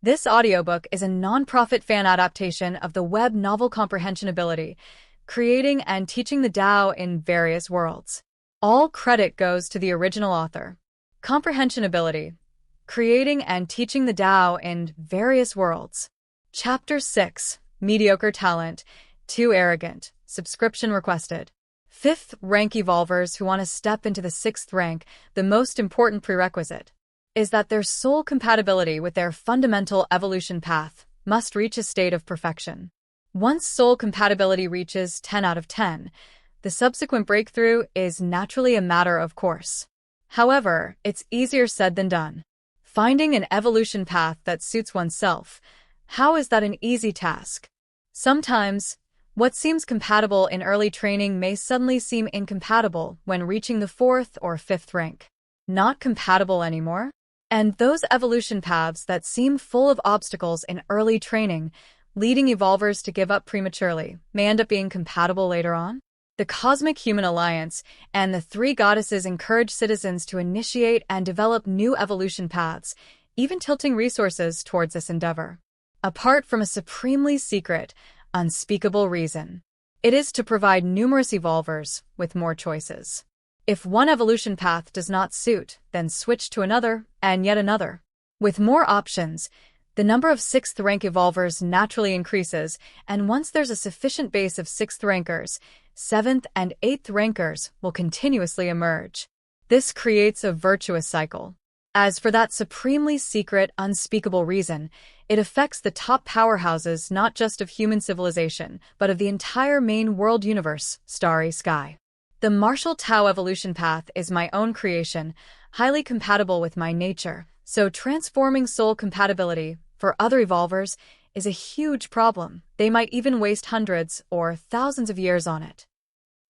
This audiobook is a nonprofit fan adaptation of the web novel Comprehension Ability, creating and teaching the Tao in various worlds. All credit goes to the original author. Comprehension Ability, creating and teaching the Tao in various worlds. Chapter 6, Mediocre Talent, Too Arrogant, Subscription Requested. 5th rank evolvers who want to step into the 6th rank, the most important prerequisite is that their soul compatibility with their fundamental evolution path must reach a state of perfection. Once soul compatibility reaches 10 out of 10, the subsequent breakthrough is naturally a matter of course. However, it's easier said than done. Finding an evolution path that suits oneself, how is that an easy task? Sometimes, what seems compatible in early training may suddenly seem incompatible when reaching the 4th or 5th rank. Not compatible anymore? And those evolution paths that seem full of obstacles in early training, leading evolvers to give up prematurely, may end up being compatible later on? The Cosmic Human Alliance and the 3 goddesses encourage citizens to initiate and develop new evolution paths, even tilting resources towards this endeavor. Apart from a supremely secret, unspeakable reason, it is to provide numerous evolvers with more choices. If one evolution path does not suit, then switch to another, and yet another. With more options, the number of 6th rank evolvers naturally increases, and once there's a sufficient base of 6th rankers, 7th and 8th rankers will continuously emerge. This creates a virtuous cycle. As for that supremely secret, unspeakable reason, it affects the top powerhouses not just of human civilization, but of the entire main world universe, Starry Sky. The martial Tao evolution path is my own creation, highly compatible with my nature, so transforming soul compatibility for other evolvers is a huge problem. They might even waste hundreds or thousands of years on it.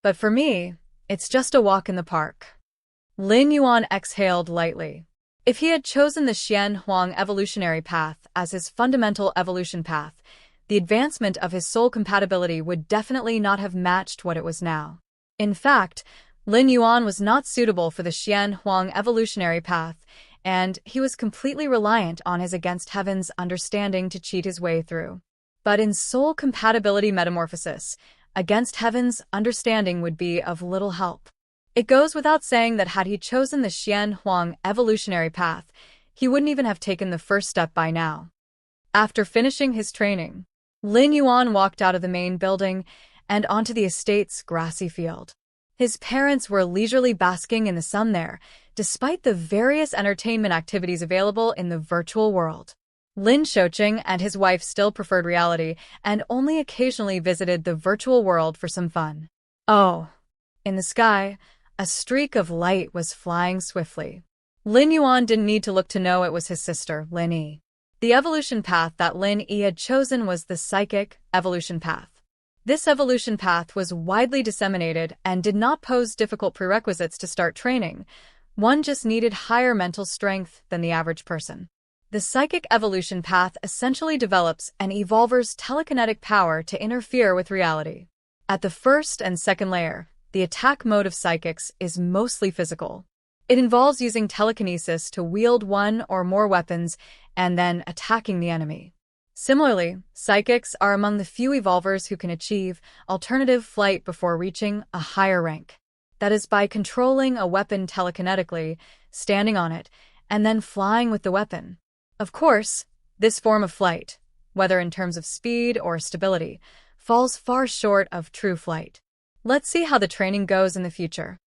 But for me, it's just a walk in the park. Lin Yuan exhaled lightly. If he had chosen the Xian Huang evolutionary path as his fundamental evolution path, the advancement of his soul compatibility would definitely not have matched what it was now. In fact, Lin Yuan was not suitable for the Xian Huang evolutionary path, and he was completely reliant on his against heaven's understanding to cheat his way through. But in soul compatibility metamorphosis, against heaven's understanding would be of little help. It goes without saying that had he chosen the Xian Huang evolutionary path, he wouldn't even have taken the first step by now. After finishing his training, Lin Yuan walked out of the main building and onto the estate's grassy field. His parents were leisurely basking in the sun there, despite the various entertainment activities available in the virtual world. Lin Shoqing and his wife still preferred reality and only occasionally visited the virtual world for some fun. Oh! In the sky, a streak of light was flying swiftly. Lin Yuan didn't need to look to know it was his sister, Lin Yi. The evolution path that Lin Yi had chosen was the psychic evolution path. This evolution path was widely disseminated and did not pose difficult prerequisites to start training. One just needed higher mental strength than the average person. The psychic evolution path essentially develops an evolver's telekinetic power to interfere with reality. At the first and second layer, the attack mode of psychics is mostly physical. It involves using telekinesis to wield one or more weapons and then attacking the enemy. Similarly, psychics are among the few evolvers who can achieve alternative flight before reaching a higher rank. That is by controlling a weapon telekinetically, standing on it, and then flying with the weapon. Of course, this form of flight, whether in terms of speed or stability, falls far short of true flight. Let's see how the training goes in the future.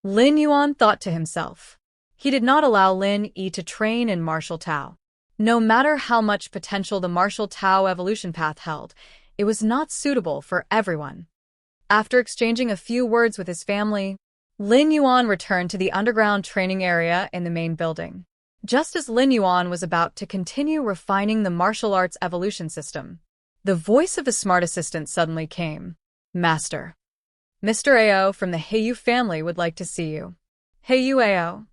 Lin Yuan thought to himself. He did not allow Lin Yi to train in martial Tao. No matter how much potential the martial Tao evolution path held, it was not suitable for everyone. After exchanging a few words with his family, Lin Yuan returned to the underground training area in the main building. Just as Lin Yuan was about to continue refining the martial arts evolution system, the voice of a smart assistant suddenly came. Master. Mr. Ao from the Heyu family would like to see you. Heyu Ao.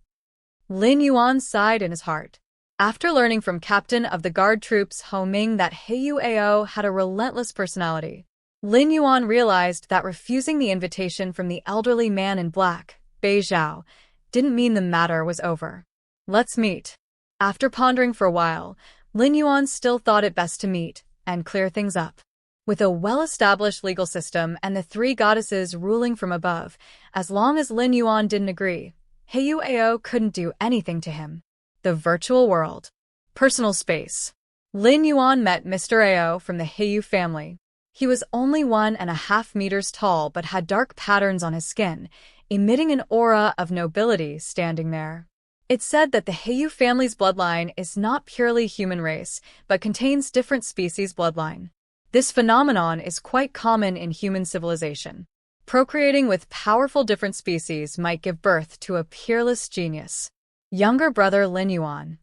Lin Yuan sighed in his heart. After learning from Captain of the Guard Troops Ho Ming that Heyu Ao had a relentless personality, Lin Yuan realized that refusing the invitation from the elderly man in black, Bei Zhao, didn't mean the matter was over. Let's meet. After pondering for a while, Lin Yuan still thought it best to meet and clear things up. With a well-established legal system and the three goddesses ruling from above, as long as Lin Yuan didn't agree, Heiyu Ao couldn't do anything to him. The virtual world. Personal space. Lin Yuan met Mr. Ao from the Heiyu family. He was only 1.5 meters tall but had dark patterns on his skin, emitting an aura of nobility standing there. It's said that the Heiyu family's bloodline is not purely human race, but contains different species' bloodline. This phenomenon is quite common in human civilization. Procreating with powerful different species might give birth to a peerless genius. Younger brother Lin Yuan.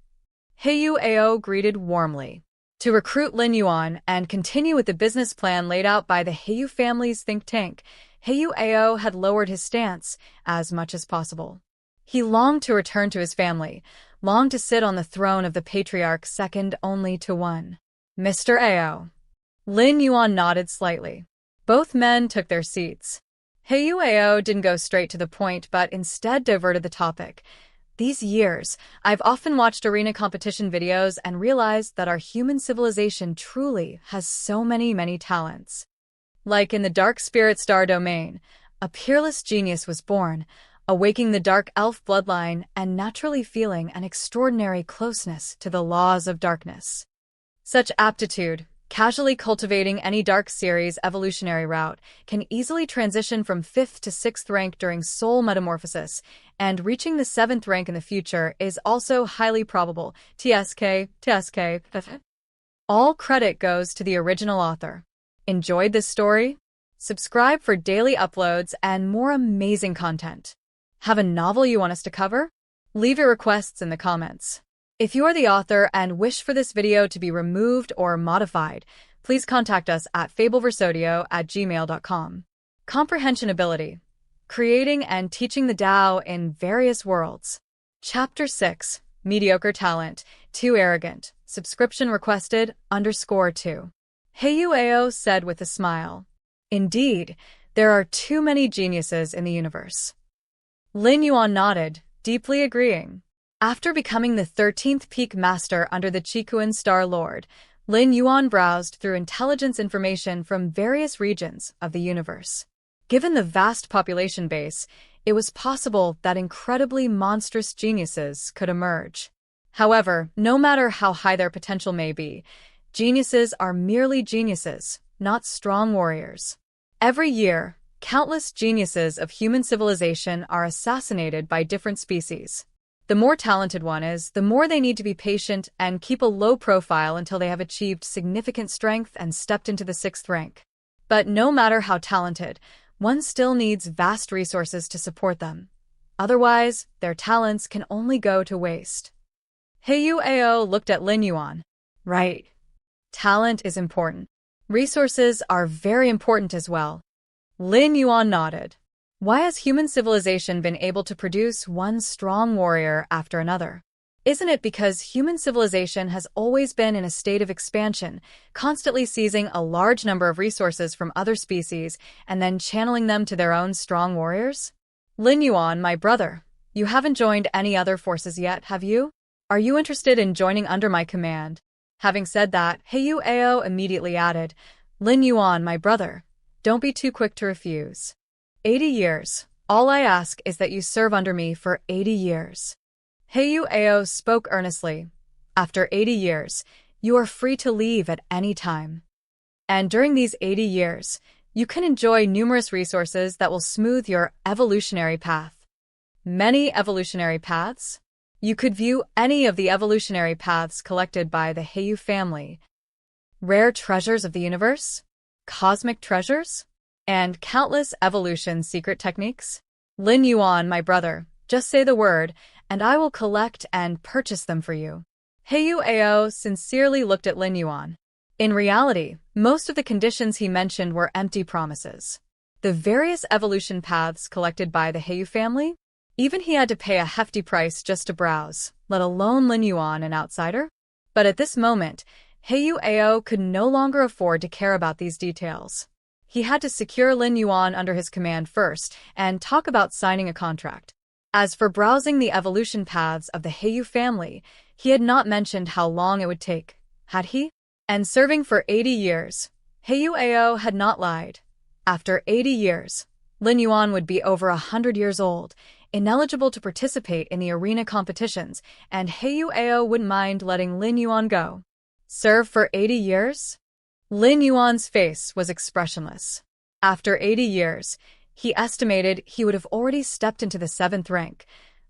Heiyu Ao greeted warmly. To recruit Lin Yuan and continue with the business plan laid out by the Heiyu family's think tank, Heiyu Ao had lowered his stance as much as possible. He longed to return to his family, longed to sit on the throne of the patriarch second only to one. Mr. Ao. Lin Yuan nodded slightly. Both men took their seats. Heiyu Ao didn't go straight to the point but instead diverted the topic. These years, I've often watched arena competition videos and realized that our human civilization truly has so many talents. Like in the Dark Spirit Star domain, a peerless genius was born, awaking the dark elf bloodline and naturally feeling an extraordinary closeness to the laws of darkness. Such aptitude, casually cultivating any Dark Series evolutionary route, can easily transition from 5th to 6th rank during soul metamorphosis, and reaching the 7th rank in the future is also highly probable. TSK. All credit goes to the original author. Enjoyed this story? Subscribe for daily uploads and more amazing content. Have a novel you want us to cover? Leave your requests in the comments. If you are the author and wish for this video to be removed or modified, please contact us at fableversodio@gmail.com. Comprehension Ability. Creating and teaching the Tao in various worlds. Chapter 6. Mediocre talent. Too arrogant. Subscription requested _2. Heiyu Ao said with a smile. Indeed, there are too many geniuses in the universe. Lin Yuan nodded, deeply agreeing. After becoming the 13th peak master under the Chikuan Star Lord, Lin Yuan browsed through intelligence information from various regions of the universe. Given the vast population base, it was possible that incredibly monstrous geniuses could emerge. However, no matter how high their potential may be, geniuses are merely geniuses, not strong warriors. Every year, countless geniuses of human civilization are assassinated by different species. The more talented one is, the more they need to be patient and keep a low profile until they have achieved significant strength and stepped into the 6th rank. But no matter how talented, one still needs vast resources to support them. Otherwise, their talents can only go to waste. Heiyu Ao looked at Lin Yuan. Right. Talent is important. Resources are very important as well. Lin Yuan nodded. Why has human civilization been able to produce one strong warrior after another? Isn't it because human civilization has always been in a state of expansion, constantly seizing a large number of resources from other species and then channeling them to their own strong warriors? Lin Yuan, my brother, you haven't joined any other forces yet, have you? Are you interested in joining under my command? Having said that, Heiyu Ao immediately added, Lin Yuan, my brother, don't be too quick to refuse. 80 years. All I ask is that you serve under me for 80 years. Heiyu Ao spoke earnestly. After 80 years, you are free to leave at any time. And during these 80 years, you can enjoy numerous resources that will smooth your evolutionary path. Many evolutionary paths? You could view any of the evolutionary paths collected by the Heiyu family. Rare treasures of the universe? Cosmic treasures? And countless evolution secret techniques? Lin Yuan, my brother, just say the word, and I will collect and purchase them for you. Heiyu Ao sincerely looked at Lin Yuan. In reality, most of the conditions he mentioned were empty promises. The various evolution paths collected by the Heiyu family? Even he had to pay a hefty price just to browse, let alone Lin Yuan, an outsider. But at this moment, Heiyu Ao could no longer afford to care about these details. He had to secure Lin Yuan under his command first and talk about signing a contract. As for browsing the evolution paths of the Heiyu family, he had not mentioned how long it would take. had he? And serving for 80 years. Heyu had not lied. After 80 years, Lin Yuan would be over 100 years old, ineligible to participate in the arena competitions, and Heyu wouldn't mind letting Lin Yuan go. Serve for 80 years? Lin Yuan's face was expressionless. After 80 years, he estimated he would have already stepped into the 7th rank.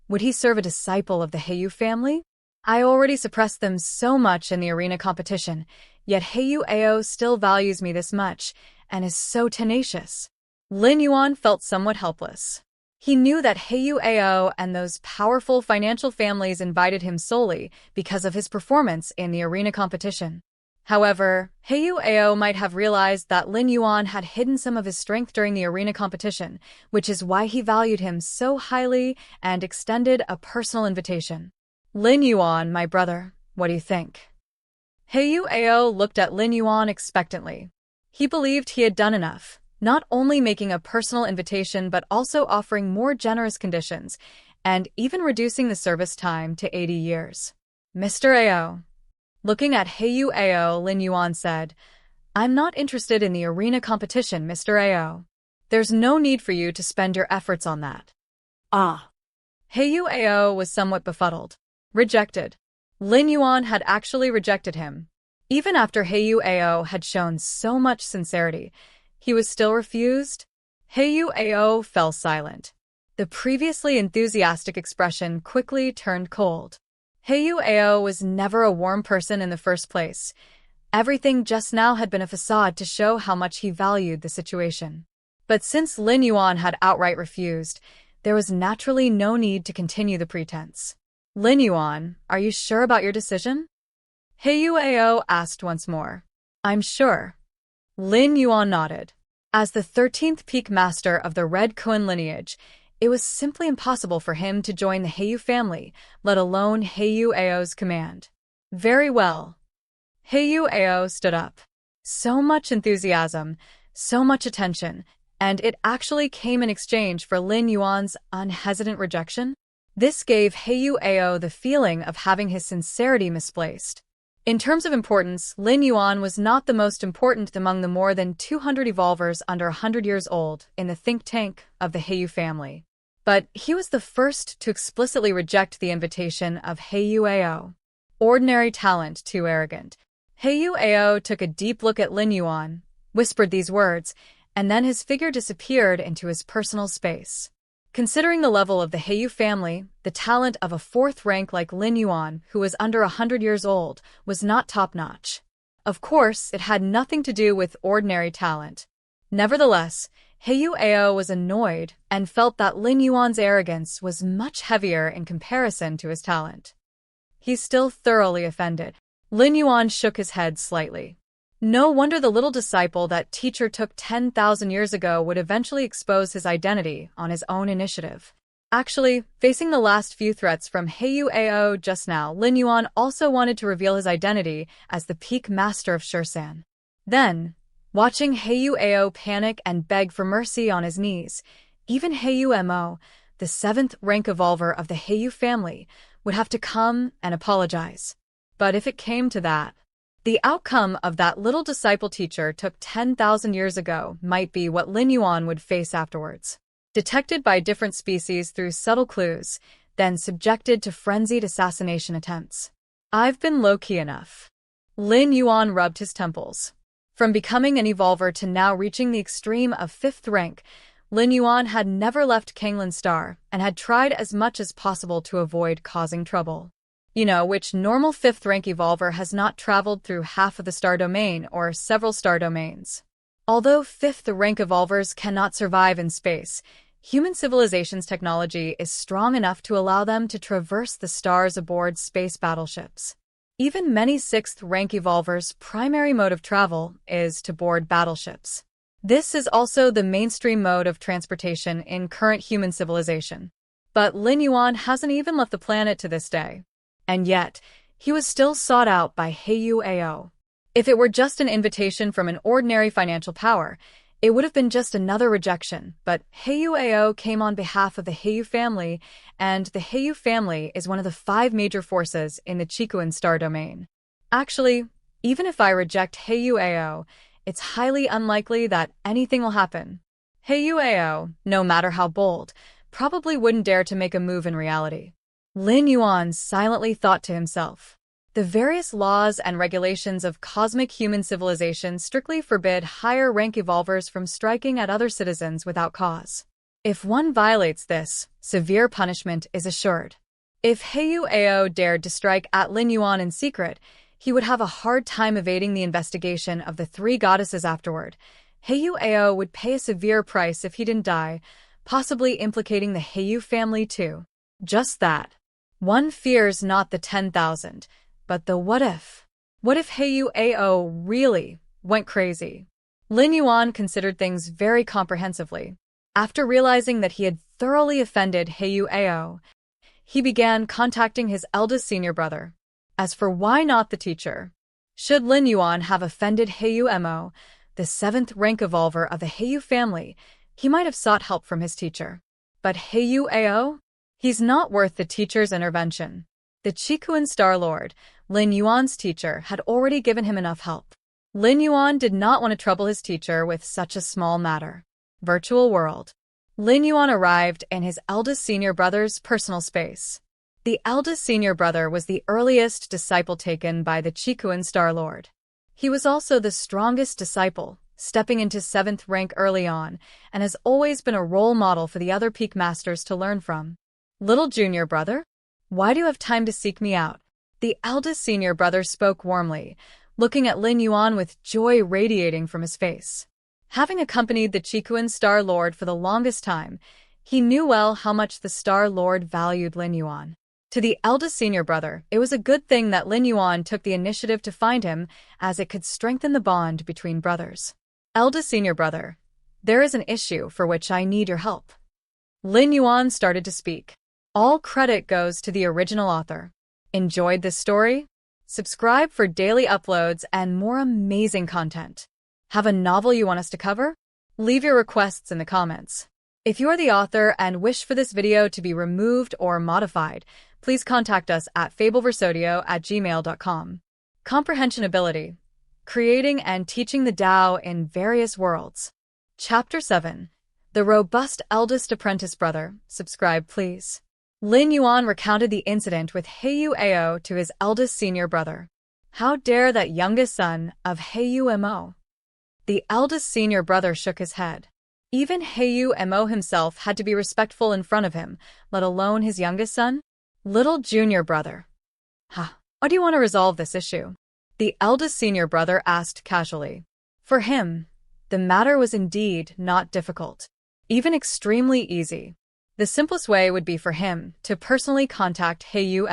Would he serve a disciple of the Heyu family? I already suppressed them so much in the arena competition, yet Heyu still values me this much and is so tenacious. Lin Yuan felt somewhat helpless. He knew that Heyu and those powerful financial families invited him solely because of his performance in the arena competition. However, Heyu might have realized that Lin Yuan had hidden some of his strength during the arena competition, which is why he valued him so highly and extended a personal invitation. Lin Yuan, my brother, what do you think? Heyu looked at Lin Yuan expectantly. He believed he had done enough, not only making a personal invitation but also offering more generous conditions, and even reducing the service time to 80 years. Mr. Ao. Looking at Heyu, Lin Yuan said, I'm not interested in the arena competition, Mr. Ao. There's no need for you to spend your efforts on that. Ah. Heyu was somewhat befuddled. Rejected. Lin Yuan had actually rejected him. Even after Heyu had shown so much sincerity, he was still refused. Heyu fell silent. The previously enthusiastic expression quickly turned cold. Heyu was never a warm person in the first place. Everything just now had been a facade to show how much he valued the situation. But since Lin Yuan had outright refused, there was naturally no need to continue the pretense. Lin Yuan, are you sure about your decision? Heyu asked once more. I'm sure. Lin Yuan nodded. As the 13th peak master of the Red Kuan lineage, it was simply impossible for him to join the Heyu family, let alone Heyu's command. Very well. Heyu stood up. So much enthusiasm, so much attention, and it actually came in exchange for Lin Yuan's unhesitant rejection? This gave Heyu the feeling of having his sincerity misplaced. In terms of importance, Lin Yuan was not the most important among the more than 200 evolvers under 100 years old in the think tank of the Heyu family. But he was the first to explicitly reject the invitation of Heyu. Ordinary talent, too arrogant. Heyu took a deep look at Lin Yuan, whispered these words, and then his figure disappeared into his personal space. Considering the level of the Heyu family, the talent of a 4th rank like Lin Yuan, who was under 100 years old, was not top-notch. Of course, it had nothing to do with ordinary talent. Nevertheless, Heyu was annoyed and felt that Lin Yuan's arrogance was much heavier in comparison to his talent. He's still thoroughly offended. Lin Yuan shook his head slightly. No wonder the little disciple that teacher took 10,000 years ago would eventually expose his identity on his own initiative. Actually, facing the last few threats from Heyu just now, Lin Yuan also wanted to reveal his identity as the peak master of Shursan. Then, watching Heyu panic and beg for mercy on his knees, even Heyu, the 7th rank evolver of the Heyu family, would have to come and apologize. But if it came to that, the outcome of that little disciple teacher took 10,000 years ago might be what Lin Yuan would face afterwards. Detected by different species through subtle clues, then subjected to frenzied assassination attempts. I've been low-key enough. Lin Yuan rubbed his temples. From becoming an evolver to now reaching the extreme of 5th rank, Lin Yuan had never left Kanglan Star and had tried as much as possible to avoid causing trouble. Which normal 5th rank evolver has not traveled through half of the star domain or several star domains. Although 5th rank evolvers cannot survive in space, human civilization's technology is strong enough to allow them to traverse the stars aboard space battleships. Even many 6th rank evolvers' primary mode of travel is to board battleships. This is also the mainstream mode of transportation in current human civilization. But Lin Yuan hasn't even left the planet to this day. And yet, he was still sought out by Heyu. If it were just an invitation from an ordinary financial power, it would have been just another rejection, but Heyu came on behalf of the Heyu family, and the Heyu family is one of the 5 major forces in the Chikuan star domain. Actually, Even if I reject Heyu, it's highly unlikely that anything will happen. Heyu, no matter how bold, probably wouldn't dare to make a move in reality. Lin Yuan silently thought to himself. The various laws and regulations of cosmic human civilization strictly forbid higher-rank evolvers from striking at other citizens without cause. If one violates this, severe punishment is assured. If Heyu dared to strike at Lin Yuan in secret, he would have a hard time evading the investigation of the three goddesses afterward. Heyu would pay a severe price if he didn't die, possibly implicating the Heyu family too. Just that. One fears not the 10,000, but the what if. What if Heyu really went crazy? Lin Yuan considered things very comprehensively. After realizing that he had thoroughly offended Heyu, he began contacting his eldest senior brother. As for why not the teacher? Should Lin Yuan have offended Heyu, the seventh rank evolver of the Heyu family, he might have sought help from his teacher. But Heyu? He's not worth the teacher's intervention. The Chikuan Star Lord, Lin Yuan's teacher, had already given him enough help. Lin Yuan did not want to trouble his teacher with such a small matter. Virtual world. Lin Yuan arrived in his eldest senior brother's personal space. The eldest senior brother was the earliest disciple taken by the Chikuan Star Lord. He was also the strongest disciple, stepping into 7th rank early on, and has always been a role model for the other peak masters to learn from. Little junior brother? Why do you have time to seek me out? The eldest senior brother spoke warmly, looking at Lin Yuan with joy radiating from his face. Having accompanied the Chikuan Star Lord for the longest time, he knew well how much the Star Lord valued Lin Yuan. To the eldest senior brother, it was a good thing that Lin Yuan took the initiative to find him, as it could strengthen the bond between brothers. Eldest senior brother, there is an issue for which I need your help. Lin Yuan started to speak. All credit goes to the original author. Enjoyed this story? Subscribe for daily uploads and more amazing content. Have a novel you want us to cover? Leave your requests in the comments. If you are the author and wish for this video to be removed or modified, please contact us at fableversodio@gmail.com. Comprehension Ability. Creating and teaching the Tao in various worlds. Chapter 7. The Robust Eldest Apprentice Brother. Subscribe, please. Lin Yuan recounted the incident with Heyu to his eldest senior brother. How dare that youngest son of Heyu? The eldest senior brother shook his head. Even Heyu himself had to be respectful in front of him, let alone his youngest son? Little junior brother. How do you want to resolve this issue? The eldest senior brother asked casually. For him, the matter was indeed not difficult, even extremely easy. The simplest way would be for him to personally contact Heyu,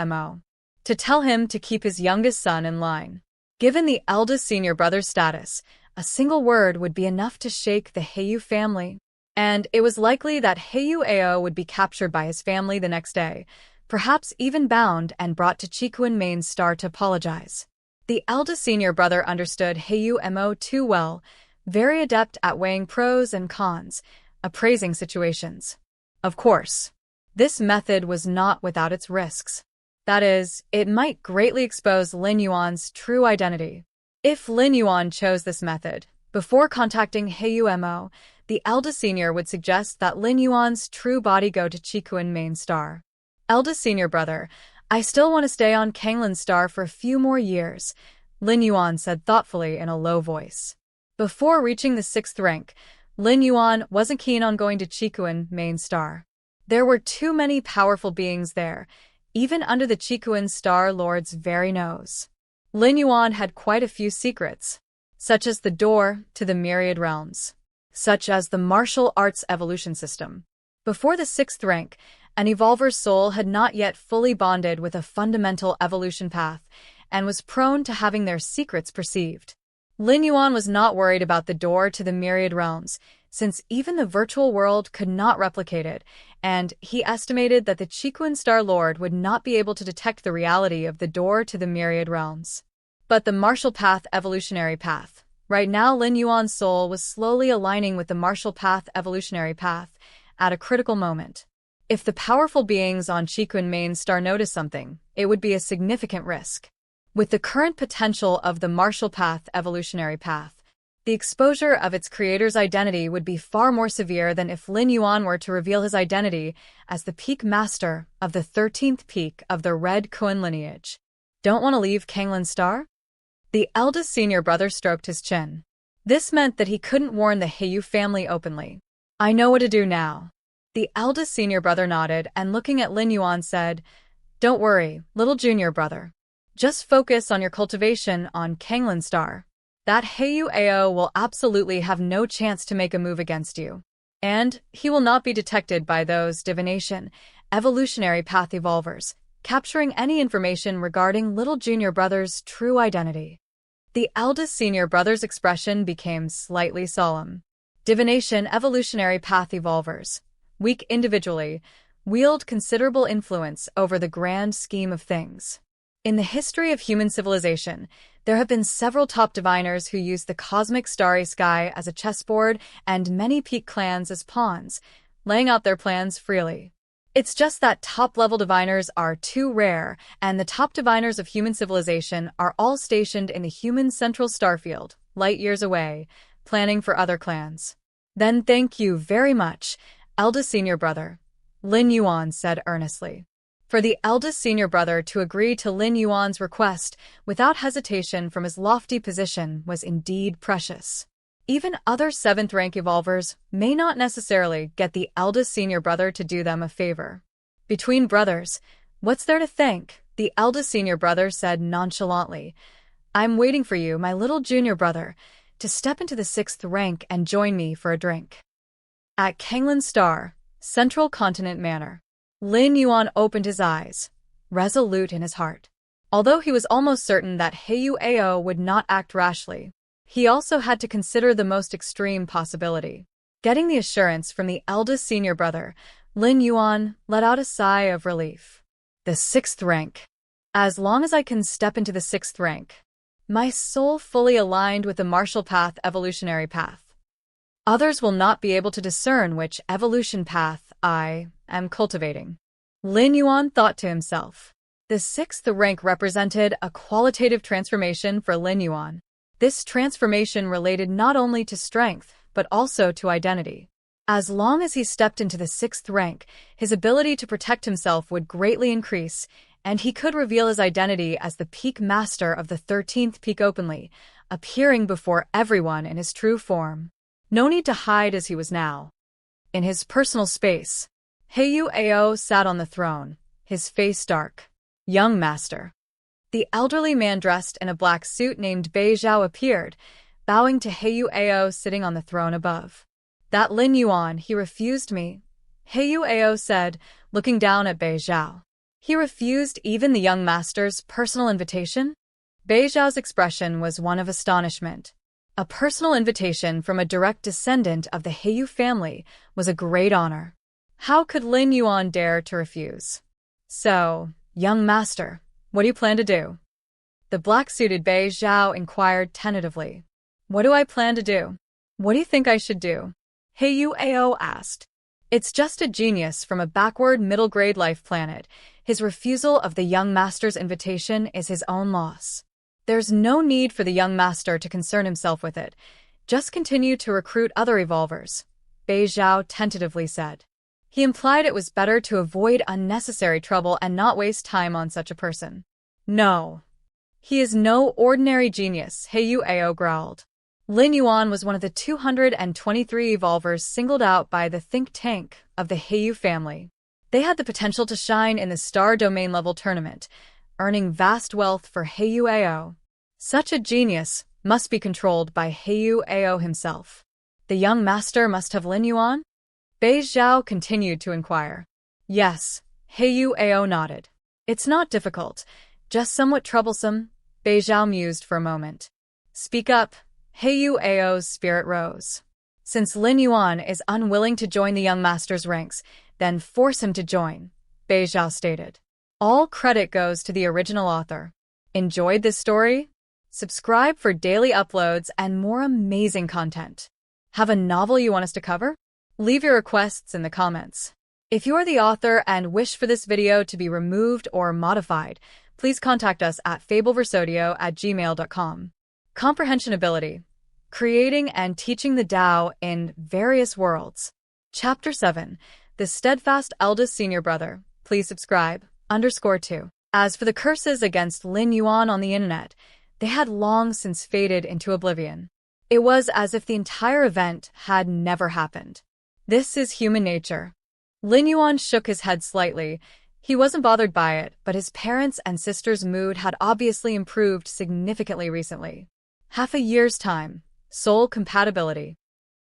to tell him to keep his youngest son in line. Given the eldest senior brother's status, a single word would be enough to shake the Heyu family. And it was likely that Heyu would be captured by his family the next day, perhaps even bound and brought to Chikuan Main Star to apologize. The eldest senior brother understood Heyu too well, very adept at weighing pros and cons, appraising situations. Of course, this method was not without its risks. That is, it might greatly expose Lin Yuan's true identity. If Lin Yuan chose this method, before contacting Heyu, the eldest senior would suggest that Lin Yuan's true body go to Chikuan Main Star. Eldest senior brother, I still want to stay on Kanglin Star for a few more years, Lin Yuan said thoughtfully in a low voice. Before reaching the 6th rank, Lin Yuan wasn't keen on going to Chikuan Main Star. There were too many powerful beings there, even under the Chikuan Star Lord's very nose. Lin Yuan had quite a few secrets, such as the door to the Myriad Realms, such as the martial arts evolution system. Before the 6th rank, an evolver's soul had not yet fully bonded with a fundamental evolution path and was prone to having their secrets perceived. Lin Yuan was not worried about the door to the Myriad Realms, since even the virtual world could not replicate it, and he estimated that the Chikuan Star Lord would not be able to detect the reality of the door to the Myriad Realms. But the martial path evolutionary path. Right now, Lin Yuan's soul was slowly aligning with the martial path evolutionary path at a critical moment. If the powerful beings on Chikuan Main Star noticed something, it would be a significant risk. With the current potential of the martial path evolutionary path, the exposure of its creator's identity would be far more severe than if Lin Yuan were to reveal his identity as the peak master of the 13th peak of the Red Koan lineage. Don't want to leave Kanglin Star? The eldest senior brother stroked his chin. This meant that he couldn't warn the Heiyu family openly. I know what to do now. The eldest senior brother nodded and looking at Lin Yuan said, Don't worry, little junior brother. Just focus on your cultivation on Kanglin Star. That Heiyu Ao will absolutely have no chance to make a move against you. And he will not be detected by those divination, evolutionary path evolvers, capturing any information regarding little junior brother's true identity. The eldest senior brother's expression became slightly solemn. Divination evolutionary path evolvers, weak individually, wield considerable influence over the grand scheme of things. In the history of human civilization, there have been several top diviners who used the cosmic starry sky as a chessboard and many peak clans as pawns, laying out their plans freely. It's just that top-level diviners are too rare, and the top diviners of human civilization are all stationed in the human central starfield, light years away, planning for other clans. Then thank you very much, eldest senior brother, Lin Yuan said earnestly. For the eldest senior brother to agree to Lin Yuan's request without hesitation from his lofty position was indeed precious. Even other 7th rank evolvers may not necessarily get the eldest senior brother to do them a favor. Between brothers, what's there to thank? The eldest senior brother said nonchalantly. I'm waiting for you, my little junior brother, to step into the 6th rank and join me for a drink. At Kanglin Star, Central Continent Manor, Lin Yuan opened his eyes, resolute in his heart. Although he was almost certain that Heiyu Ao would not act rashly, he also had to consider the most extreme possibility. Getting the assurance from the eldest senior brother, Lin Yuan let out a sigh of relief. The 6th rank. As long as I can step into the 6th rank, my soul fully aligned with the martial path evolutionary path. Others will not be able to discern which evolution path I am cultivating. Lin Yuan thought to himself. The 6th rank represented a qualitative transformation for Lin Yuan. This transformation related not only to strength, but also to identity. As long as he stepped into the 6th rank, his ability to protect himself would greatly increase, and he could reveal his identity as the peak master of the 13th peak openly, appearing before everyone in his true form. No need to hide as he was now. In his personal space, Heiyu Ao sat on the throne, his face dark. Young master. The elderly man dressed in a black suit named Bei Zhao appeared, bowing to Heiyu Ao sitting on the throne above. That Lin Yuan, he refused me, Heiyu Ao said, looking down at Bei Zhao. He refused even the young master's personal invitation? Bei Zhao's expression was one of astonishment. A personal invitation from a direct descendant of the Heiyu family was a great honor. How could Lin Yuan dare to refuse? So, young master, what do you plan to do? The black-suited Bei Zhao inquired tentatively. What do I plan to do? What do you think I should do? Heiyu Ao asked. It's just a genius from a backward middle-grade life planet. His refusal of the young master's invitation is his own loss. There's no need for the young master to concern himself with it. Just continue to recruit other evolvers, Bei Zhao tentatively said. He implied it was better to avoid unnecessary trouble and not waste time on such a person. No. He is no ordinary genius, Heiyu Ao growled. Lin Yuan was one of the 223 evolvers singled out by the think tank of the Heiyu family. They had the potential to shine in the star domain level tournament, earning vast wealth for Heiyu Ao. Such a genius must be controlled by Heiyu Ao himself. The young master must have Lin Yuan? Bei Zhao continued to inquire. Yes, Heiyu Ao nodded. It's not difficult, just somewhat troublesome, Bei Zhao mused for a moment. Speak up, Heiyu Ao's spirit rose. Since Lin Yuan is unwilling to join the young master's ranks, then force him to join, Bei Zhao stated. All credit goes to the original author. Enjoyed this story? Subscribe for daily uploads and more amazing content. Have a novel you want us to cover? Leave your requests in the comments. If you're the author and wish for this video to be removed or modified, please contact us at fableversodio@gmail.com. Comprehension Ability. Creating and teaching the Tao in various worlds. Chapter 7. The Steadfast Eldest Senior Brother. Please subscribe. _2. As for the curses against Lin Yuan on the internet, they had long since faded into oblivion. It was as if the entire event had never happened. This is human nature. Lin Yuan shook his head slightly. He wasn't bothered by it, but his parents' and sister's mood had obviously improved significantly recently. Half a year's time. Soul compatibility.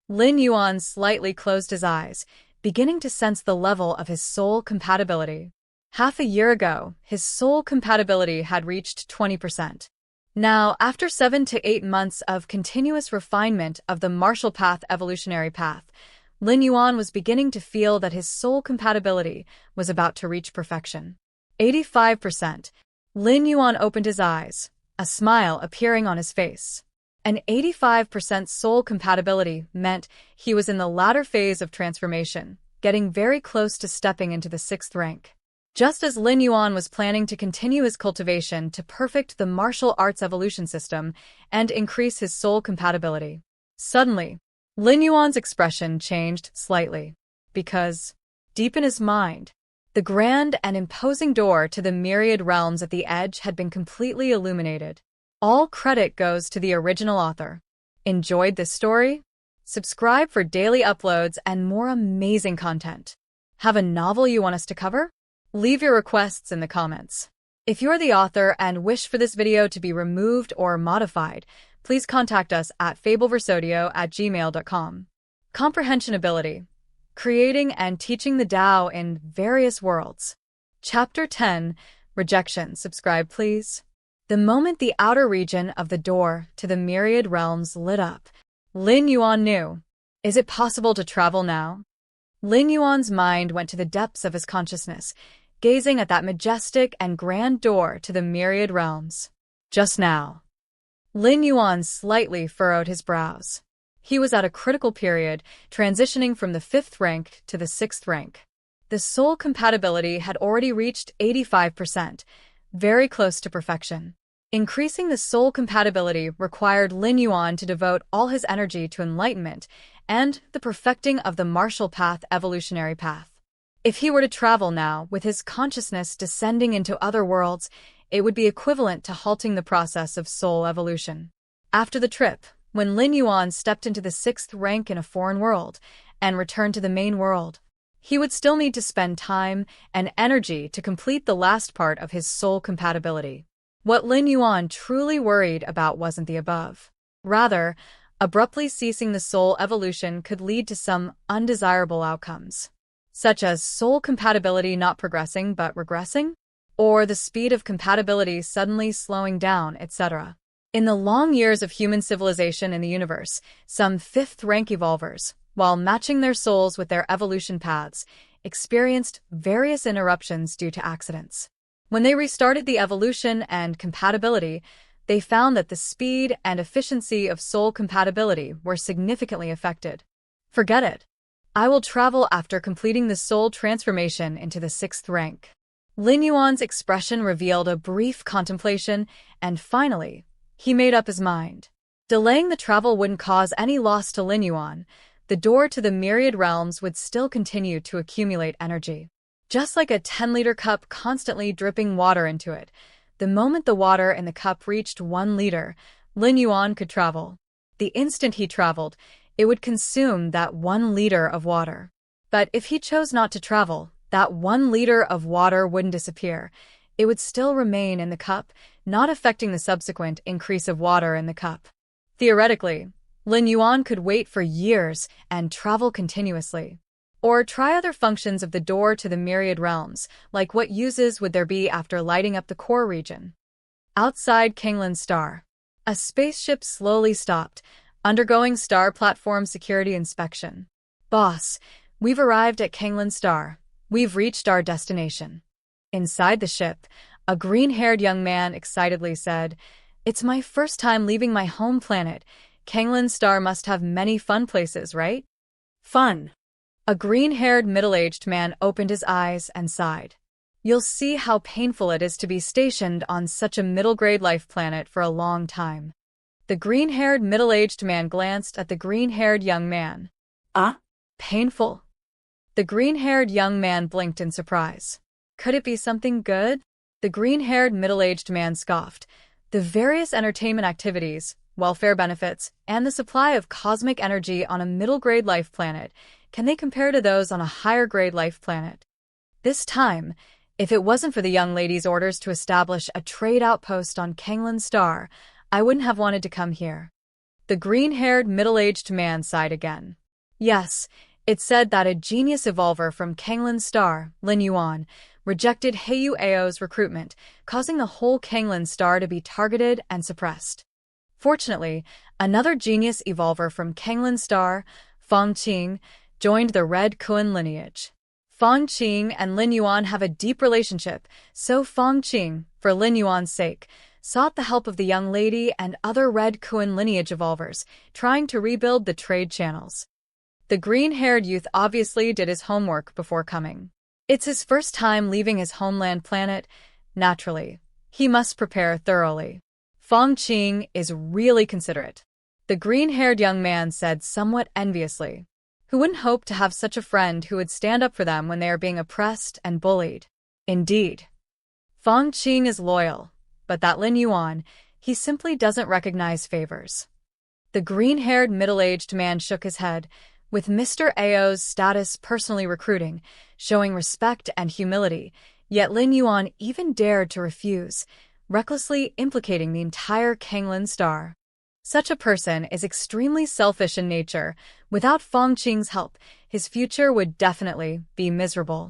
Lin Yuan slightly closed his eyes, beginning to sense the level of his soul compatibility. Half a year ago, his soul compatibility had reached 20%. Now, after 7 to 8 months of continuous refinement of the martial path evolutionary path, Lin Yuan was beginning to feel that his soul compatibility was about to reach perfection. 85%. Lin Yuan opened his eyes, a smile appearing on his face. An 85% soul compatibility meant he was in the latter phase of transformation, getting very close to stepping into the 6th rank. Just as Lin Yuan was planning to continue his cultivation to perfect the martial arts evolution system and increase his soul compatibility. Suddenly, Lin Yuan's expression changed slightly, because, deep in his mind, the grand and imposing door to the Myriad Realms at the edge had been completely illuminated. All credit goes to the original author. Enjoyed this story? Subscribe for daily uploads and more amazing content. Have a novel you want us to cover? Leave your requests in the comments. If you're the author and wish for this video to be removed or modified, please contact us at fableversodio@gmail.com. Comprehension Ability. Creating and teaching the Tao in various worlds. Chapter 10. Rejection. Subscribe, please. The moment the outer region of the door to the Myriad Realms lit up, Lin Yuan knew. Is it possible to travel now? Lin Yuan's mind went to the depths of his consciousness, gazing at that majestic and grand door to the Myriad Realms. Just now. Lin Yuan slightly furrowed his brows. He was at a critical period, transitioning from the 5th rank to the 6th rank. The soul compatibility had already reached 85%, very close to perfection. Increasing the soul compatibility required Lin Yuan to devote all his energy to enlightenment and the perfecting of the martial path evolutionary path. If he were to travel now, with his consciousness descending into other worlds, it would be equivalent to halting the process of soul evolution. After the trip, when Lin Yuan stepped into the 6th rank in a foreign world and returned to the main world, he would still need to spend time and energy to complete the last part of his soul compatibility. What Lin Yuan truly worried about wasn't the above. Rather, abruptly ceasing the soul evolution could lead to some undesirable outcomes, such as soul compatibility not progressing but regressing, or the speed of compatibility suddenly slowing down, etc. In the long years of human civilization in the universe, some 5th rank evolvers, while matching their souls with their evolution paths, experienced various interruptions due to accidents. When they restarted the evolution and compatibility, they found that the speed and efficiency of soul compatibility were significantly affected. Forget it. I will travel after completing the soul transformation into the 6th rank. Lin Yuan's expression revealed a brief contemplation, and finally, he made up his mind. Delaying the travel wouldn't cause any loss to Lin Yuan. The door to the Myriad Realms would still continue to accumulate energy. Just like a 10-liter cup constantly dripping water into it, the moment the water in the cup reached 1 liter, Lin Yuan could travel. The instant he traveled, it would consume that 1 liter of water. But if he chose not to travel, that 1 liter of water wouldn't disappear. It would still remain in the cup, not affecting the subsequent increase of water in the cup. Theoretically, Lin Yuan could wait for years and travel continuously. Or try other functions of the door to the Myriad Realms, like what uses would there be after lighting up the core region. Outside Kanglin's star, a spaceship slowly stopped, undergoing star platform security inspection. Boss, we've arrived at Kanglin's star. We've reached our destination. Inside the ship, a green-haired young man excitedly said, "It's my first time leaving my home planet. Kanglin's star must have many fun places, right?" Fun. A green-haired middle-aged man opened his eyes and sighed. You'll see how painful it is to be stationed on such a middle-grade life planet for a long time. The green-haired middle-aged man glanced at the green-haired young man. Painful? The green-haired young man blinked in surprise. Could it be something good? The green-haired middle-aged man scoffed. The various entertainment activities, welfare benefits, and the supply of cosmic energy on a middle-grade life planet, can they compare to those on a higher-grade life planet? This time, if it wasn't for the young lady's orders to establish a trade outpost on Kanglin Star, I wouldn't have wanted to come here. The green-haired middle-aged man sighed again. Yes, it said that a genius evolver from Kanglin Star, Lin Yuan, rejected Heiyu Ao's recruitment, causing the whole Kanglin Star to be targeted and suppressed. Fortunately, another genius evolver from Kanglin Star, Feng Qing, joined the Red Kuan lineage. Feng Qing and Lin Yuan have a deep relationship, so Feng Qing, for Lin Yuan's sake, sought the help of the young lady and other Red Kuan lineage evolvers, trying to rebuild the trade channels. The green-haired youth obviously did his homework before coming. It's his first time leaving his homeland planet. Naturally, he must prepare thoroughly. Feng Qing is really considerate, the green-haired young man said somewhat enviously. Who wouldn't hope to have such a friend who would stand up for them when they are being oppressed and bullied? Indeed. Feng Qing is loyal, but that Lin Yuan, he simply doesn't recognize favors. The green-haired middle-aged man shook his head, with Mr. Ao's status personally recruiting, showing respect and humility, yet Lin Yuan even dared to refuse, recklessly implicating the entire Kanglin Star. Such a person is extremely selfish in nature. Without Feng Qing's help, his future would definitely be miserable.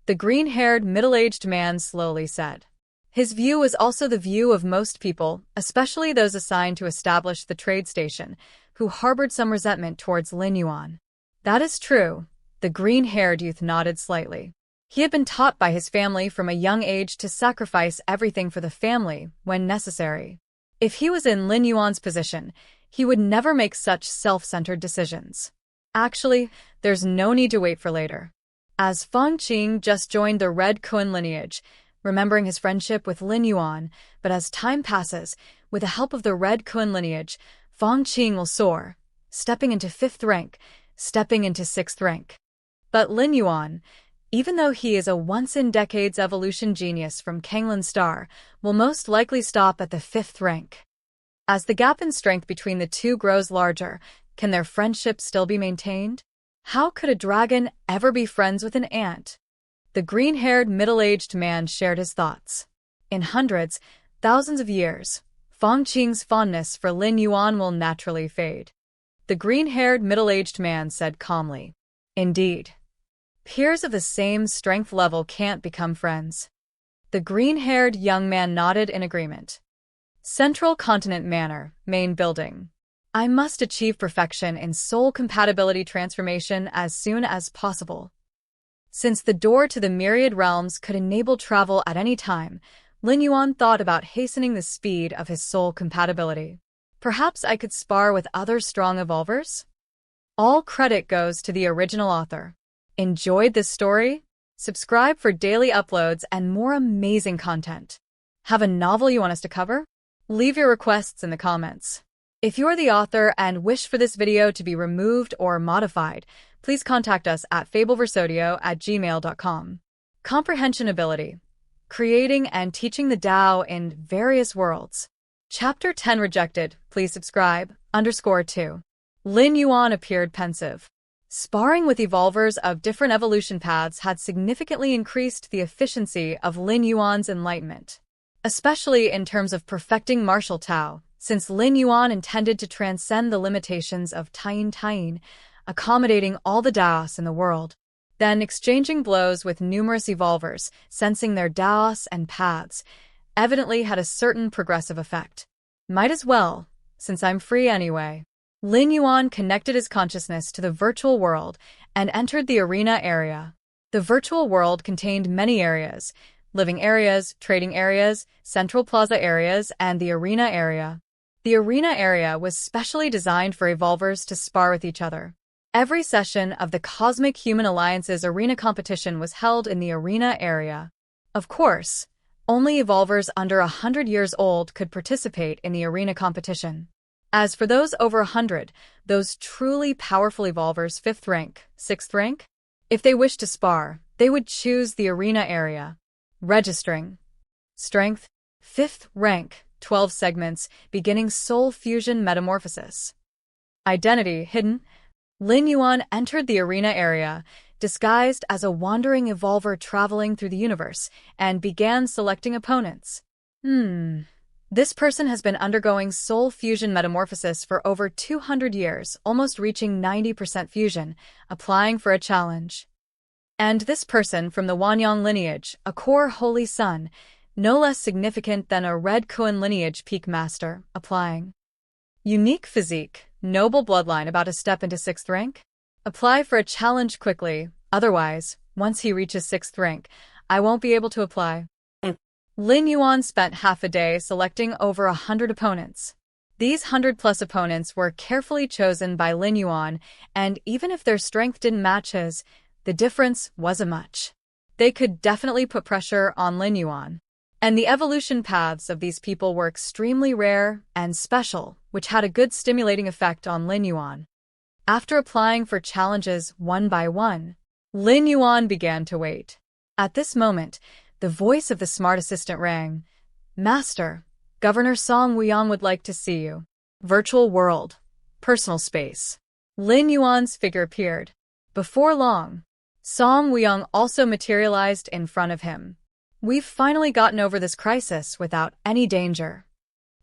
The green-haired middle-aged man slowly said. His view was also the view of most people, especially those assigned to establish the trade station, who harbored some resentment towards Lin Yuan. That is true, the green-haired youth nodded slightly. He had been taught by his family from a young age to sacrifice everything for the family when necessary. If he was in Lin Yuan's position, he would never make such self-centered decisions. Actually, there's no need to wait for later. As Feng Qing just joined the Red Kuan lineage, remembering his friendship with Lin Yuan, but as time passes, with the help of the Red Kuan lineage, Feng Qing will soar, stepping into 5th rank, stepping into 6th rank. But Lin Yuan, even though he is a once-in-decades evolution genius from Kanglin Star, will most likely stop at the 5th rank. As the gap in strength between the two grows larger, can their friendship still be maintained? How could a dragon ever be friends with an ant? The green-haired middle-aged man shared his thoughts. In hundreds, thousands of years, Feng Qing's fondness for Lin Yuan will naturally fade. The green-haired middle-aged man said calmly. Indeed. Peers of the same strength level can't become friends. The green-haired young man nodded in agreement. Central Continent Manor, main building. I must achieve perfection in soul compatibility transformation as soon as possible. Since the door to the Myriad Realms could enable travel at any time, Lin Yuan thought about hastening the speed of his soul compatibility. Perhaps I could spar with other strong evolvers? All credit goes to the original author. Enjoyed this story? Subscribe for daily uploads and more amazing content. Have a novel you want us to cover? Leave your requests in the comments. If you're the author and wish for this video to be removed or modified, please contact us at fableversodio@gmail.com. Comprehension Ability. Creating and teaching the Tao in various worlds. Chapter 10 Rejected. Please subscribe. _2. Lin Yuan appeared pensive. Sparring with evolvers of different evolution paths had significantly increased the efficiency of Lin Yuan's enlightenment, especially in terms of perfecting martial Tao, since Lin Yuan intended to transcend the limitations of Tien, accommodating all the Daos in the world. Then exchanging blows with numerous evolvers, sensing their Daos and paths, evidently had a certain progressive effect. Might as well, since I'm free anyway. Lin Yuan connected his consciousness to the virtual world and entered the arena area. The virtual world contained many areas: living areas, trading areas, central plaza areas, and the arena area. The arena area was specially designed for evolvers to spar with each other. Every session of the Cosmic Human Alliance's arena competition was held in the arena area. Of course, only evolvers under 100 years old could participate in the arena competition. As for those over 100, those truly powerful evolvers 5th rank, 6th rank, if they wish to spar, they would choose the arena area. Registering. Strength, 5th rank, 12 segments, beginning soul fusion metamorphosis. Identity hidden. Lin Yuan entered the arena area, disguised as a wandering evolver traveling through the universe, and began selecting opponents. This person has been undergoing soul fusion metamorphosis for over 200 years, almost reaching 90% fusion, applying for a challenge. And this person from the Wanyang lineage, a core holy son, no less significant than a Red Kuan lineage peak master, applying. Unique physique, noble bloodline about to step into 6th rank? Apply for a challenge quickly, otherwise, once he reaches 6th rank, I won't be able to apply. Lin Yuan spent half a day selecting over 100 opponents. These 100+ opponents were carefully chosen by Lin Yuan, and even if their strength didn't match his, the difference wasn't much. They could definitely put pressure on Lin Yuan. And the evolution paths of these people were extremely rare and special, which had a good stimulating effect on Lin Yuan. After applying for challenges one by one, Lin Yuan began to wait. At this moment, the voice of the smart assistant rang. Master, Governor Song Wuyang would like to see you. Virtual world. Personal space. Lin Yuan's figure appeared. Before long, Song Wuyang also materialized in front of him. We've finally gotten over this crisis without any danger.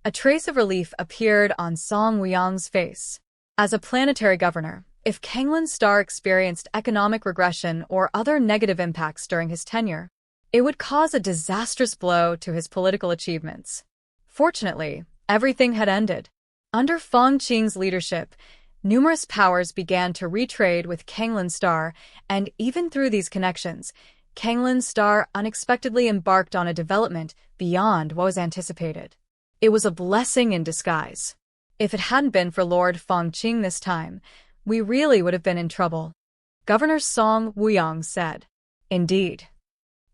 A trace of relief appeared on Song Wuyang's face. As a planetary governor, if Kanglin's star experienced economic regression or other negative impacts during his tenure, it would cause a disastrous blow to his political achievements. Fortunately, everything had ended. Under Feng Qing's leadership, numerous powers began to retrade with Kanglin's star, and even through these connections, Kanglin's star unexpectedly embarked on a development beyond what was anticipated. It was a blessing in disguise. If it hadn't been for Lord Feng Qing this time, we really would have been in trouble. Governor Song Wuyang said. Indeed.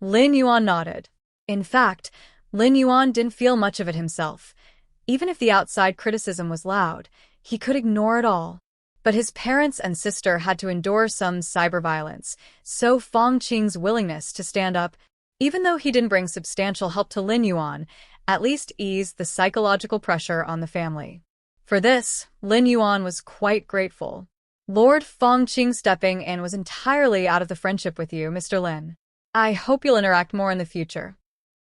Lin Yuan nodded. In fact, Lin Yuan didn't feel much of it himself. Even if the outside criticism was loud, he could ignore it all. But his parents and sister had to endure some cyber violence, so Feng Qing's willingness to stand up, even though he didn't bring substantial help to Lin Yuan, at least eased the psychological pressure on the family. For this, Lin Yuan was quite grateful. Lord Feng Qing stepping in was entirely out of the friendship with you, Mr. Lin. I hope you'll interact more in the future.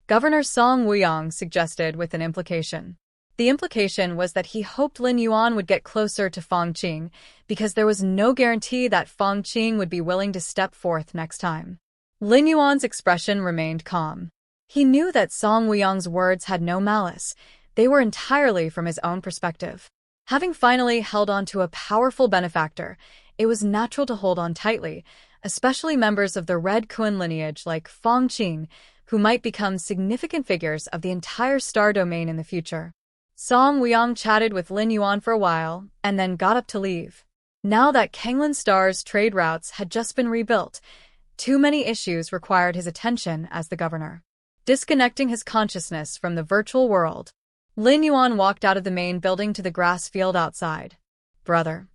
Governor Song Wuyang suggested with an implication. The implication was that he hoped Lin Yuan would get closer to Feng Qing, because there was no guarantee that Feng Qing would be willing to step forth next time. Lin Yuan's expression remained calm. He knew that Song Wuyang's words had no malice. They were entirely from his own perspective. Having finally held on to a powerful benefactor, it was natural to hold on tightly, especially members of the Red Kuan lineage like Feng Qing, who might become significant figures of the entire star domain in the future. Song Wuyang chatted with Lin Yuan for a while, and then got up to leave. Now that Kanglin Star's trade routes had just been rebuilt, too many issues required his attention as the governor. Disconnecting his consciousness from the virtual world, Lin Yuan walked out of the main building to the grass field outside. Brother.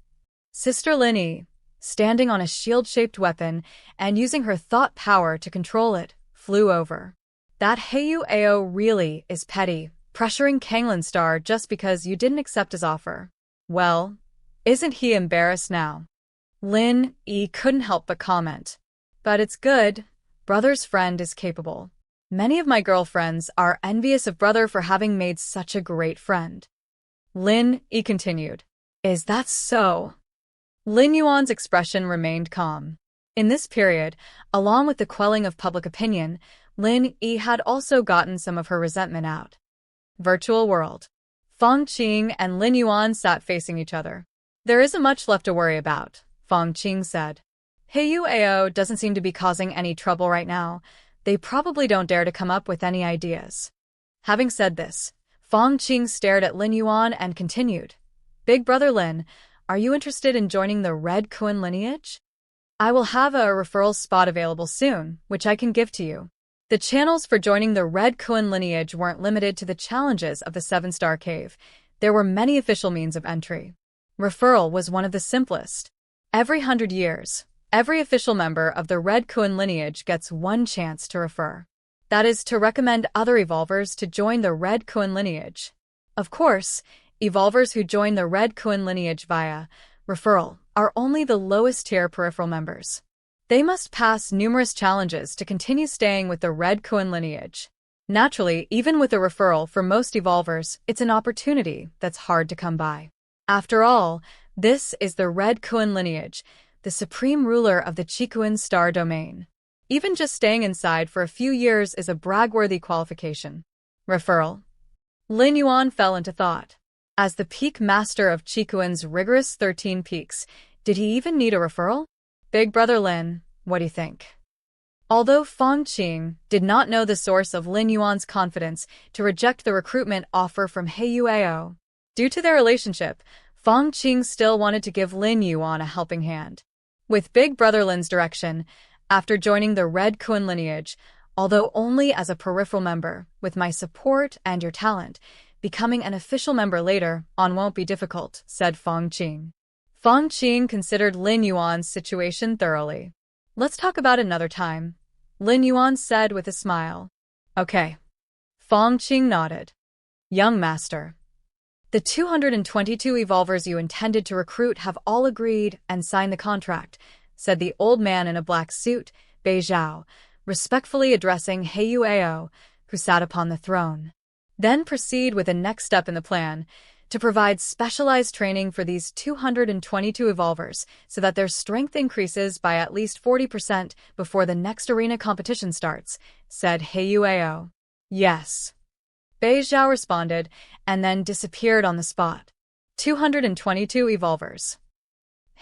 Sister Lin Yi, standing on a shield-shaped weapon and using her thought power to control it, flew over. That Heyu Ao really is petty, pressuring Kanglin Star just because you didn't accept his offer. Well, isn't he embarrassed now? Lin Yi couldn't help but comment. But it's good. Brother's friend is capable. Many of my girlfriends are envious of brother for having made such a great friend. Lin Yi continued. Is that so? Lin Yuan's expression remained calm. In this period, along with the quelling of public opinion, Lin Yi had also gotten some of her resentment out. Virtual world. Feng Qing and Lin Yuan sat facing each other. There isn't much left to worry about, Feng Qing said. Heyu Ao doesn't seem to be causing any trouble right now. They probably don't dare to come up with any ideas. Having said this, Feng Qing stared at Lin Yuan and continued. Big brother Lin, are you interested in joining the Red Kuan lineage? I will have a referral spot available soon, which I can give to you. The channels for joining the Red Kuan lineage weren't limited to the challenges of the Seven-Star Cave. There were many official means of entry. Referral was one of the simplest. Every 100 years, every official member of the Red Kuan lineage gets one chance to refer. That is, to recommend other evolvers to join the Red Kuan lineage. Of course, evolvers who join the Red Kuan lineage via referral are only the lowest tier peripheral members. They must pass numerous challenges to continue staying with the Red Kuan lineage. Naturally, even with a referral for most evolvers, it's an opportunity that's hard to come by. After all, this is the Red Kuan lineage, the supreme ruler of the Chikuan star domain. Even just staying inside for a few years is a brag-worthy qualification. Referral. Lin Yuan fell into thought. As the peak master of Chikuan's rigorous 13 peaks, did he even need a referral? Big Brother Lin, what do you think? Although Feng Qing did not know the source of Lin Yuan's confidence to reject the recruitment offer from Yuao, due to their relationship, Feng Qing still wanted to give Lin Yuan a helping hand. With Big Brother Lin's direction, after joining the Red Kuan lineage, although only as a peripheral member, with my support and your talent, becoming an official member later on won't be difficult, said Feng Qing. Feng Qing considered Lin Yuan's situation thoroughly. Let's talk about it another time, Lin Yuan said with a smile. Okay. Feng Qing nodded. Young master. The 222 evolvers you intended to recruit have all agreed and signed the contract, said the old man in a black suit, Bei Zhao, respectfully addressing Yuao, who sat upon the throne. Then proceed with the next step in the plan, to provide specialized training for these 222 evolvers so that their strength increases by at least 40% before the next arena competition starts, said Yuao. Yes. Bei Zhao responded, and then disappeared on the spot. 222 evolvers.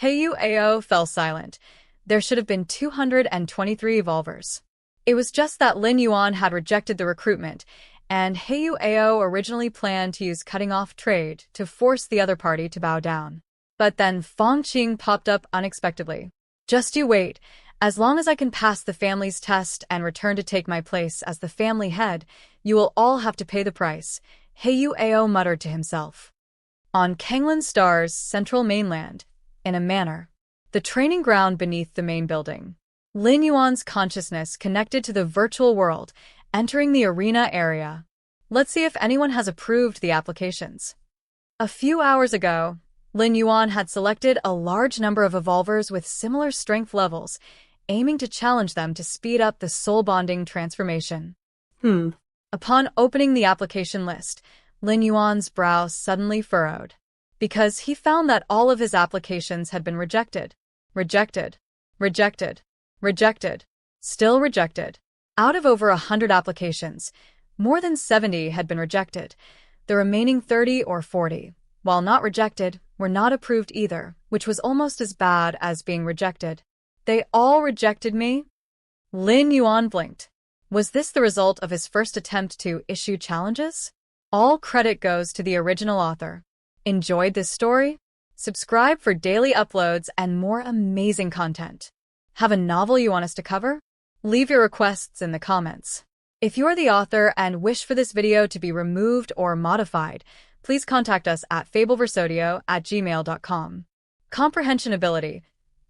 Yuao fell silent. There should have been 223 evolvers. It was just that Lin Yuan had rejected the recruitment, and Yuao originally planned to use cutting off trade to force the other party to bow down. But then Feng Qing popped up unexpectedly. Just you wait. As long as I can pass the family's test and return to take my place as the family head, you will all have to pay the price, Yuao muttered to himself. On Kanglan Star's central mainland, in a manor, the training ground beneath the main building, Lin Yuan's consciousness connected to the virtual world, entering the arena area. Let's see if anyone has approved the applications. A few hours ago, Lin Yuan had selected a large number of evolvers with similar strength levels, aiming to challenge them to speed up the soul bonding transformation. Upon opening the application list, Lin Yuan's brow suddenly furrowed, because he found that all of his applications had been rejected. Rejected. Rejected. Rejected. Still rejected. Out of over 100 applications, more than 70 had been rejected. The remaining 30 or 40, while not rejected, were not approved either, which was almost as bad as being rejected. They all rejected me? Lin Yuan blinked. Was this the result of his first attempt to issue challenges? All credit goes to the original author. Enjoyed this story? Subscribe for daily uploads and more amazing content. Have a novel you want us to cover? Leave your requests in the comments. If you are the author and wish for this video to be removed or modified, please contact us at fableversodio@gmail.com. Comprehension Ability.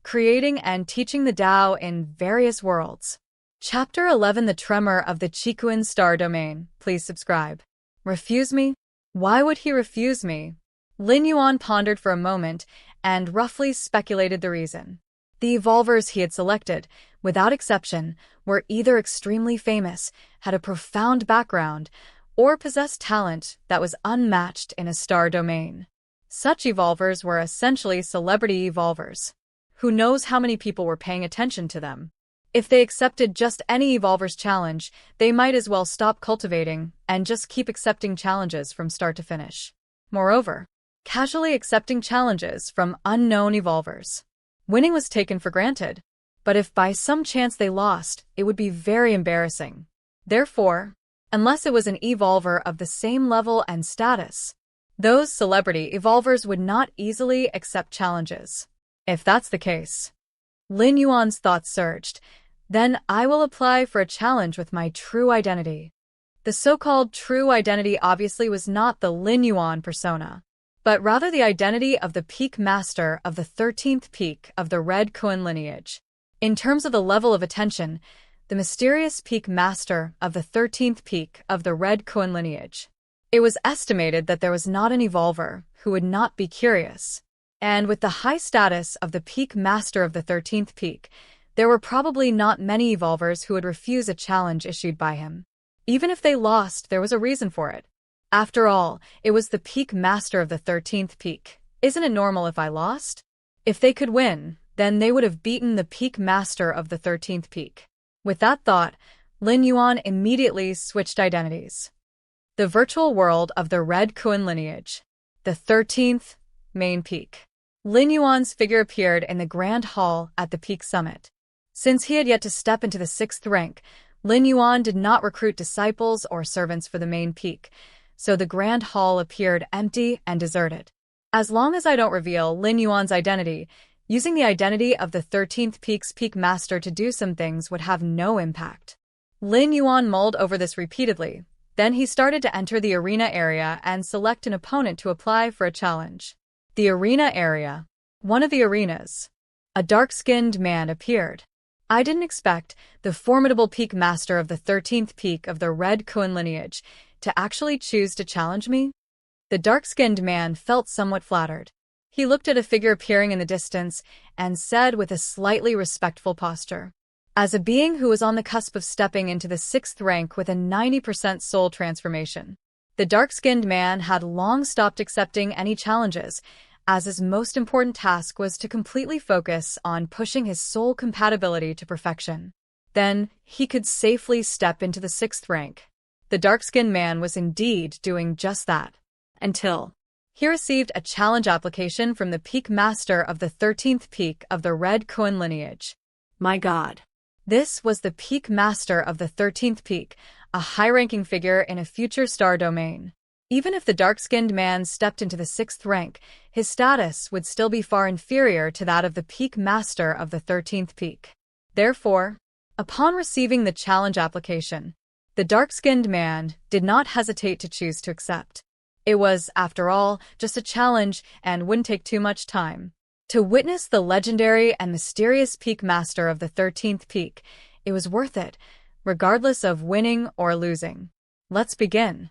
Creating and teaching the Tao in various worlds. Chapter 11, The Tremor of the Chikuan Star Domain. Please subscribe. Refuse me? Why would he refuse me? Lin Yuan pondered for a moment and roughly speculated the reason. The evolvers he had selected, without exception, were either extremely famous, had a profound background, or possessed talent that was unmatched in a star domain. Such evolvers were essentially celebrity evolvers. Who knows how many people were paying attention to them? If they accepted just any evolver's challenge, they might as well stop cultivating and just keep accepting challenges from start to finish. Moreover, casually accepting challenges from unknown evolvers. Winning was taken for granted, but if by some chance they lost, it would be very embarrassing. Therefore, unless it was an evolver of the same level and status, those celebrity evolvers would not easily accept challenges. If that's the case, Lin Yuan's thoughts surged. Then I will apply for a challenge with my true identity. The so-called true identity obviously was not the Lin Yuan persona, but rather the identity of the peak master of the 13th peak of the Red Kuan lineage. In terms of the level of attention, the mysterious peak master of the 13th peak of the Red Kuan lineage. It was estimated that there was not an evolver who would not be curious. And with the high status of the peak master of the 13th peak, there were probably not many evolvers who would refuse a challenge issued by him. Even if they lost, there was a reason for it. After all, it was the peak master of the 13th peak. Isn't it normal if I lost? If they could win, then they would have beaten the peak master of the 13th peak. With that thought, Lin Yuan immediately switched identities. The virtual world of the Red Kuan lineage. The 13th main peak. Lin Yuan's figure appeared in the Grand Hall at the peak summit. Since he had yet to step into the 6th rank, Lin Yuan did not recruit disciples or servants for the main peak, so the Grand Hall appeared empty and deserted. As long as I don't reveal Lin Yuan's identity, using the identity of the 13th peak's peak master to do some things would have no impact. Lin Yuan mulled over this repeatedly. Then he started to enter the arena area and select an opponent to apply for a challenge. The arena area. One of the arenas. A dark-skinned man appeared. I didn't expect the formidable peak master of the 13th peak of the Red Kuan lineage to actually choose to challenge me. The dark-skinned man felt somewhat flattered. He looked at a figure appearing in the distance and said with a slightly respectful posture, as a being who was on the cusp of stepping into the 6th rank with a 90% soul transformation, the dark-skinned man had long stopped accepting any challenges, as his most important task was to completely focus on pushing his soul compatibility to perfection. Then he could safely step into the 6th rank. The dark-skinned man was indeed doing just that, until he received a challenge application from the peak master of the 13th peak of the Red Kuan lineage. My God. This was the peak master of the 13th peak, a high-ranking figure in a future star domain. Even if the dark-skinned man stepped into the 6th rank, his status would still be far inferior to that of the peak master of the 13th peak. Therefore, upon receiving the challenge application, the dark-skinned man did not hesitate to choose to accept. It was, after all, just a challenge and wouldn't take too much time. To witness the legendary and mysterious peak master of the 13th peak, it was worth it, regardless of winning or losing. Let's begin.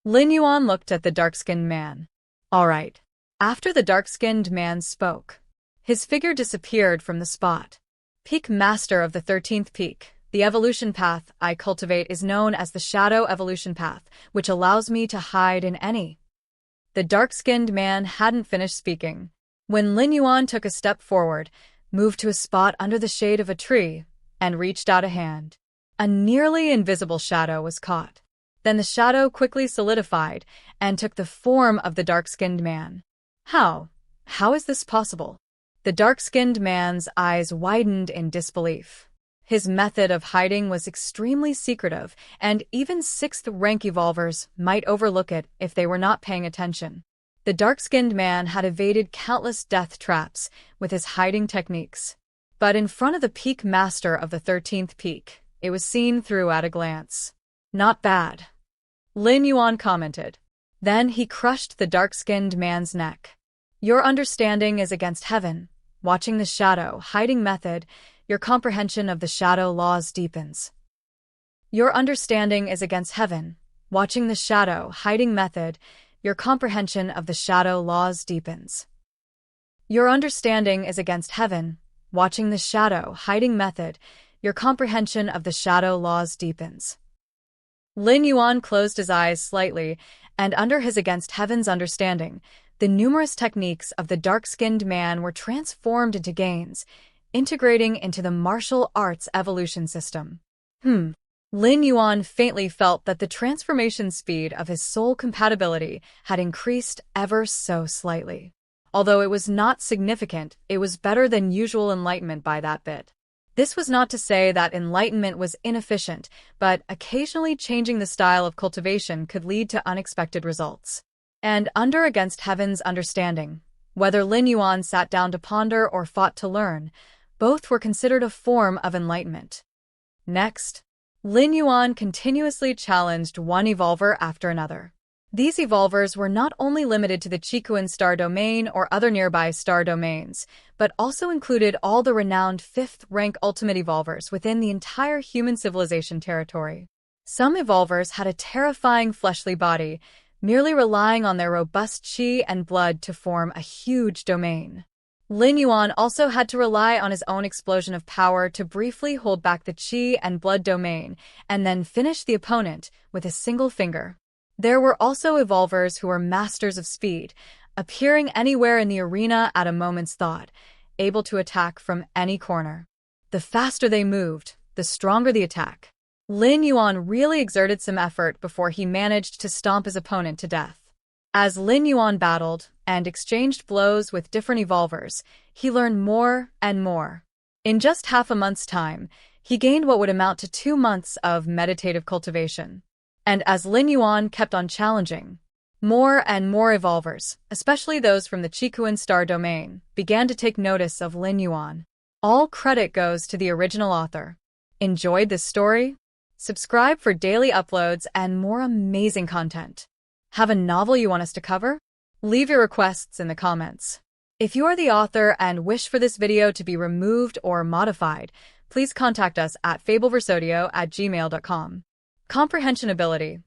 Lin Yuan looked at the dark-skinned man. All right. After the dark-skinned man spoke, his figure disappeared from the spot. Peak master of the 13th peak. The evolution path I cultivate is known as the shadow evolution path, which allows me to hide in any. The dark-skinned man hadn't finished speaking when Lin Yuan took a step forward, moved to a spot under the shade of a tree, and reached out a hand. A nearly invisible shadow was caught. Then the shadow quickly solidified and took the form of the dark-skinned man. How? How is this possible? The dark-skinned man's eyes widened in disbelief. His method of hiding was extremely secretive, and even 6th rank evolvers might overlook it if they were not paying attention. The dark-skinned man had evaded countless death traps with his hiding techniques. But in front of the peak master of the 13th peak, it was seen through at a glance. Not bad, Lin Yuan commented. Then he crushed the dark-skinned man's neck. Your understanding is against heaven. Watching the shadow hiding method, your comprehension of the shadow laws deepens. Your understanding is against heaven. Watching the shadow hiding method, your comprehension of the shadow laws deepens. Your understanding is against heaven. Watching the shadow hiding method, your comprehension of the shadow laws deepens. Lin Yuan closed his eyes slightly, and under his against heaven's understanding, the numerous techniques of the dark-skinned man were transformed into gains, integrating into the martial arts evolution system. Lin Yuan faintly felt that the transformation speed of his soul compatibility had increased ever so slightly. Although it was not significant, it was better than usual enlightenment by that bit. This was not to say that enlightenment was inefficient, but occasionally changing the style of cultivation could lead to unexpected results. And under against heaven's understanding, whether Lin Yuan sat down to ponder or fought to learn, both were considered a form of enlightenment. Next, Lin Yuan continuously challenged one evolver after another. These evolvers were not only limited to the Chikuan star domain or other nearby star domains, but also included all the renowned 5th-rank ultimate evolvers within the entire human civilization territory. Some evolvers had a terrifying fleshly body, merely relying on their robust qi and blood to form a huge domain. Lin Yuan also had to rely on his own explosion of power to briefly hold back the qi and blood domain, and then finish the opponent with a single finger. There were also evolvers who were masters of speed, appearing anywhere in the arena at a moment's thought, able to attack from any corner. The faster they moved, the stronger the attack. Lin Yuan really exerted some effort before he managed to stomp his opponent to death. As Lin Yuan battled and exchanged blows with different evolvers, he learned more and more. In just half a month's time, he gained what would amount to 2 months of meditative cultivation. And as Lin Yuan kept on challenging, more and more evolvers, especially those from the Chikuan star domain, began to take notice of Lin Yuan. All credit goes to the original author. Enjoyed this story? Subscribe for daily uploads and more amazing content. Have a novel you want us to cover? Leave your requests in the comments. If you are the author and wish for this video to be removed or modified, please contact us at fableversodio@gmail.com. Comprehension Ability.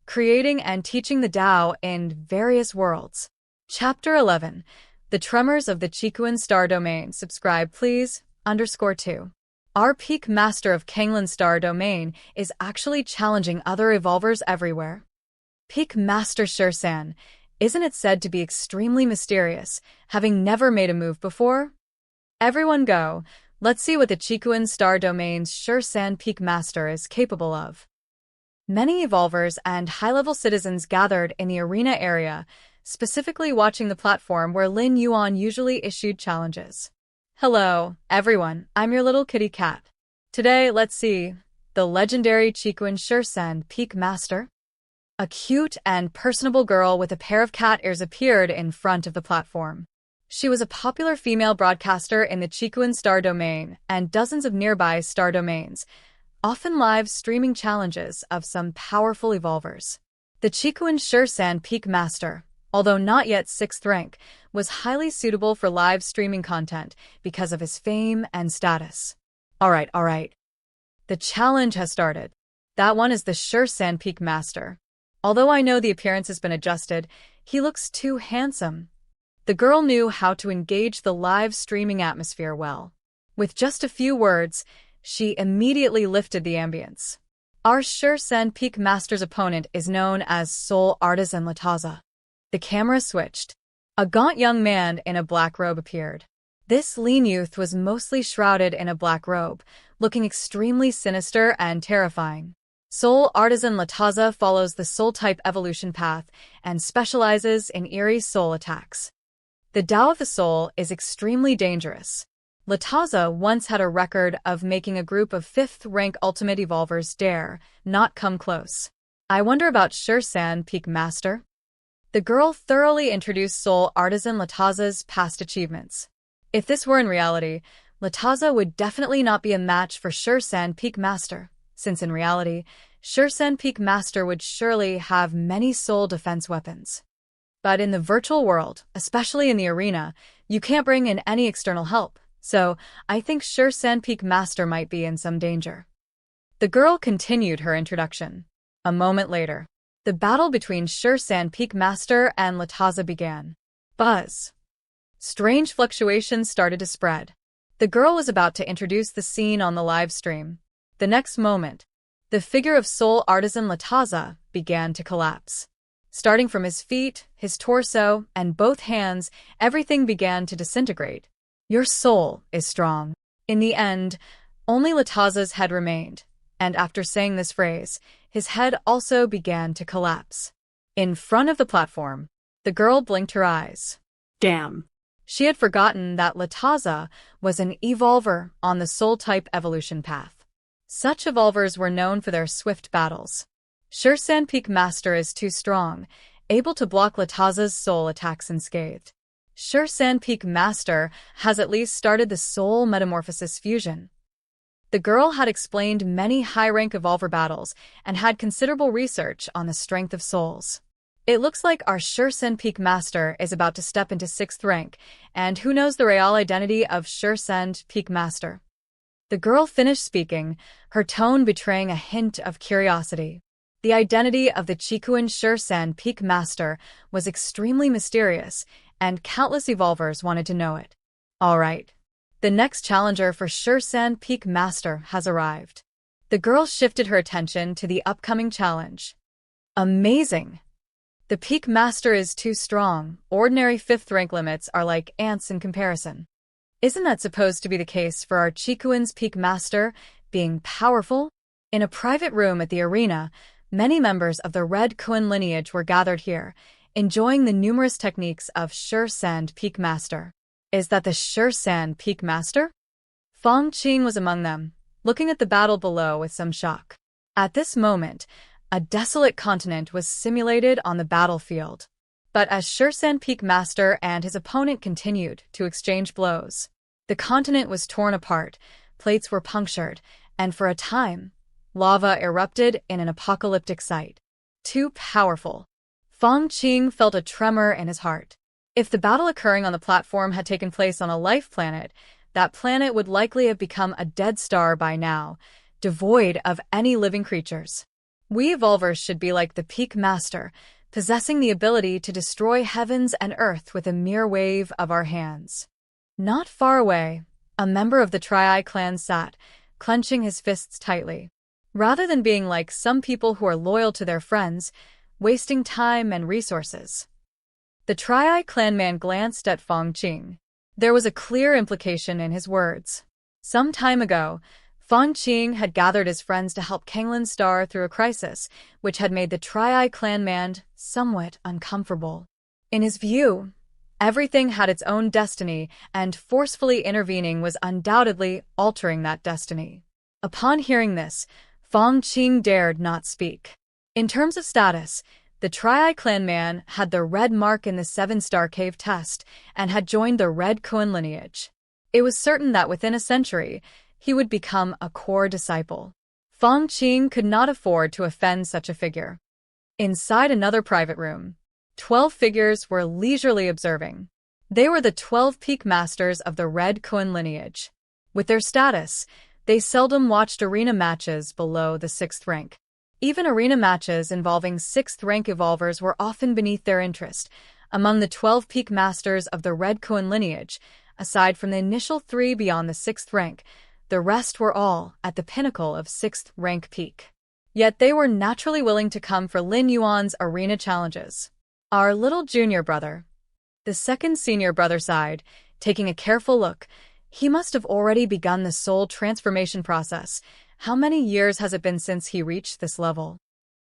Creating and teaching the Tao in various worlds. Chapter 11. The Tremors of the Chikuan Star Domain. Subscribe please. _2. Our peak master of Kanglan Star Domain is actually challenging other evolvers everywhere. Peak Master Shursan, isn't it said to be extremely mysterious, having never made a move before? Everyone go, let's see what the Chikuan Star Domain's Shursan Peak Master is capable of. Many evolvers and high-level citizens gathered in the arena area, specifically watching the platform where Lin Yuan usually issued challenges. Hello, everyone, I'm your little kitty cat. Today, let's see the legendary Chikuan Shursan Peak Master. A cute and personable girl with a pair of cat ears appeared in front of the platform. She was a popular female broadcaster in the Chikuan star domain and dozens of nearby star domains, often live streaming challenges of some powerful evolvers. The Chikuan Shursan Peak Master, although not yet 6th rank, was highly suitable for live streaming content because of his fame and status. Alright. The challenge has started. That one is the Shursan Peak Master. Although I know the appearance has been adjusted, he looks too handsome. The girl knew how to engage the live streaming atmosphere well. With just a few words, she immediately lifted the ambience. Our Shursan Peak Master's opponent is known as Soul Artisan Lataza. The camera switched. A gaunt young man in a black robe appeared. This lean youth was mostly shrouded in a black robe, looking extremely sinister and terrifying. Soul Artisan Lataza follows the soul-type evolution path and specializes in eerie soul attacks. The Tao of the Soul is extremely dangerous. Lataza once had a record of making a group of 5th-rank ultimate evolvers dare not come close. I wonder about Shursan Peak Master? The girl thoroughly introduced Soul Artisan Lataza's past achievements. If this were in reality, Lataza would definitely not be a match for Shursan Peak Master, since in reality, Shursan Peak Master would surely have many soul defense weapons. But in the virtual world, especially in the arena, you can't bring in any external help, so I think Shursan Peak Master might be in some danger. The girl continued her introduction. A moment later, the battle between Shursan Peak Master and Lataza began. Buzz. Strange fluctuations started to spread. The girl was about to introduce the scene on the live stream. The next moment, the figure of Soul Artisan Lataza began to collapse. Starting from his feet, his torso, and both hands, everything began to disintegrate. Your soul is strong. In the end, only Lataza's head remained, and after saying this phrase, his head also began to collapse. In front of the platform, the girl blinked her eyes. Damn. She had forgotten that Lataza was an evolver on the soul-type evolution path. Such evolvers were known for their swift battles. Shursan Peak Master is too strong, able to block Lataza's soul attacks unscathed. Shursan Peak Master has at least started the soul metamorphosis fusion. The girl had explained many high-rank evolver battles and had considerable research on the strength of souls. It looks like our Shursen Peak Master is about to step into 6th rank, and who knows the real identity of Shursen Peak Master? The girl finished speaking, her tone betraying a hint of curiosity. The identity of the Chikuan Shursen Peak Master was extremely mysterious, and countless evolvers wanted to know it. All right. The next challenger for Shursen Peak Master has arrived. The girl shifted her attention to the upcoming challenge. Amazing! The Peak Master is too strong. Ordinary 5th rank limits are like ants in comparison. Isn't that supposed to be the case for our Chikuan's Peak Master, being powerful? In a private room at the arena, many members of the Red Kuan lineage were gathered here, enjoying the numerous techniques of Shursen Peak Master. Is that the Shursen Peak Master? Feng Qing was among them, looking at the battle below with some shock. At this moment, a desolate continent was simulated on the battlefield. But as Shursen Peak Master and his opponent continued to exchange blows, the continent was torn apart, plates were punctured, and for a time, lava erupted in an apocalyptic sight. Too powerful. Feng Qing felt a tremor in his heart. If the battle occurring on the platform had taken place on a life planet, that planet would likely have become a dead star by now, devoid of any living creatures. We evolvers should be like the Peak Master, possessing the ability to destroy heavens and earth with a mere wave of our hands. Not far away, a member of the Tri clan sat, clenching his fists tightly. Rather than being like some people who are loyal to their friends, wasting time and resources. The Tri clan man glanced at Feng Qing. There was a clear implication in his words. Some time ago, Feng Qing had gathered his friends to help Kanglin Star through a crisis, which had made the Tri clan man somewhat uncomfortable. In his view, everything had its own destiny, and forcefully intervening was undoubtedly altering that destiny. Upon hearing this, Feng Qing dared not speak. In terms of status, the Tri clan man had the red mark in the 7-star cave test and had joined the Red Kuan lineage. It was certain that within a century, he would become a core disciple. Feng Qing could not afford to offend such a figure. Inside another private room, 12 figures were leisurely observing. They were the 12 peak masters of the Red Kuan lineage. With their status, they seldom watched arena matches below the 6th rank. Even arena matches involving 6th rank evolvers were often beneath their interest. Among the 12 peak masters of the Red Kuan lineage, aside from the initial 3 beyond the 6th rank, the rest were all at the pinnacle of 6th rank peak. Yet they were naturally willing to come for Lin Yuan's arena challenges. Our little junior brother. The second senior brother sighed, taking a careful look. He must have already begun the soul transformation process. How many years has it been since he reached this level?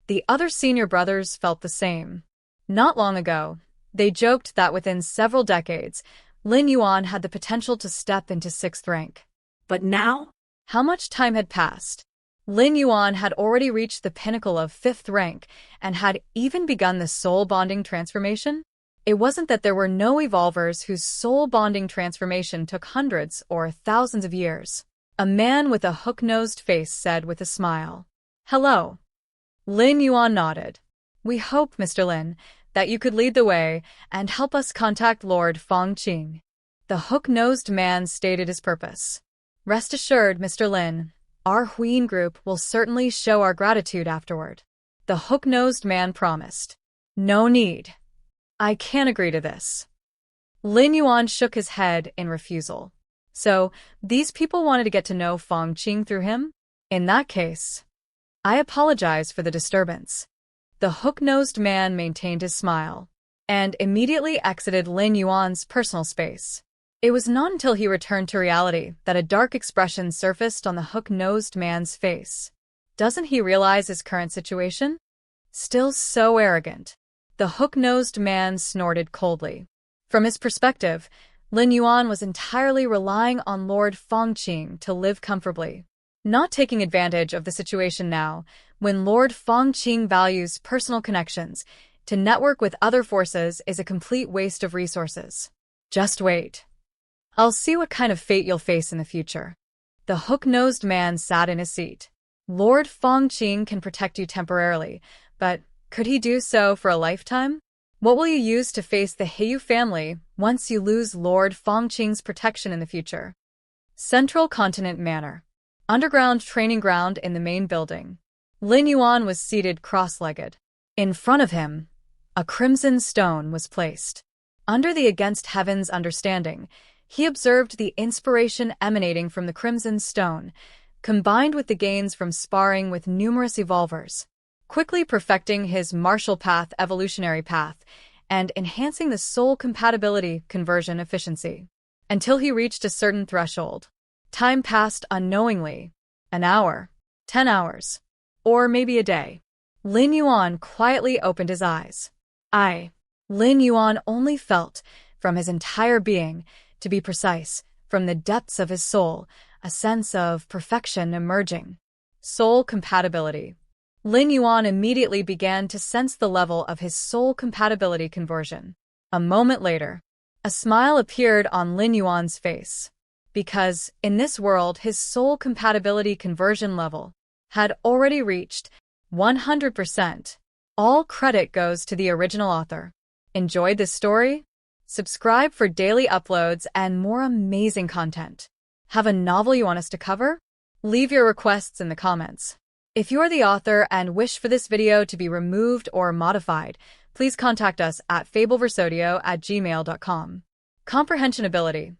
The other senior brothers felt the same. Not long ago, they joked that within several decades, Lin Yuan had the potential to step into 6th rank. But now? How much time had passed? Lin Yuan had already reached the pinnacle of 5th rank and had even begun the soul bonding transformation. It wasn't that there were no evolvers whose soul bonding transformation took hundreds or thousands of years. A man with a hook-nosed face said with a smile. Hello. Lin Yuan nodded. We hope, Mr. Lin, that you could lead the way and help us contact Lord Feng Qing. The hook-nosed man stated his purpose. Rest assured, Mr. Lin, our Huiying group will certainly show our gratitude afterward. The hook-nosed man promised. No need. I can't agree to this. Lin Yuan shook his head in refusal. So, these people wanted to get to know Feng Qing through him? In that case, I apologize for the disturbance. The hook-nosed man maintained his smile and immediately exited Lin Yuan's personal space. It was not until he returned to reality that a dark expression surfaced on the hook-nosed man's face. Doesn't he realize his current situation? Still so arrogant. The hook-nosed man snorted coldly. From his perspective, Lin Yuan was entirely relying on Lord Feng Qing to live comfortably, not taking advantage of the situation now, when Lord Feng Qing values personal connections. To network with other forces is a complete waste of resources. Just wait. I'll see what kind of fate you'll face in the future. The hook-nosed man sat in his seat. Lord Fongqing can protect you temporarily, but could he do so for a lifetime? What will you use to face the Heiyu family once you lose Lord Fongqing's protection in the future? Central Continent Manor. Underground training ground in the main building. Lin Yuan was seated cross-legged. In front of him, a crimson stone was placed. Under the against heaven's understanding, he observed the inspiration emanating from the crimson stone, combined with the gains from sparring with numerous evolvers, quickly perfecting his martial path evolutionary path and enhancing the soul compatibility conversion efficiency. Until he reached a certain threshold. Time passed unknowingly. An hour, 10 hours, or maybe a day. Lin Yuan quietly opened his eyes. Lin Yuan only felt, from his entire being, to be precise, from the depths of his soul, a sense of perfection emerging. Soul compatibility. Lin Yuan immediately began to sense the level of his soul compatibility conversion. A moment later, a smile appeared on Lin Yuan's face. Because, in this world, his soul compatibility conversion level had already reached 100%. All credit goes to the original author. Enjoyed this story? Subscribe for daily uploads and more amazing content. Have a novel you want us to cover? Leave your requests in the comments. If you are the author and wish for this video to be removed or modified, please contact us at fableversodio@gmail.com. Comprehension Ability.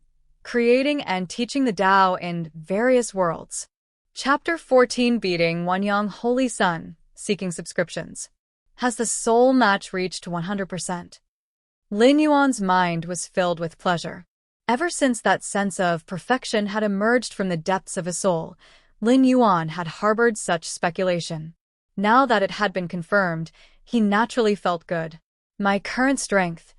Creating and teaching the Tao in various worlds. Chapter 14 Beating Wanyang Holy Sun, Seeking Subscriptions. Has the soul match reached 100%? Lin Yuan's mind was filled with pleasure. Ever since that sense of perfection had emerged from the depths of his soul, Lin Yuan had harbored such speculation. Now that it had been confirmed, he naturally felt good. My current strength.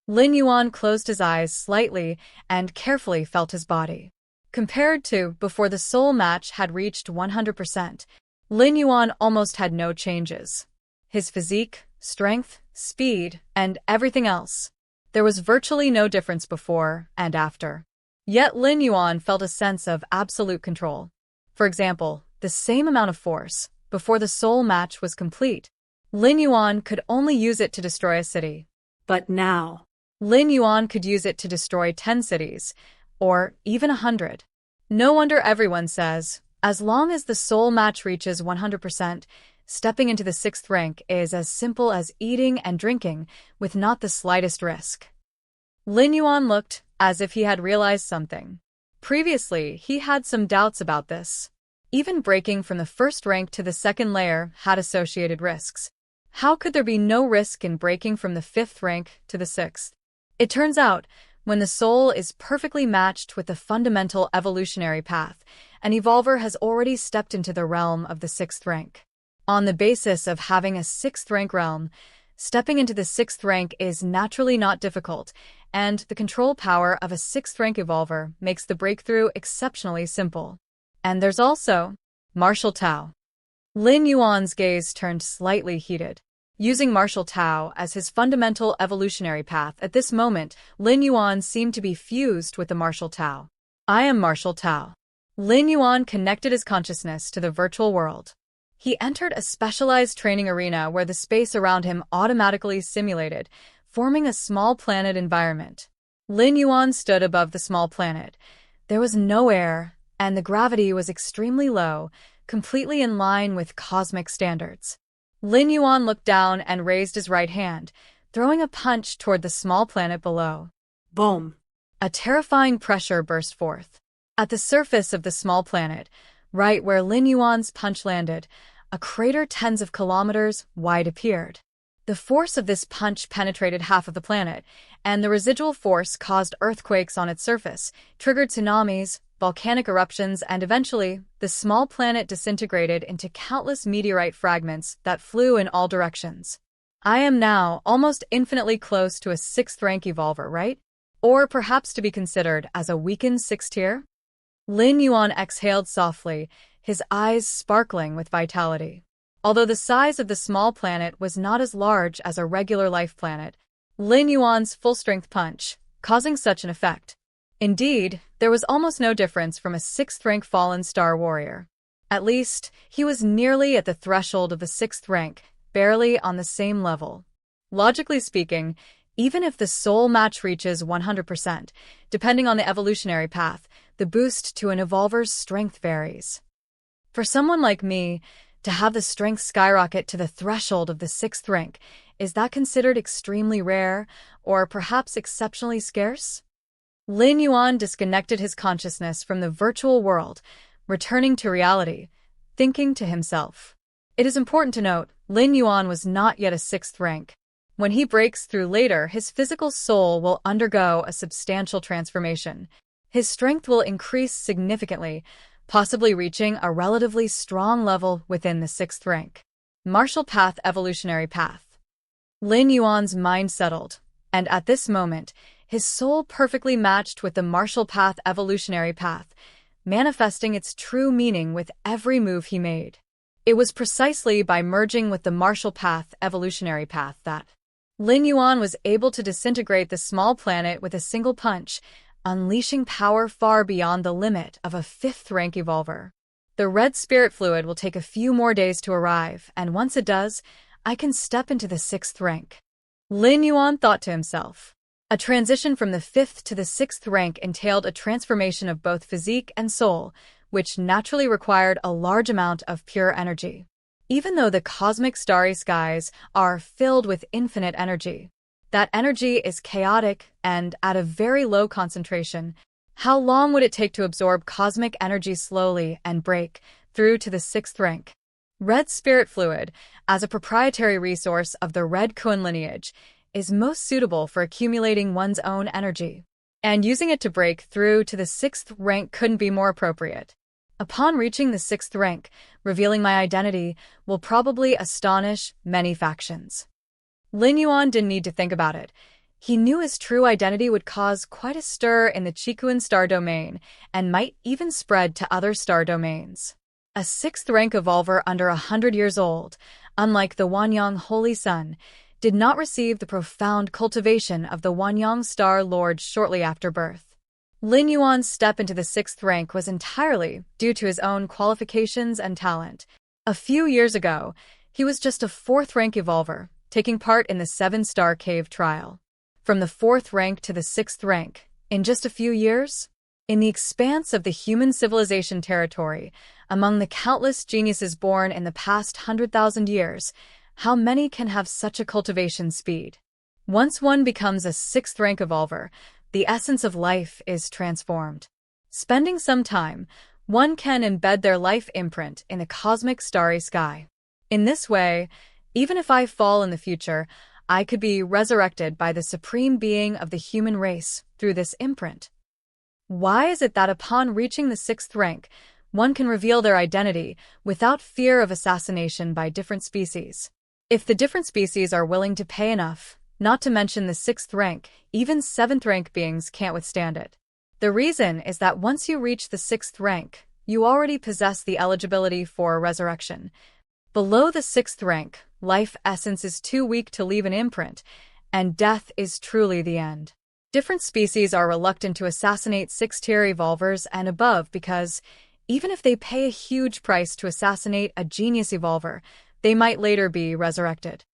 Lin Yuan closed his eyes slightly and carefully felt his body. Compared to before the soul match had reached 100%, Lin Yuan almost had no changes. His physique, strength, speed, and everything else. There was virtually no difference before and after. Yet Lin Yuan felt a sense of absolute control. For example, the same amount of force, before the soul match was complete, Lin Yuan could only use it to destroy a city. But now, Lin Yuan could use it to destroy 10 cities, or even 100. No wonder everyone says, as long as the soul match reaches 100%, stepping into the 6th rank is as simple as eating and drinking, with not the slightest risk. Lin Yuan looked as if he had realized something. Previously, he had some doubts about this. Even breaking from the 1st rank to the 2nd layer had associated risks. How could there be no risk in breaking from the 5th rank to the 6th? It turns out, when the soul is perfectly matched with the fundamental evolutionary path, an evolver has already stepped into the realm of the 6th rank. On the basis of having a 6th rank realm, stepping into the 6th rank is naturally not difficult, and the control power of a 6th rank evolver makes the breakthrough exceptionally simple. And there's also Martial Tao. Lin Yuan's gaze turned slightly heated. Using Martial Tao as his fundamental evolutionary path at this moment, Lin Yuan seemed to be fused with the Martial Tao. I am Martial Tao. Lin Yuan connected his consciousness to the virtual world. He entered a specialized training arena where the space around him automatically simulated, forming a small planet environment. Lin Yuan stood above the small planet. There was no air, and the gravity was extremely low, completely in line with cosmic standards. Lin Yuan looked down and raised his right hand, throwing a punch toward the small planet below. Boom! A terrifying pressure burst forth. At the surface of the small planet, right where Lin Yuan's punch landed, a crater tens of kilometers wide appeared. The force of this punch penetrated half of the planet, and the residual force caused earthquakes on its surface, triggered tsunamis, volcanic eruptions, and eventually, the small planet disintegrated into countless meteorite fragments that flew in all directions. I am now almost infinitely close to a 6th rank evolver, right? Or perhaps to be considered as a weakened 6th tier? Lin Yuan exhaled softly, his eyes sparkling with vitality. Although the size of the small planet was not as large as a regular life planet, Lin Yuan's full-strength punch, causing such an effect. Indeed, there was almost no difference from a 6th-rank fallen star warrior. At least, he was nearly at the threshold of the 6th rank, barely on the same level. Logically speaking, even if the soul match reaches 100%, depending on the evolutionary path, the boost to an evolver's strength varies. For someone like me, to have the strength skyrocket to the threshold of the 6th rank, is that considered extremely rare, or perhaps exceptionally scarce? Lin Yuan disconnected his consciousness from the virtual world, returning to reality, thinking to himself. It is important to note, Lin Yuan was not yet a 6th rank. When he breaks through later, his physical soul will undergo a substantial transformation. His strength will increase significantly, possibly reaching a relatively strong level within the 6th rank. Martial Path Evolutionary Path. Lin Yuan's mind settled, and at this moment, his soul perfectly matched with the martial path evolutionary path, manifesting its true meaning with every move he made. It was precisely by merging with the martial path evolutionary path that Lin Yuan was able to disintegrate the small planet with a single punch, unleashing power far beyond the limit of a 5th-rank evolver. The red spirit fluid will take a few more days to arrive, and once it does, I can step into the 6th rank. Lin Yuan thought to himself. A transition from the 5th to the 6th rank entailed a transformation of both physique and soul, which naturally required a large amount of pure energy. Even though the cosmic starry skies are filled with infinite energy, that energy is chaotic and at a very low concentration. How long would it take to absorb cosmic energy slowly and break through to the 6th rank? Red spirit fluid, as a proprietary resource of the Red Kuan lineage, is most suitable for accumulating one's own energy, and using it to break through to the 6th rank couldn't be more appropriate. Upon reaching the 6th rank, revealing my identity will probably astonish many factions. Lin Yuan didn't need to think about it. He knew his true identity would cause quite a stir in the Qikuan star domain and might even spread to other star domains. A 6th-rank evolver under 100 years old, unlike the Wanyang Holy Sun, did not receive the profound cultivation of the Wanyang Star Lord shortly after birth. Lin Yuan's step into the 6th rank was entirely due to his own qualifications and talent. A few years ago, he was just a 4th-rank evolver, taking part in the 7-star cave trial. From the 4th rank to the 6th rank, in just a few years? In the expanse of the human civilization territory, among the countless geniuses born in the past 100,000 years, how many can have such a cultivation speed? Once one becomes a 6th-rank evolver, the essence of life is transformed. Spending some time, one can embed their life imprint in the cosmic starry sky. In this way, even if I fall in the future, I could be resurrected by the supreme being of the human race through this imprint. Why is it that upon reaching the 6th rank, one can reveal their identity without fear of assassination by different species? If the different species are willing to pay enough, not to mention the 6th rank, even 7th-rank beings can't withstand it. The reason is that once you reach the 6th rank, you already possess the eligibility for resurrection. Below the 6th rank, life essence is too weak to leave an imprint, and death is truly the end. Different species are reluctant to assassinate 6th-tier evolvers and above because, even if they pay a huge price to assassinate a genius evolver, they might later be resurrected.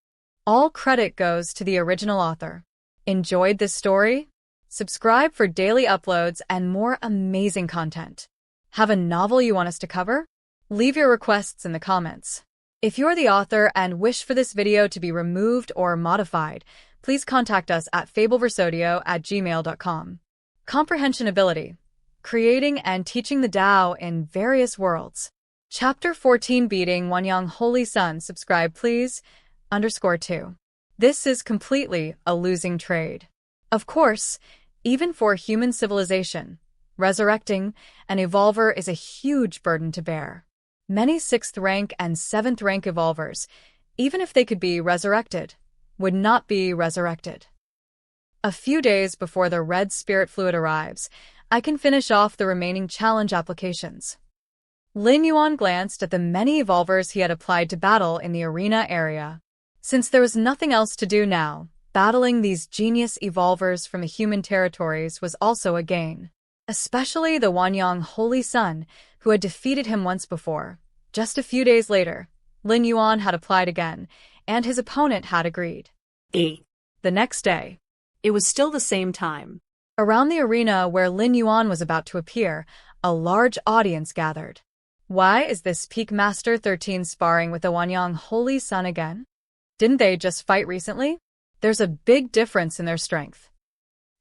All credit goes to the original author. Enjoyed this story? Subscribe for daily uploads and more amazing content. Have a novel you want us to cover? Leave your requests in the comments. If you're the author and wish for this video to be removed or modified, please contact us at fableversodio@gmail.com. Comprehension Ability. Creating and teaching the Tao in various worlds. Chapter 14 Beating Wanyang Holy Sun. Subscribe please. _2. This is completely a losing trade. Of course, even for human civilization, resurrecting an evolver is a huge burden to bear. Many 6th-rank and 7th-rank evolvers, even if they could be resurrected, would not be resurrected. A few days before the red spirit fluid arrives, I can finish off the remaining challenge applications. Lin Yuan glanced at the many evolvers he had applied to battle in the arena area. Since there was nothing else to do now, battling these genius evolvers from the human territories was also a gain. especially the Wanyang Holy Sun, who had defeated him once before. Just a few days later, Lin Yuan had applied again, and his opponent had agreed. 8. The next day, It was still the same time. around the arena where Lin Yuan was about to appear, a large audience gathered. Why is this Peak Master 13 sparring with the Wanyang Holy Sun again? Didn't they just fight recently? There's a big difference in their strength.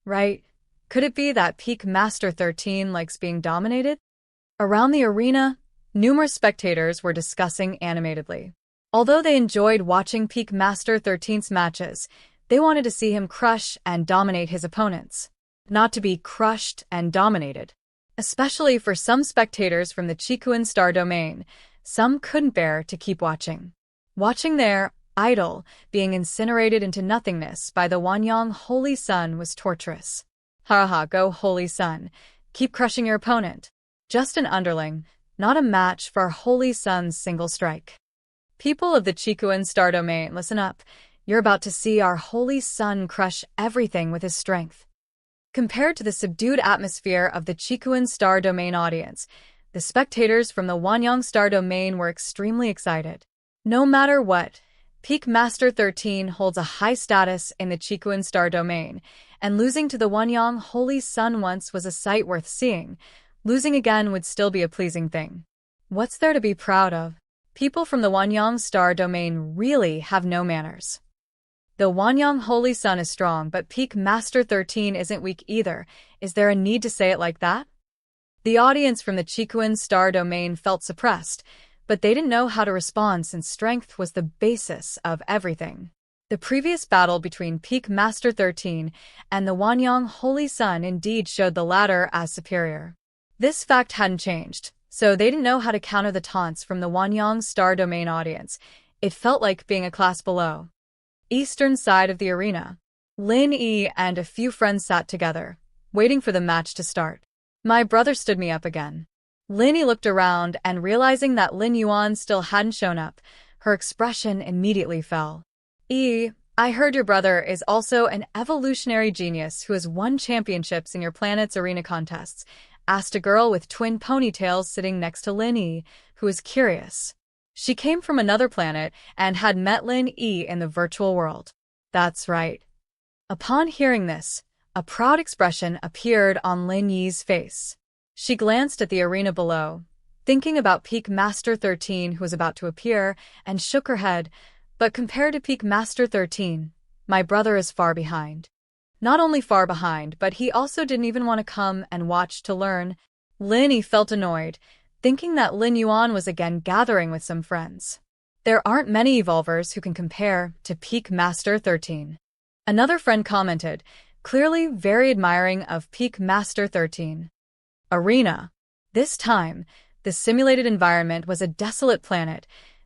Right? Could it be that Peak Master 13 likes being dominated? Around the arena, numerous spectators were discussing animatedly. Although they enjoyed watching Peak Master 13's matches, they wanted to see him crush and dominate his opponents, not to be crushed and dominated. Especially for some spectators from the Chikuan Star Domain, some couldn't bear to keep watching. Watching their idol being incinerated into nothingness by the Wanyang Holy Sun was torturous. Ha, go Holy Sun, keep crushing your opponent. Just an underling, not a match for Holy Sun's single strike. People of the Chikuan Star Domain, listen up. You're about to see our Holy Sun crush everything with his strength. Compared to the subdued atmosphere of the Chikuan Star Domain audience, the spectators from the Wanyang Star Domain were extremely excited. No matter what, Peak Master 13 holds a high status in the Chikuan Star Domain, and losing to the Wanyang Holy Sun once was a sight worth seeing. Losing again would still be a pleasing thing. What's there to be proud of? People from the Wanyang Star Domain really have no manners. The Wanyang Holy Sun is strong, but Peak Master 13 isn't weak either. Is there a need to say it like that? The audience from the Chikuan Star Domain felt suppressed, but they didn't know how to respond since strength was the basis of everything. The previous battle between Peak Master 13 and the Wanyang Holy Sun indeed showed the latter as superior. This fact hadn't changed, so they didn't know how to counter the taunts from the Wanyang Star Domain audience. It felt like being a class below. Eastern side of the arena. Lin Yi and a few friends sat together, waiting for the match to start. My brother stood me up again. Lin Yi looked around and realizing that Lin Yuan still hadn't shown up, her expression immediately fell. I heard your brother is also an evolutionary genius who has won championships in your planet's arena contests, asked a girl with twin ponytails sitting next to Lin Yi, who was curious. She came from another planet and had met Lin Yi in the virtual world. That's right. Upon hearing this, a proud expression appeared on Lin Yi's face. She glanced at the arena below, thinking about Peak Master 13 who was about to appear, and shook her head. But compared to Peak Master 13, my brother is far behind. Not only far behind, but he also didn't even want to come and watch to learn. Lin Yi felt annoyed, thinking that Lin Yuan was again gathering with some friends. There aren't many evolvers who can compare to Peak Master 13. Another friend commented, clearly very admiring of Peak Master 13. Arena. This time, the simulated environment was a desolate planet,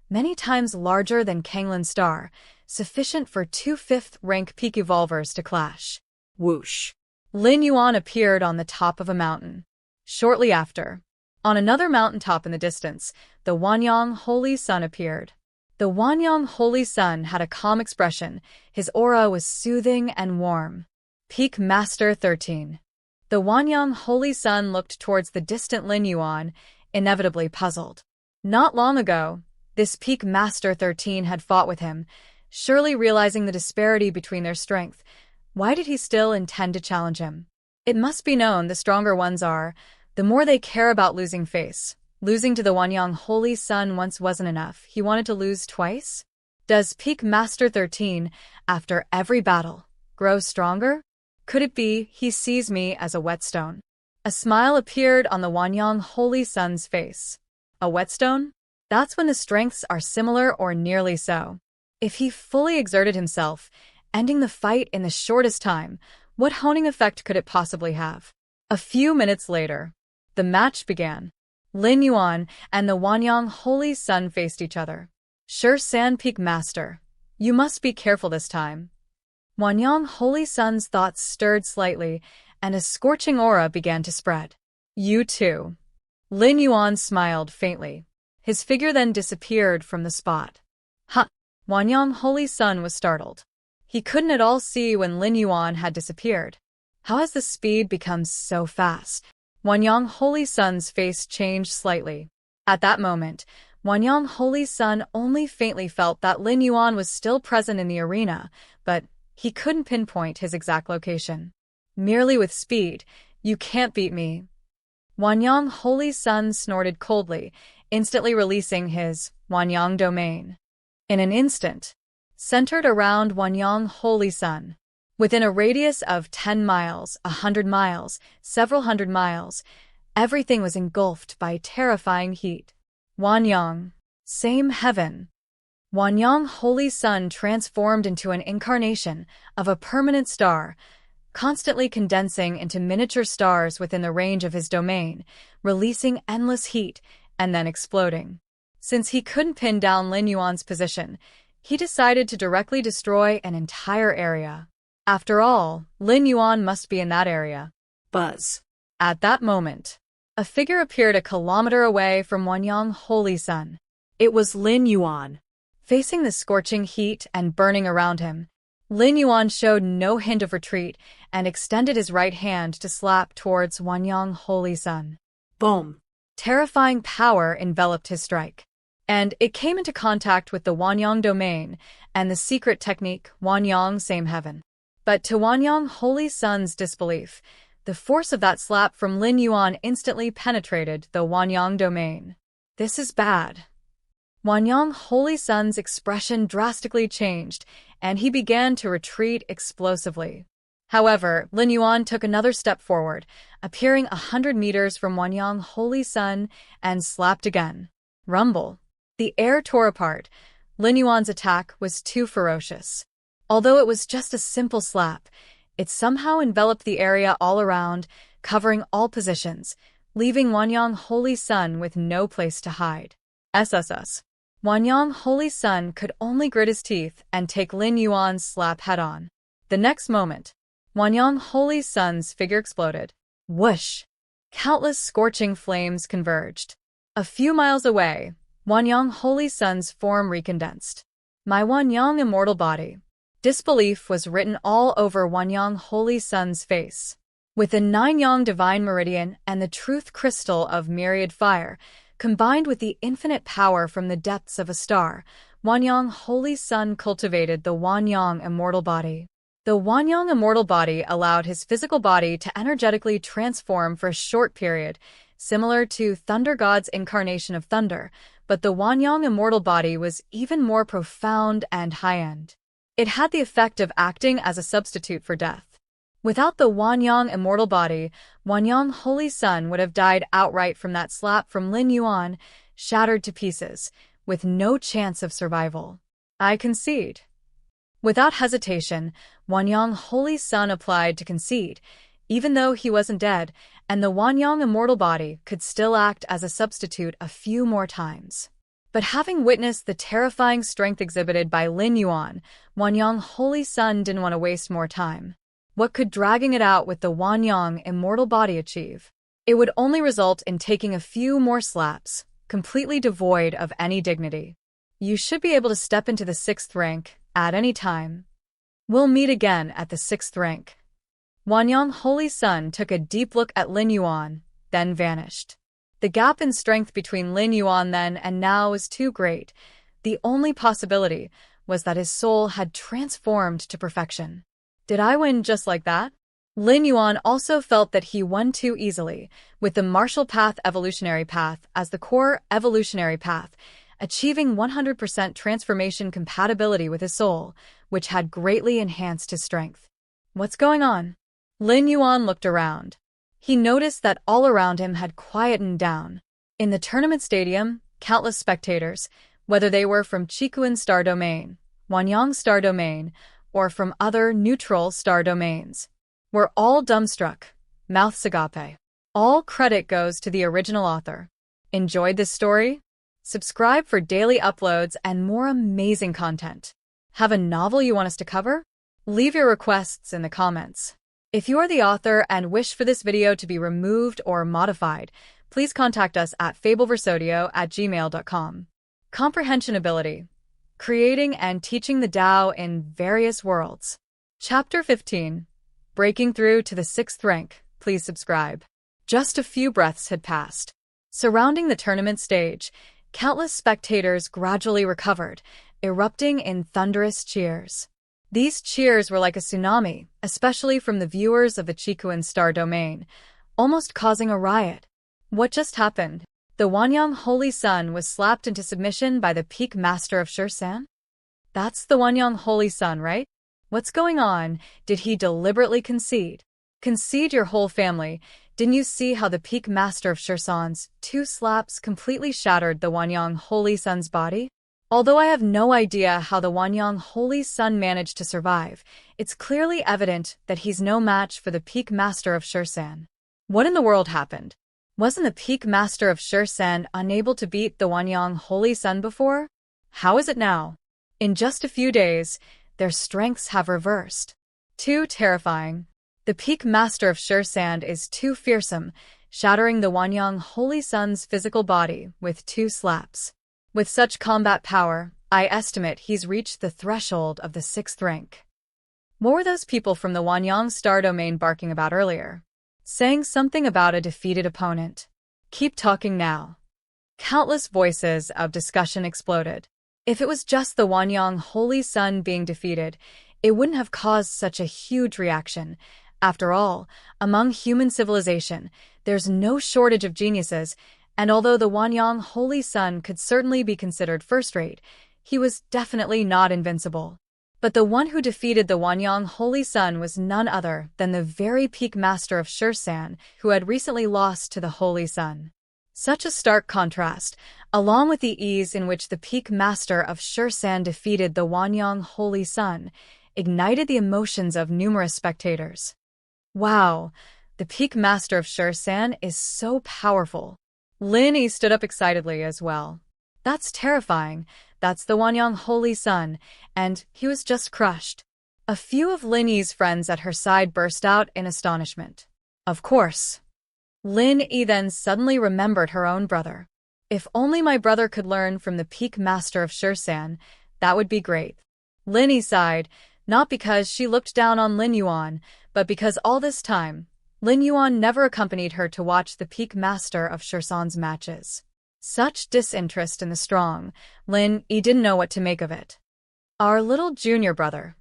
many times larger than Kanglin Star, sufficient for 2 5th-rank peak evolvers to clash. Whoosh. Lin Yuan appeared on the top of a mountain. Shortly after, on another mountaintop in the distance, the Wanyang Holy Sun appeared. The Wanyang Holy Sun had a calm expression. His aura was soothing and warm. Peak Master 13. The Wanyang Holy Sun looked towards the distant Lin Yuan, inevitably puzzled. Not long ago, this Peak Master 13 had fought with him, surely realizing the disparity between their strength. Why did he still intend to challenge him? It must be known the stronger ones are, the more they care about losing face. Losing to the Wanyang Holy Sun once wasn't enough. He wanted to lose twice? Does Peak Master 13, after every battle, grow stronger? Could it be he sees me as a whetstone? A smile appeared on the Wanyang Holy Sun's face. A whetstone? That's when the strengths are similar or nearly so. If he fully exerted himself, ending the fight in the shortest time, what honing effect could it possibly have? A few minutes later, the match began. Lin Yuan and the Wanyang Holy Sun faced each other. Sure, San Peak Master, you must be careful this time. Wanyang Holy Sun's thoughts stirred slightly, and a scorching aura began to spread. You too. Lin Yuan smiled faintly. His figure then disappeared from the spot. Huh! Wanyang Holy Sun was startled. He couldn't at all see when Lin Yuan had disappeared. How has the speed become so fast? Wanyang Holy Sun's face changed slightly. At that moment, Wanyang Holy Sun only faintly felt that Lin Yuan was still present in the arena, but he couldn't pinpoint his exact location. Merely with speed, you can't beat me. Wanyang Holy Sun snorted coldly, instantly releasing his Wanyang domain. In an instant, centered around Wanyang Holy Sun, within a radius of 10 miles, 100 miles, several hundred miles, everything was engulfed by terrifying heat. Wanyang, same heaven. Wanyang Holy Sun transformed into an incarnation of a permanent star, constantly condensing into miniature stars within the range of his domain, releasing endless heat and then exploding. Since he couldn't pin down Lin Yuan's position, he decided to directly destroy an entire area. After all, Lin Yuan must be in that area. Buzz. At that moment, a figure appeared a kilometer away from Wanyang Holy Sun. It was Lin Yuan. Facing the scorching heat and burning around him, Lin Yuan showed no hint of retreat and extended his right hand to slap towards Wanyang Holy Sun. Boom. Terrifying power enveloped his strike, and it came into contact with the Wanyang domain and the secret technique Wanyang Same Heaven. But to Wanyang Holy Sun's disbelief, the force of that slap from Lin Yuan instantly penetrated the Wanyang domain. This is bad. Wanyang Holy Sun's expression drastically changed, and he began to retreat explosively. However, Lin Yuan took another step forward, appearing 100 meters from Wanyang Holy Sun, and slapped again. Rumble. The air tore apart. Lin Yuan's attack was too ferocious. Although it was just a simple slap, it somehow enveloped the area all around, covering all positions, leaving Wanyang Holy Sun with no place to hide. SSS. Wanyang Holy Sun could only grit his teeth and take Lin Yuan's slap head-on. The next moment, Wanyang Holy Sun's figure exploded. Whoosh! Countless scorching flames converged. A few miles away, Wanyang Holy Sun's form recondensed. My Wanyang immortal body. Disbelief was written all over Wanyang Holy Sun's face. With the 9-yang divine meridian and the truth crystal of myriad fire, combined with the infinite power from the depths of a star, Wanyang Holy Sun cultivated the Wanyang immortal body. The Wanyang immortal body allowed his physical body to energetically transform for a short period, similar to Thunder God's incarnation of thunder, but the Wanyang immortal body was even more profound and high-end. It had the effect of acting as a substitute for death. Without the Wanyang immortal body, Wanyang Holy Sun would have died outright from that slap from Lin Yuan, shattered to pieces, with no chance of survival. I concede. Without hesitation, Wanyang Holy Sun applied to concede, even though he wasn't dead, and the Wanyang immortal body could still act as a substitute a few more times. But having witnessed the terrifying strength exhibited by Lin Yuan, Wanyang Holy Sun didn't want to waste more time. What could dragging it out with the Wanyang immortal body achieve? It would only result in taking a few more slaps, completely devoid of any dignity. You should be able to step into the 6th rank at any time. We'll meet again at the 6th rank. Wanyang Holy Sun took a deep look at Lin Yuan, then vanished. The gap in strength between Lin Yuan then and now was too great. The only possibility was that his soul had transformed to perfection. Did I win just like that? Lin Yuan also felt that he won too easily, with the martial path evolutionary path as the core evolutionary path, achieving 100% transformation compatibility with his soul, which had greatly enhanced his strength. What's going on? Lin Yuan looked around. He noticed that all around him had quietened down. In the tournament stadium, countless spectators, whether they were from Chikuan Star Domain, Wanyang Star Domain, or from other neutral star domains, were all dumbstruck, mouths agape. All credit goes to the original author. Enjoyed this story? Subscribe for daily uploads and more amazing content. Have a novel you want us to cover? Leave your requests in the comments. If you are the author and wish for this video to be removed or modified, please contact us at fableversodio@gmail.com. Comprehension Ability. Creating and teaching the Tao in various worlds. Chapter 15. Breaking through to the 6th rank. Please subscribe. Just a few breaths had passed. Surrounding the tournament stage, countless spectators gradually recovered, erupting in thunderous cheers. These cheers were like a tsunami, especially from the viewers of the Chikuan star domain, almost causing a riot. What just happened? The Wanyang Holy Sun was slapped into submission by the peak master of Shursan? That's the Wanyang Holy Sun, right? What's going on? Did he deliberately concede? Concede your whole family. Didn't you see how the peak master of Shursan's 2 slaps completely shattered the Wanyang Holy Sun's body? Although I have no idea how the Wanyang Holy Sun managed to survive, it's clearly evident that he's no match for the peak master of Shursan. What in the world happened? Wasn't the peak master of Shursan unable to beat the Wanyang Holy Sun before? How is it now? In just a few days, their strengths have reversed. Too terrifying. The peak master of Shursan is too fearsome, shattering the Wanyang Holy Sun's physical body with 2 slaps. With such combat power, I estimate he's reached the threshold of the 6th rank. What were those people from the Wanyang star domain barking about earlier? Saying something about a defeated opponent. Keep talking now. Countless voices of discussion exploded. If it was just the Wanyang Holy Sun being defeated, it wouldn't have caused such a huge reaction. After all, among human civilization, there's no shortage of geniuses, and although the Wanyang Holy Sun could certainly be considered first-rate, he was definitely not invincible. But the one who defeated the Wanyang Holy Sun was none other than the very peak master of Shursan, who had recently lost to the Holy Sun. Such a stark contrast, along with the ease in which the peak master of Shursan defeated the Wanyang Holy Sun, ignited the emotions of numerous spectators. Wow, the peak master of Shursan is so powerful. Lin Yi stood up excitedly as well. That's terrifying. That's the Wanyang Holy Sun, and he was just crushed. A few of Lin Yi's friends at her side burst out in astonishment. Of course. Lin Yi then suddenly remembered her own brother. If only my brother could learn from the peak master of Shursan, that would be great. Lin Yi sighed, not because she looked down on Lin Yuan, but because all this time, Lin Yuan never accompanied her to watch the peak master of Shursan's matches. Such disinterest in the strong, Lin Yi didn't know what to make of it. Our little junior brother.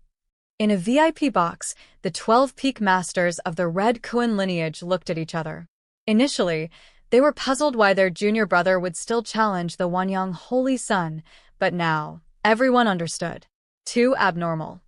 In a VIP box, the 12 peak masters of the Red Kuan lineage looked at each other. Initially, they were puzzled why their junior brother would still challenge the Wanyang Holy Sun, but now, everyone understood. Too abnormal.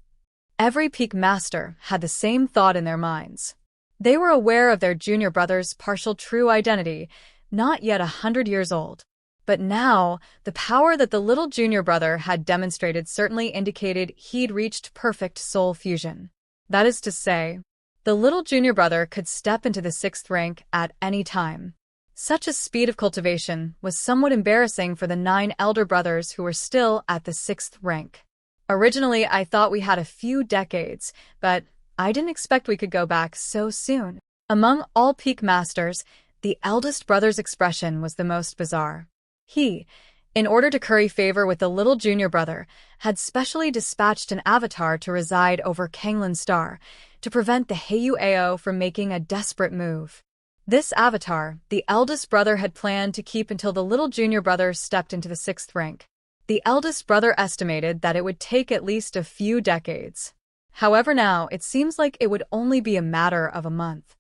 Every peak master had the same thought in their minds. They were aware of their junior brother's partial true identity, not yet 100 years old. But now, the power that the little junior brother had demonstrated certainly indicated he'd reached perfect soul fusion. That is to say, the little junior brother could step into the 6th rank at any time. Such a speed of cultivation was somewhat embarrassing for the 9 elder brothers who were still at the 6th rank. Originally, I thought we had a few decades, but I didn't expect we could go back so soon. Among all peak masters, the eldest brother's expression was the most bizarre. He, in order to curry favor with the little junior brother, had specially dispatched an avatar to reside over Kanglan Star to prevent the Heiyu Ao from making a desperate move. This avatar, the eldest brother had planned to keep until the little junior brother stepped into the 6th rank. The eldest brother estimated that it would take at least a few decades. However, now it seems like it would only be a matter of a month.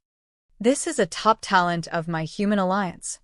This is a top talent of my human alliance.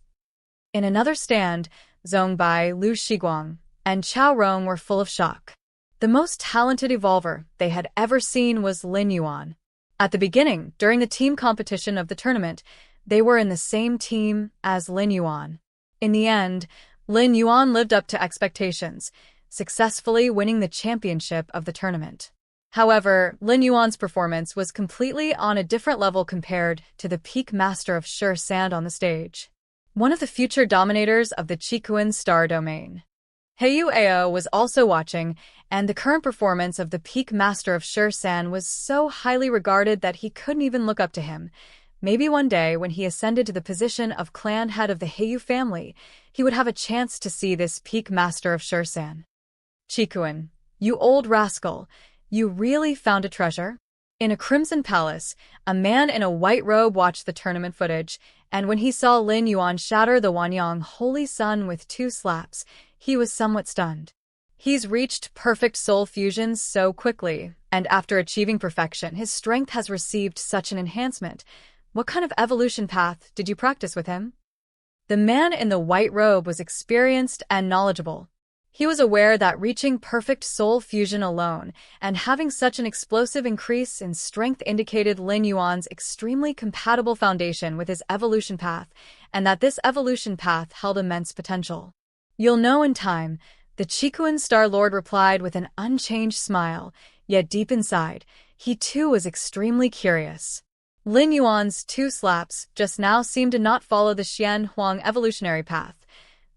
In another stand, Zhong Bai, Lu Shiguang, and Chao Rong were full of shock. The most talented evolver they had ever seen was Lin Yuan. At the beginning, during the team competition of the tournament, they were in the same team as Lin Yuan. In the end, Lin Yuan lived up to expectations, successfully winning the championship of the tournament. However, Lin Yuan's performance was completely on a different level compared to the peak master of Shursan on the stage. One of the future dominators of the Chikuan star domain. Heiyu Ao was also watching, and the current performance of the peak master of Shursan was so highly regarded that he couldn't even look up to him. Maybe one day, when he ascended to the position of clan head of the Heiyu family, he would have a chance to see this peak master of Shursan. Chikuan, you old rascal, you really found a treasure? In a crimson palace, a man in a white robe watched the tournament footage, and when he saw Lin Yuan shatter the Wanyang Holy Sun with 2 slaps, he was somewhat stunned. He's reached perfect soul fusion so quickly, and after achieving perfection, his strength has received such an enhancement. What kind of evolution path did you practice with him? The man in the white robe was experienced and knowledgeable. He was aware that reaching perfect soul fusion alone and having such an explosive increase in strength indicated Lin Yuan's extremely compatible foundation with his evolution path, and that this evolution path held immense potential. You'll know in time, the Qikuan Star Lord replied with an unchanged smile, yet deep inside, he too was extremely curious. Lin Yuan's 2 slaps just now seemed to not follow the Xian Huang evolutionary path.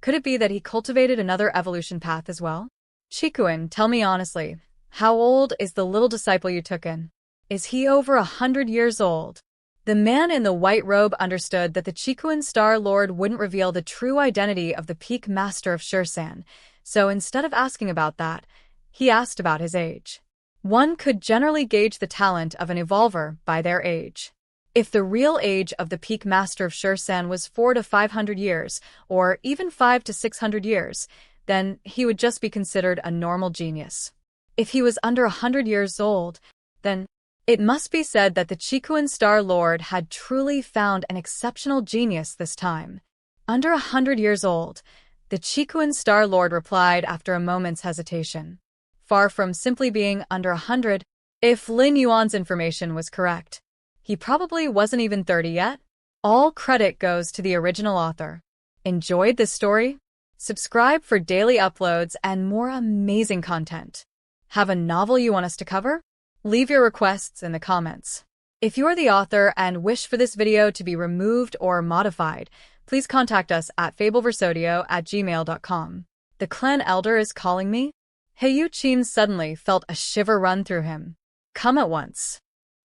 Could it be that he cultivated another evolution path as well? Qikuan, tell me honestly, how old is the little disciple you took in? Is he over 100 years old? The man in the white robe understood that the Qikuan Star Lord wouldn't reveal the true identity of the peak master of Shursan, so instead of asking about that, he asked about his age. One could generally gauge the talent of an evolver by their age. If the real age of the peak master of Shursan was 400 to 500 years, or even 500 to 600 years, then he would just be considered a normal genius. If he was under 100 years old, then it must be said that the Qikuan Star Lord had truly found an exceptional genius this time. Under 100 years old, the Qikuan Star Lord replied after a moment's hesitation. Far from simply being under 100, if Lin Yuan's information was correct. He probably wasn't even 30 yet. All credit goes to the original author. Enjoyed this story? Subscribe for daily uploads and more amazing content. Have a novel you want us to cover? Leave your requests in the comments. If you're the author and wish for this video to be removed or modified, please contact us at fableversodio@gmail.com. The clan elder is calling me? Heyu Qin suddenly felt a shiver run through him. Come at once.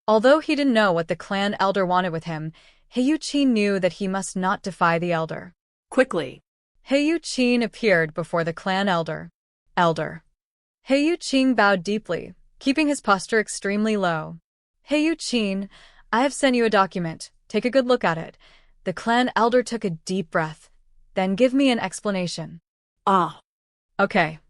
Although he didn't know what the clan elder wanted with him, Heyu Qin knew that he must not defy the elder. Quickly. Heyu Qin appeared before the clan elder. Elder. Heyu Qin bowed deeply, keeping his posture extremely low. Heyu Qin, I have sent you a document. Take a good look at it. The clan elder took a deep breath. Then give me an explanation. Ah. Okay.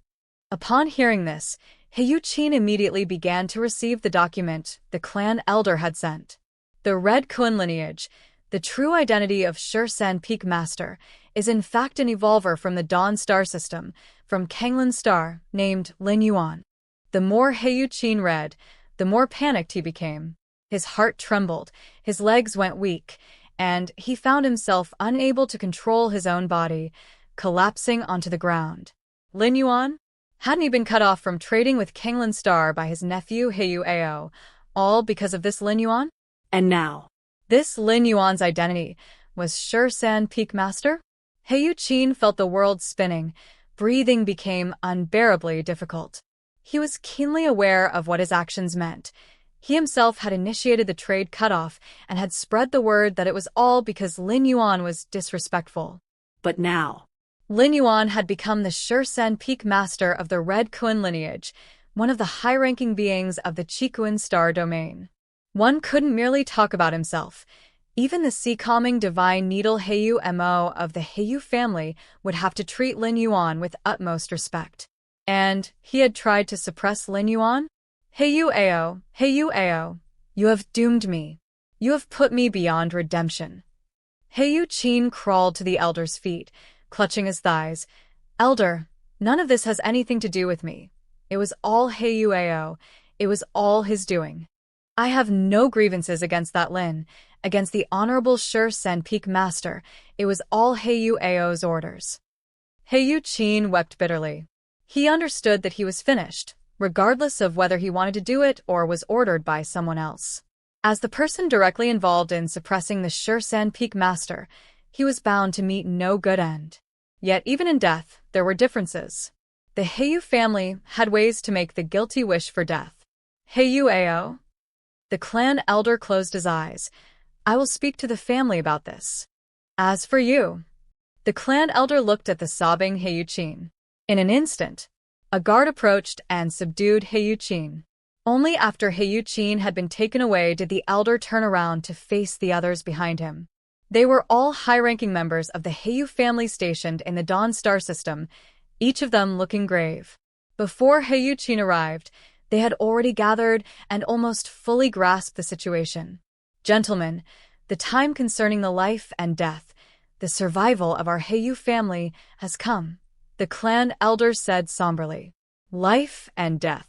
Upon hearing this, Heyu Qin immediately began to receive the document the clan elder had sent. The Red Kun lineage, the true identity of Shursan Peak Master, is in fact an evolver from the Dawn Star system, from Kanglin Star, named Lin Yuan. The more Heyu Qin read, the more panicked he became. His heart trembled, his legs went weak, and he found himself unable to control his own body, collapsing onto the ground. Lin Yuan? Hadn't he been cut off from trading with Kanglin Star by his nephew Heyu Ao, all because of this Lin Yuan? And now? This Lin Yuan's identity was Shursan Peak Master? Heyu Qin felt the world spinning. Breathing became unbearably difficult. He was keenly aware of what his actions meant. He himself had initiated the trade cutoff and had spread the word that it was all because Lin Yuan was disrespectful. But now? Lin Yuan had become the Shursan Peak Master of the Red Kun lineage, one of the high-ranking beings of the Qikuan Star domain. One couldn't merely talk about himself. Even the sea-calming divine needle Heyu Mo of the Heyu family would have to treat Lin Yuan with utmost respect. And he had tried to suppress Lin Yuan? Heyu Ao, you have doomed me. You have put me beyond redemption. Heyu Qin crawled to the elder's feet, clutching his thighs. Elder, none of this has anything to do with me. It was all Heyu Ao. It was all his doing. I have no grievances against that Lin, against the Honorable Shursan Peak Master. It was all Heyu Ao's orders. Heyu Qin wept bitterly. He understood that he was finished, regardless of whether he wanted to do it or was ordered by someone else. As the person directly involved in suppressing the Shursan Peak Master, he was bound to meet no good end. Yet even in death, there were differences. The Heyu family had ways to make the guilty wish for death. Heyu Ao? The clan elder closed his eyes. I will speak to the family about this. As for you. The clan elder looked at the sobbing Heyu Qin. In an instant, a guard approached and subdued Heyu Qin. Only after Heyu Qin had been taken away did the elder turn around to face the others behind him. They were all high-ranking members of the Heyu family stationed in the Dawn Star system, each of them looking grave. Before Heyu Qin arrived, they had already gathered and almost fully grasped the situation. Gentlemen, the time concerning the life and death, the survival of our Heyu family has come, the clan elder said somberly. Life and death.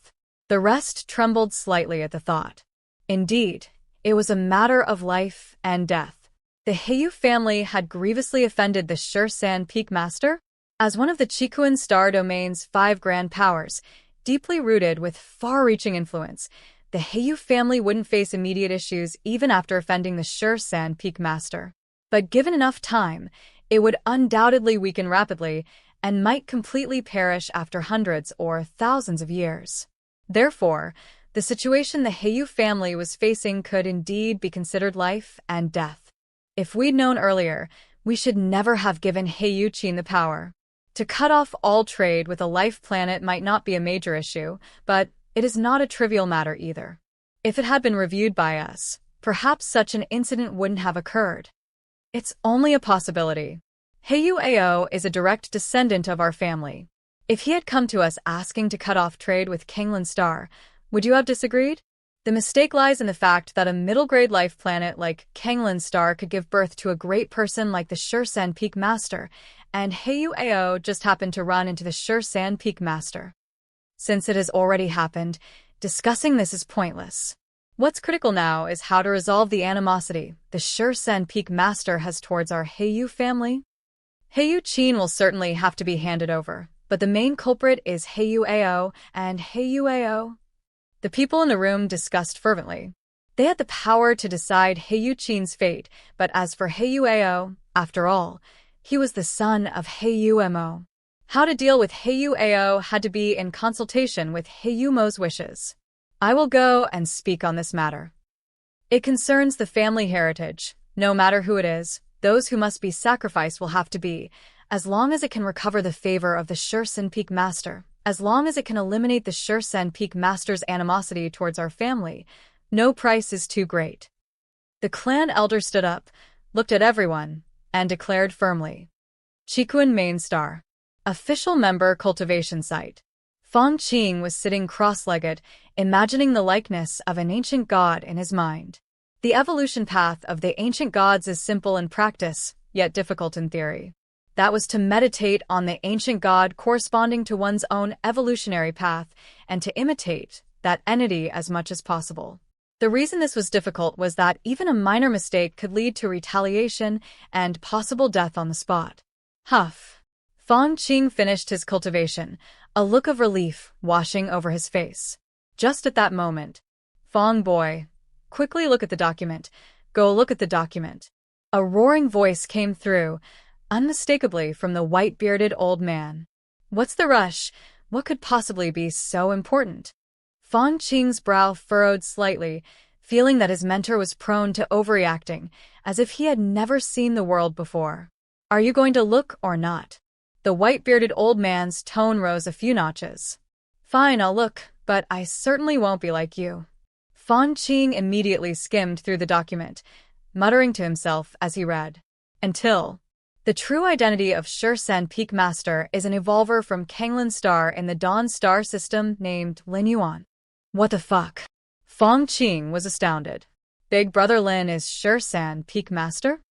The rest trembled slightly at the thought. Indeed, it was a matter of life and death. The Heyu family had grievously offended the Shur-san Peak Master. As one of the Chikuan Star Domain's 5 grand powers, deeply rooted with far-reaching influence, the Heyu family wouldn't face immediate issues even after offending the Shur-san Peak Master. But given enough time, it would undoubtedly weaken rapidly and might completely perish after hundreds or thousands of years. Therefore, the situation the Heyu family was facing could indeed be considered life and death. If we'd known earlier, we should never have given Heyu Qin the power. To cut off all trade with a life planet might not be a major issue, but it is not a trivial matter either. If it had been reviewed by us, perhaps such an incident wouldn't have occurred. It's only a possibility. Heyu Ao is a direct descendant of our family. If he had come to us asking to cut off trade with Kanglin Star, would you have disagreed? The mistake lies in the fact that a middle-grade life planet like Kanglin Star could give birth to a great person like the Shur-san Peak Master, and Heyu Ao just happened to run into the Shur-san Peak Master. Since it has already happened, discussing this is pointless. What's critical now is how to resolve the animosity the Shur-san Peak Master has towards our Heyu family. Heyu Qin will certainly have to be handed over, but the main culprit is Heyu Ao and Heyu Ao. The people in the room discussed fervently. They had the power to decide Heyu Qin's fate, but as for Heyu Ao, after all, he was the son of Heyu Mo. How to deal with Heyu Ao had to be in consultation with Heyu Mo's wishes. I will go and speak on this matter. It concerns the family heritage. No matter who it is, those who must be sacrificed will have to be, as long as it can recover the favor of the Shur-san Peak Master, as long as it can eliminate the Shur-san Peak Master's animosity towards our family, no price is too great. The clan elder stood up, looked at everyone, and declared firmly. Chikuan Main Star. Official member cultivation site. Feng Qing was sitting cross-legged, imagining the likeness of an ancient god in his mind. The evolution path of the ancient gods is simple in practice, yet difficult in theory. That was to meditate on the ancient god corresponding to one's own evolutionary path and to imitate that entity as much as possible. The reason this was difficult was that even a minor mistake could lead to retaliation and possible death on the spot. Huff. Feng Qing finished his cultivation, a look of relief washing over his face. Just at that moment, Feng boy, quickly look at the document. Go look at the document. A roaring voice came through, unmistakably from the white-bearded old man. What's the rush? What could possibly be so important? Feng Qing's brow furrowed slightly, feeling that his mentor was prone to overreacting, as if he had never seen the world before. Are you going to look or not? The white-bearded old man's tone rose a few notches. Fine, I'll look, but I certainly won't be like you. Feng Qing immediately skimmed through the document, muttering to himself as he read. Until. The true identity of Shur-san Peak Master is an evolver from Kanglin Star in the Dawn Star system named Lin Yuan. What the fuck? Feng Qing was astounded. Big brother Lin is Shur-san Peak Master?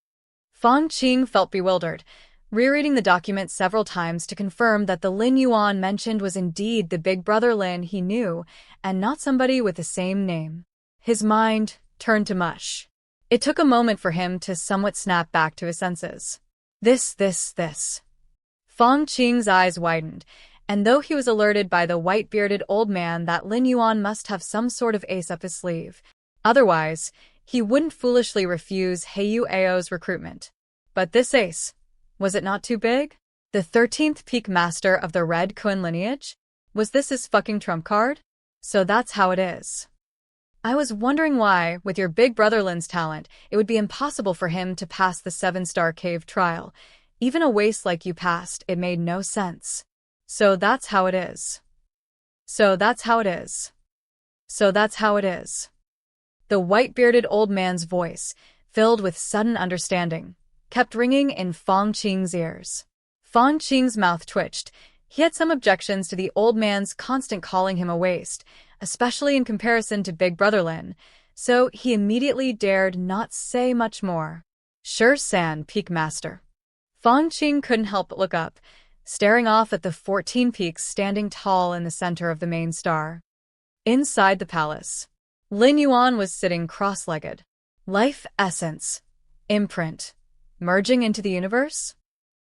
Feng Qing felt bewildered, rereading the document several times to confirm that the Lin Yuan mentioned was indeed the big brother Lin he knew, and not somebody with the same name. His mind turned to mush. It took a moment for him to somewhat snap back to his senses. This. Feng Qing's eyes widened, and though he was alerted by the white-bearded old man that Lin Yuan must have some sort of ace up his sleeve, otherwise, he wouldn't foolishly refuse Heyu Ao's recruitment. But this ace, was it not too big? The 13th Peak Master of the Red Kun lineage? Was this his fucking trump card? So that's how it is. I was wondering why, with your big brother Lin's talent, it would be impossible for him to pass the 7-star cave trial. Even a waste like you passed, it made no sense. So that's how it is. So that's how it is. The white-bearded old man's voice, filled with sudden understanding, kept ringing in Fang Qing's ears. Fang Qing's mouth twitched. He had some objections to the old man's constant calling him a waste, especially in comparison to Big Brother Lin, so he immediately dared not say much more. Sure, San, Peak Master. Fang Qing couldn't help but look up, staring off at the 14 peaks standing tall in the center of the main star. Inside the palace, Lin Yuan was sitting cross-legged. Life essence. Imprint. Merging into the universe?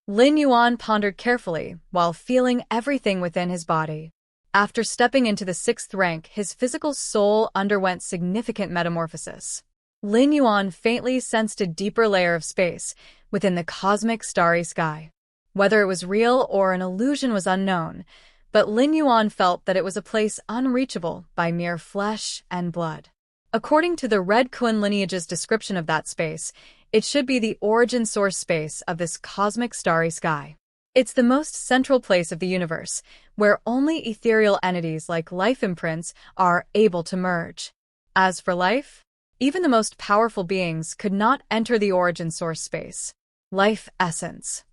Lin Yuan pondered carefully while feeling everything within his body. After stepping into the 6th rank, his physical soul underwent significant metamorphosis. Lin Yuan faintly sensed a deeper layer of space within the cosmic starry sky. Whether it was real or an illusion was unknown, but Lin Yuan felt that it was a place unreachable by mere flesh and blood. According to the Red Kun lineage's description of that space, it should be the origin source space of this cosmic starry sky. It's the most central place of the universe, where only ethereal entities like life imprints are able to merge. As for life, even the most powerful beings could not enter the origin source space. Life essence.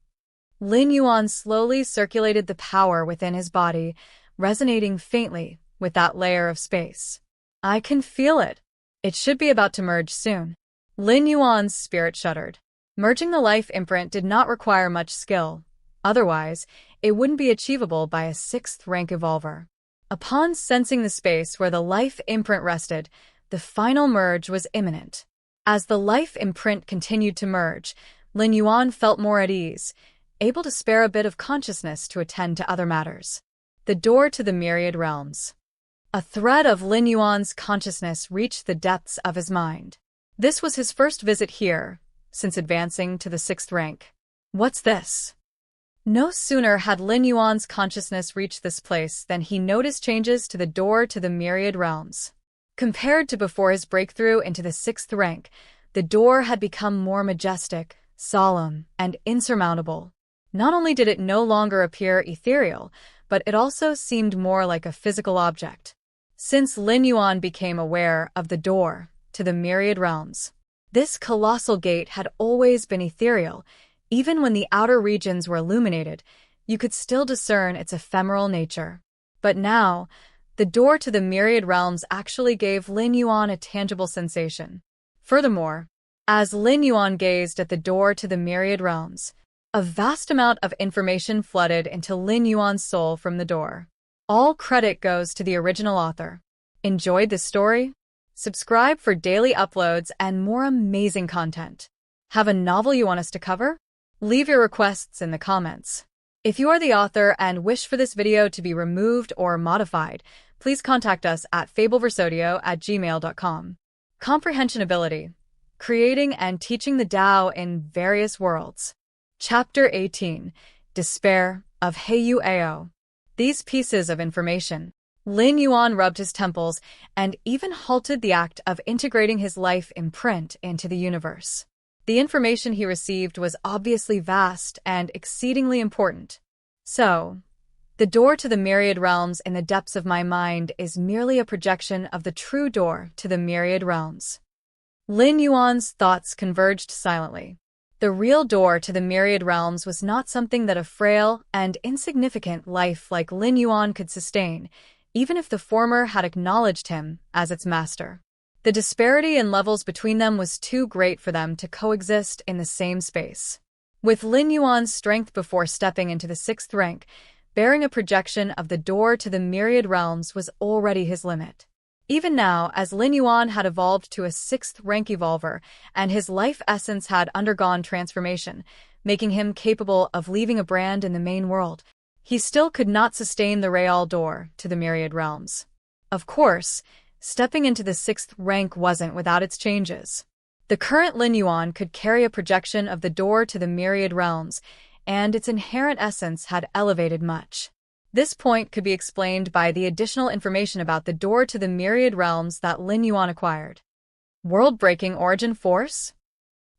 Lin Yuan slowly circulated the power within his body, resonating faintly with that layer of space. I can feel it. It should be about to merge soon. Lin Yuan's spirit shuddered. Merging the life imprint did not require much skill. Otherwise, it wouldn't be achievable by a 6th rank evolver. Upon sensing the space where the life imprint rested, the final merge was imminent. As the life imprint continued to merge, Lin Yuan felt more at ease, able to spare a bit of consciousness to attend to other matters. The door to the Myriad Realms. A thread of Lin Yuan's consciousness reached the depths of his mind. This was his first visit here, since advancing to the 6th rank. What's this? No sooner had Lin Yuan's consciousness reached this place than he noticed changes to the door to the Myriad Realms. Compared to before his breakthrough into the 6th rank, the door had become more majestic, solemn, and insurmountable. Not only did it no longer appear ethereal, but it also seemed more like a physical object. Since Lin Yuan became aware of the door to the Myriad Realms, this colossal gate had always been ethereal. Even when the outer regions were illuminated, you could still discern its ephemeral nature. But now, the door to the Myriad Realms actually gave Lin Yuan a tangible sensation. Furthermore, as Lin Yuan gazed at the door to the Myriad Realms, a vast amount of information flooded into Lin Yuan's soul from the door. All credit goes to the original author. Enjoyed this story? Subscribe for daily uploads and more amazing content. Have a novel you want us to cover? Leave your requests in the comments. If you are the author and wish for this video to be removed or modified, please contact us at fableversodio@gmail.com. Comprehension Ability. Creating and teaching the Tao in various worlds. Chapter 18. Despair of Heiyu Ao. These pieces of information. Lin Yuan rubbed his temples and even halted the act of integrating his life imprint into the universe. The information he received was obviously vast and exceedingly important. So, the door to the Myriad Realms in the depths of my mind is merely a projection of the true door to the Myriad Realms. Lin Yuan's thoughts converged silently. The real door to the Myriad Realms was not something that a frail and insignificant life like Lin Yuan could sustain, even if the former had acknowledged him as its master. The disparity in levels between them was too great for them to coexist in the same space. With Lin Yuan's strength before stepping into the 6th rank, bearing a projection of the door to the Myriad Realms was already his limit. Even now, as Lin Yuan had evolved to a 6th rank evolver, and his life essence had undergone transformation, making him capable of leaving a brand in the main world, he still could not sustain the real door to the Myriad Realms. Of course, stepping into the 6th rank wasn't without its changes. The current Lin Yuan could carry a projection of the door to the Myriad Realms, and its inherent essence had elevated much. This point could be explained by the additional information about the door to the Myriad Realms that Lin Yuan acquired. World-breaking origin force?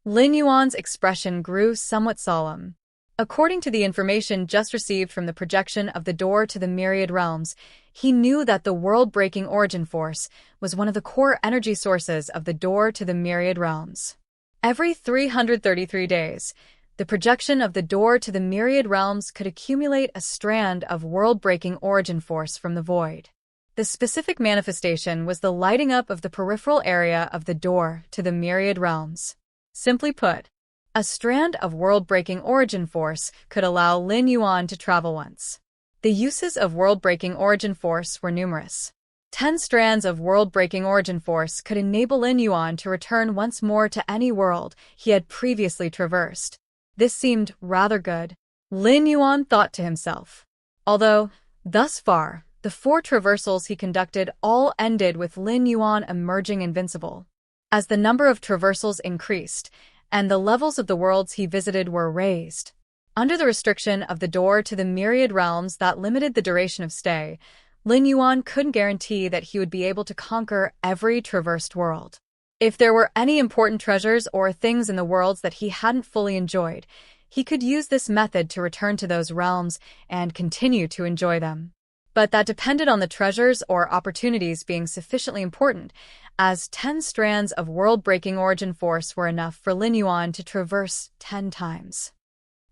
Lin Yuan's expression grew somewhat solemn. According to the information just received from the projection of the door to the Myriad Realms, He knew that the world-breaking origin force was one of the core energy sources of the door to the Myriad Realms. Every 333 days, the projection of the door to the Myriad Realms could accumulate a strand of world-breaking origin force from the void. The specific manifestation was the lighting up of the peripheral area of the door to the Myriad Realms. Simply put, a strand of world-breaking origin force could allow Lin Yuan to travel once. The uses of world-breaking origin force were numerous. 10 strands of world-breaking origin force could enable Lin Yuan to return once more to any world he had previously traversed. This seemed rather good, Lin Yuan thought to himself. Although, thus far, the 4 traversals he conducted all ended with Lin Yuan emerging invincible. As the number of traversals increased, and the levels of the worlds he visited were raised, under the restriction of the door to the Myriad Realms that limited the duration of stay, Lin Yuan couldn't guarantee that he would be able to conquer every traversed world. If there were any important treasures or things in the worlds that he hadn't fully enjoyed, he could use this method to return to those realms and continue to enjoy them. But that depended on the treasures or opportunities being sufficiently important, as 10 strands of world-breaking origin force were enough for Lin Yuan to traverse 10 times.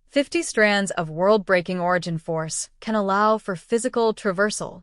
50 strands of world-breaking origin force can allow for physical traversal.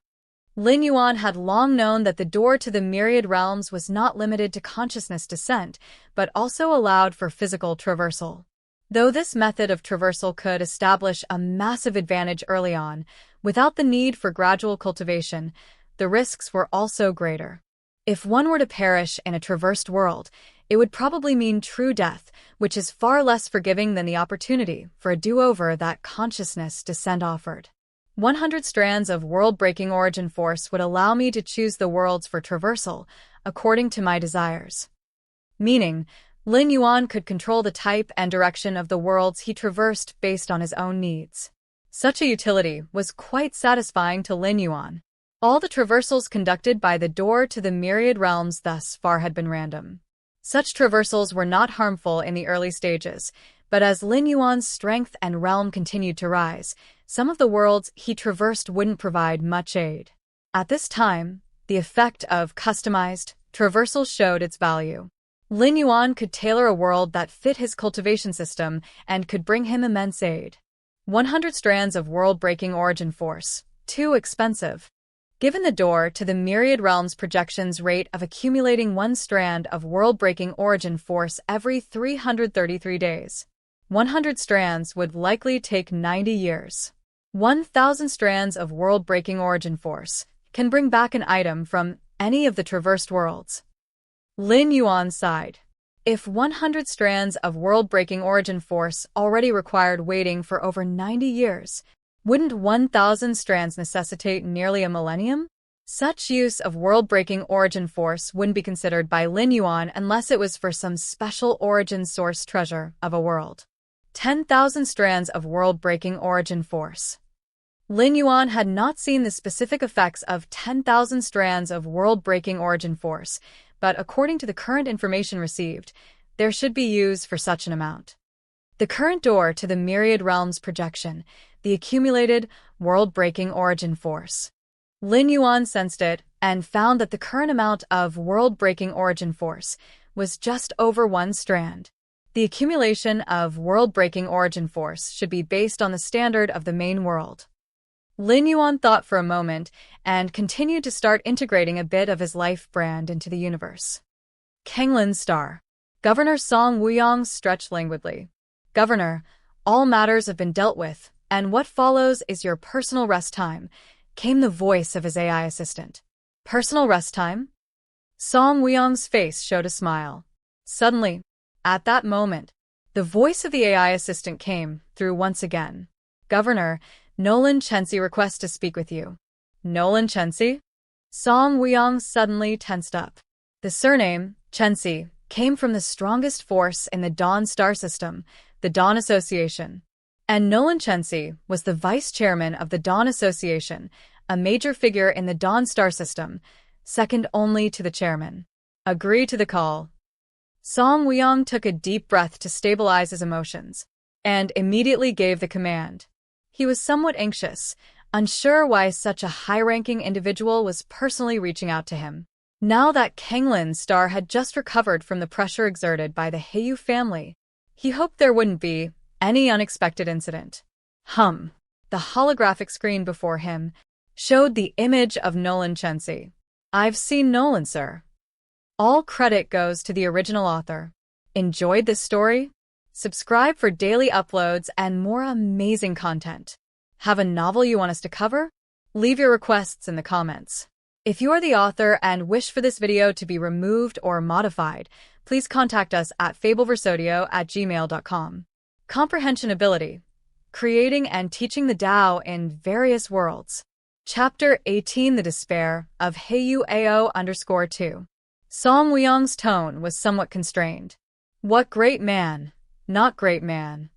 Lin Yuan had long known that the door to the Myriad Realms was not limited to consciousness descent, but also allowed for physical traversal. Though this method of traversal could establish a massive advantage early on, without the need for gradual cultivation, the risks were also greater. If one were to perish in a traversed world, it would probably mean true death, which is far less forgiving than the opportunity for a do-over that consciousness descent offered. 100 strands of world-breaking origin force would allow me to choose the worlds for traversal, according to my desires. Meaning, Lin Yuan could control the type and direction of the worlds he traversed based on his own needs. Such a utility was quite satisfying to Lin Yuan. All the traversals conducted by the door to the Myriad Realms thus far had been random. Such traversals were not harmful in the early stages, but as Lin Yuan's strength and realm continued to rise, some of the worlds he traversed wouldn't provide much aid. At this time, the effect of customized traversal showed its value. Lin Yuan could tailor a world that fit his cultivation system and could bring him immense aid. 100 strands of world-breaking origin force. Too expensive. Given the door to the Myriad Realms projections rate of accumulating 1 strand of world-breaking origin force every 333 days, 100 strands would likely take 90 years. 1,000 strands of world-breaking origin force can bring back an item from any of the traversed worlds. Lin Yuan sighed. If 100 strands of world-breaking origin force already required waiting for over 90 years, wouldn't 1,000 strands necessitate nearly a millennium? Such use of world-breaking origin force wouldn't be considered by Lin Yuan unless it was for some special origin source treasure of a world. 10,000 strands of world-breaking origin force. Lin Yuan had not seen the specific effects of 10,000 strands of world-breaking origin force, but according to the current information received, there should be use for such an amount. The current door to the Myriad Realms projection, the accumulated world-breaking origin force. Lin Yuan sensed it and found that the current amount of world-breaking origin force was just over 1 strand. The accumulation of world-breaking origin force should be based on the standard of the main world. Lin Yuan thought for a moment and continued to start integrating a bit of his life brand into the universe. Kanglin's star. Governor Song Wuyong stretched languidly. Governor, all matters have been dealt with, and what follows is your personal rest time, came the voice of his AI assistant. Personal rest time? Song Wuyong's face showed a smile. Suddenly, at that moment, the voice of the AI assistant came through once again. Governor, Nolan Chensi requests to speak with you. Nolan Chensi? Song Wuyong suddenly tensed up. The surname, Chensi, came from the strongest force in the Dawn star system, the Dawn Association. And Nolan Chensi was the vice chairman of the Dawn Association, a major figure in the Dawn star system, second only to the chairman. Agree to the call. Song Wuyong took a deep breath to stabilize his emotions, and immediately gave the command. He was somewhat anxious, unsure why such a high-ranking individual was personally reaching out to him. Now that Kanglin's star had just recovered from the pressure exerted by the Heiyu family, he hoped there wouldn't be any unexpected incident. The holographic screen before him showed the image of Nolan Chensi. "I've seen Nolan, sir." All credit goes to the original author. Enjoyed this story? Subscribe for daily uploads and more amazing content. Have a novel you want us to cover? Leave your requests in the comments. If you are the author and wish for this video to be removed or modified, please contact us at fableversodio@gmail.com. Comprehension Ability. Creating and teaching the Tao in various worlds. Chapter 18, The Despair of Heiyu AO_2. Song Wuyong's tone was somewhat constrained. "What great man, not great man."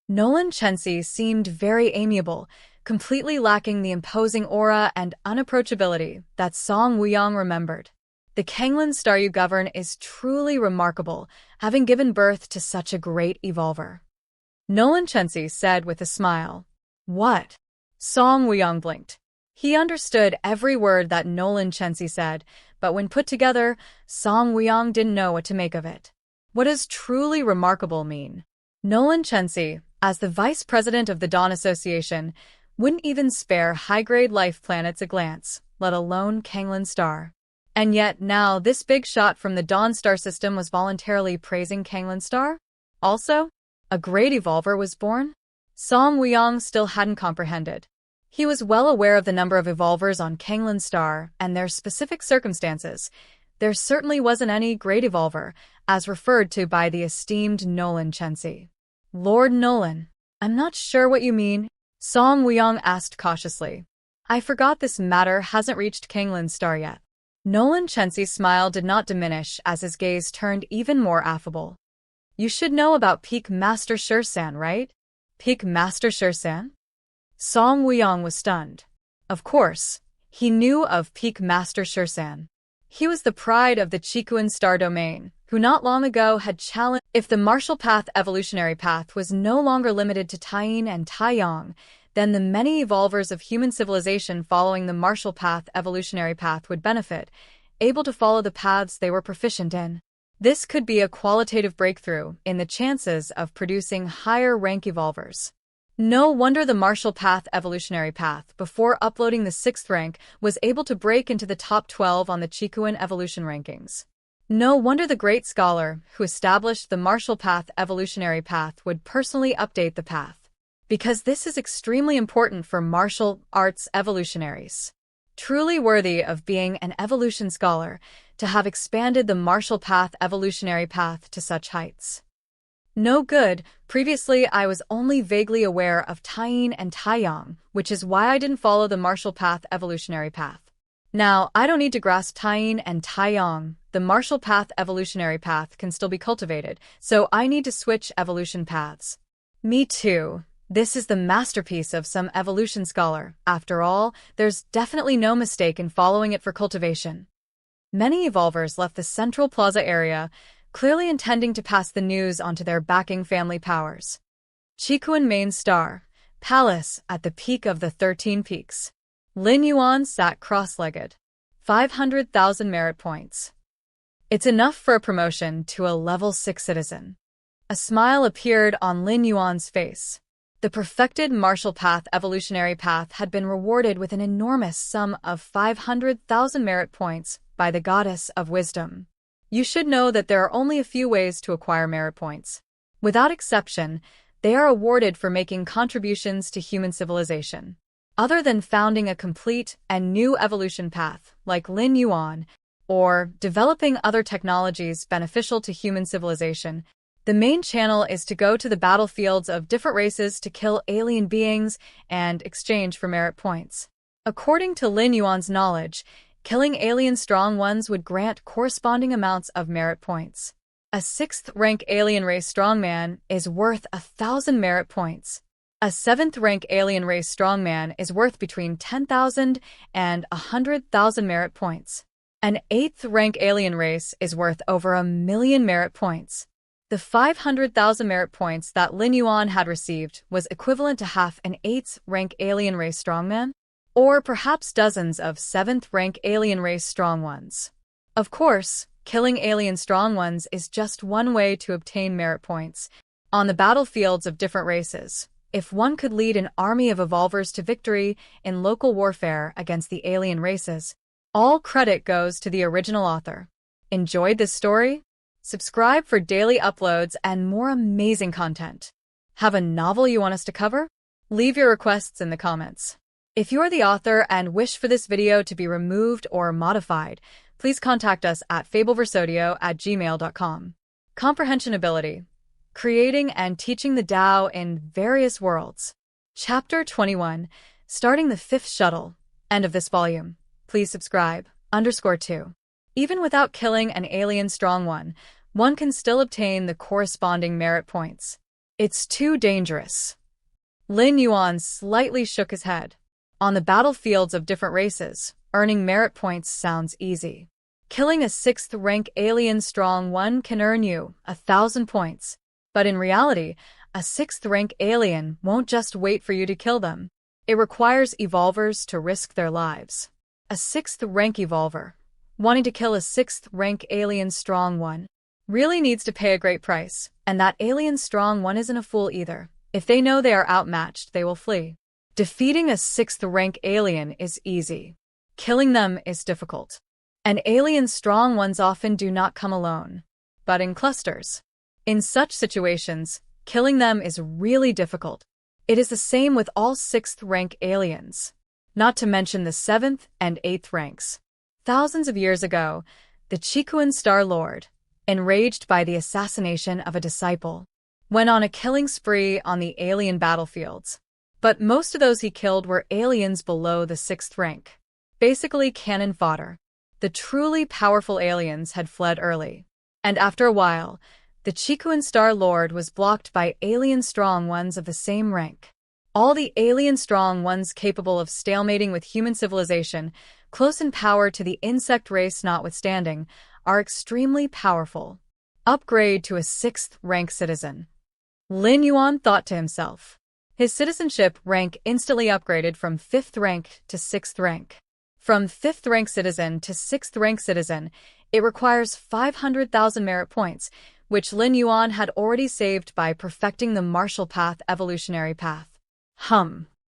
Nolan Chensi seemed very amiable, completely lacking the imposing aura and unapproachability that Song Wuyong remembered. "The Kanglin star you govern is truly remarkable, having given birth to such a great evolver," Nolan Chensi said with a smile. "What?" Song Wuyong blinked. He understood every word that Nolan Chensi said, but when put together, Song Wuyong didn't know what to make of it. What does truly remarkable mean? Nolan Chensi, as the vice president of the Dawn Association, wouldn't even spare high-grade life planets a glance, let alone Kanglin star. And yet now this big shot from the Dawn star system was voluntarily praising Kanglin star? Also, a great evolver was born? Song Wuyong still hadn't comprehended. He was well aware of the number of evolvers on Kanglin star and their specific circumstances. There certainly wasn't any great evolver, as referred to by the esteemed Nolan Chensi. "Lord Nolan, I'm not sure what you mean," Song Wuyong asked cautiously. "I forgot this matter hasn't reached Kanglin star yet." Nolan Chensi's smile did not diminish as his gaze turned even more affable. "You should know about Peak Master Shursan, right?" "Peak Master Shursan?" Song Wuyong was stunned. Of course, he knew of Peak Master Shursan. He was the pride of the Chikuan star domain, who not long ago had challenged if the martial path evolutionary path was no longer limited to Taiyin and Taiyang, then the many evolvers of human civilization following the martial path evolutionary path would benefit, able to follow the paths they were proficient in. This could be a qualitative breakthrough in the chances of producing higher rank evolvers. No wonder the martial path evolutionary path, before uploading the 6th rank, was able to break into the top 12 on the Chikuan evolution rankings. No wonder the great scholar who established the martial path evolutionary path would personally update the path. Because this is extremely important for martial arts evolutionaries. Truly worthy of being an evolution scholar to have expanded the martial path evolutionary path to such heights. No good, previously I was only vaguely aware of Taiyin and Taiyang, which is why I didn't follow the martial path evolutionary path. Now, I don't need to grasp Taiyin and Taiyang, the martial path evolutionary path can still be cultivated, so I need to switch evolution paths. Me too. This is the masterpiece of some evolution scholar. After all, there's definitely no mistake in following it for cultivation. Many evolvers left the central plaza area, clearly intending to pass the news onto their backing family powers. Chikuan main star, palace at the peak of the 13 peaks. Lin Yuan sat cross-legged. 500,000 merit points. It's enough for a promotion to a level 6 citizen. A smile appeared on Lin Yuan's face. The perfected martial path evolutionary path had been rewarded with an enormous sum of 500,000 merit points by the goddess of wisdom. You should know that there are only a few ways to acquire merit points. Without exception, they are awarded for making contributions to human civilization. Other than founding a complete and new evolution path, like Lin Yuan, or developing other technologies beneficial to human civilization, the main channel is to go to the battlefields of different races to kill alien beings and exchange for merit points. According to Lin Yuan's knowledge, killing alien strong ones would grant corresponding amounts of merit points. A 6th rank alien race strongman is worth 1,000 merit points. A 7th rank alien race strongman is worth between 10,000 and 100,000 merit points. An 8th rank alien race is worth over 1,000,000 merit points. The 500,000 merit points that Lin Yuan had received was equivalent to half an 8th rank alien race strongman. or perhaps dozens of 7th-rank alien race strong ones. Of course, killing alien strong ones is just one way to obtain merit points on the battlefields of different races. If one could lead an army of evolvers to victory in local warfare against the alien races, all credit goes to the original author. Enjoyed this story? Subscribe for daily uploads and more amazing content. Have a novel you want us to cover? Leave your requests in the comments. If you're the author and wish for this video to be removed or modified, please contact us at fableversodio@gmail.com. Comprehension Ability. Creating and teaching the Tao in various worlds. Chapter 21. Starting the 5th shuttle. End of this volume. Please subscribe. _2. Even without killing an alien strong one can still obtain the corresponding merit points. It's too dangerous. Lin Yuan slightly shook his head. On the battlefields of different races, earning merit points sounds easy. Killing a 6th-rank alien strong one can earn you 1,000 points. But in reality, a 6th-rank alien won't just wait for you to kill them. It requires evolvers to risk their lives. A 6th-rank evolver, wanting to kill a 6th-rank alien strong one, really needs to pay a great price, and that alien strong one isn't a fool either. If they know they are outmatched, they will flee. Defeating a 6th-rank alien is easy. Killing them is difficult. And alien strong ones often do not come alone, but in clusters. In such situations, killing them is really difficult. It is the same with all 6th-rank aliens, not to mention the 7th and 8th ranks. Thousands of years ago, the Chikuan Star Lord, enraged by the assassination of a disciple, went on a killing spree on the alien battlefields. But most of those he killed were aliens below the 6th rank. Basically cannon fodder. The truly powerful aliens had fled early. And after a while, the Chikuan Star Lord was blocked by alien strong ones of the same rank. All the alien strong ones capable of stalemating with human civilization, close in power to the insect race notwithstanding, are extremely powerful. Upgrade to a 6th-rank citizen. Lin Yuan thought to himself. His citizenship rank instantly upgraded from 5th rank to 6th rank. From 5th rank citizen to 6th rank citizen, it requires 500,000 merit points, which Lin Yuan had already saved by perfecting the martial path evolutionary path.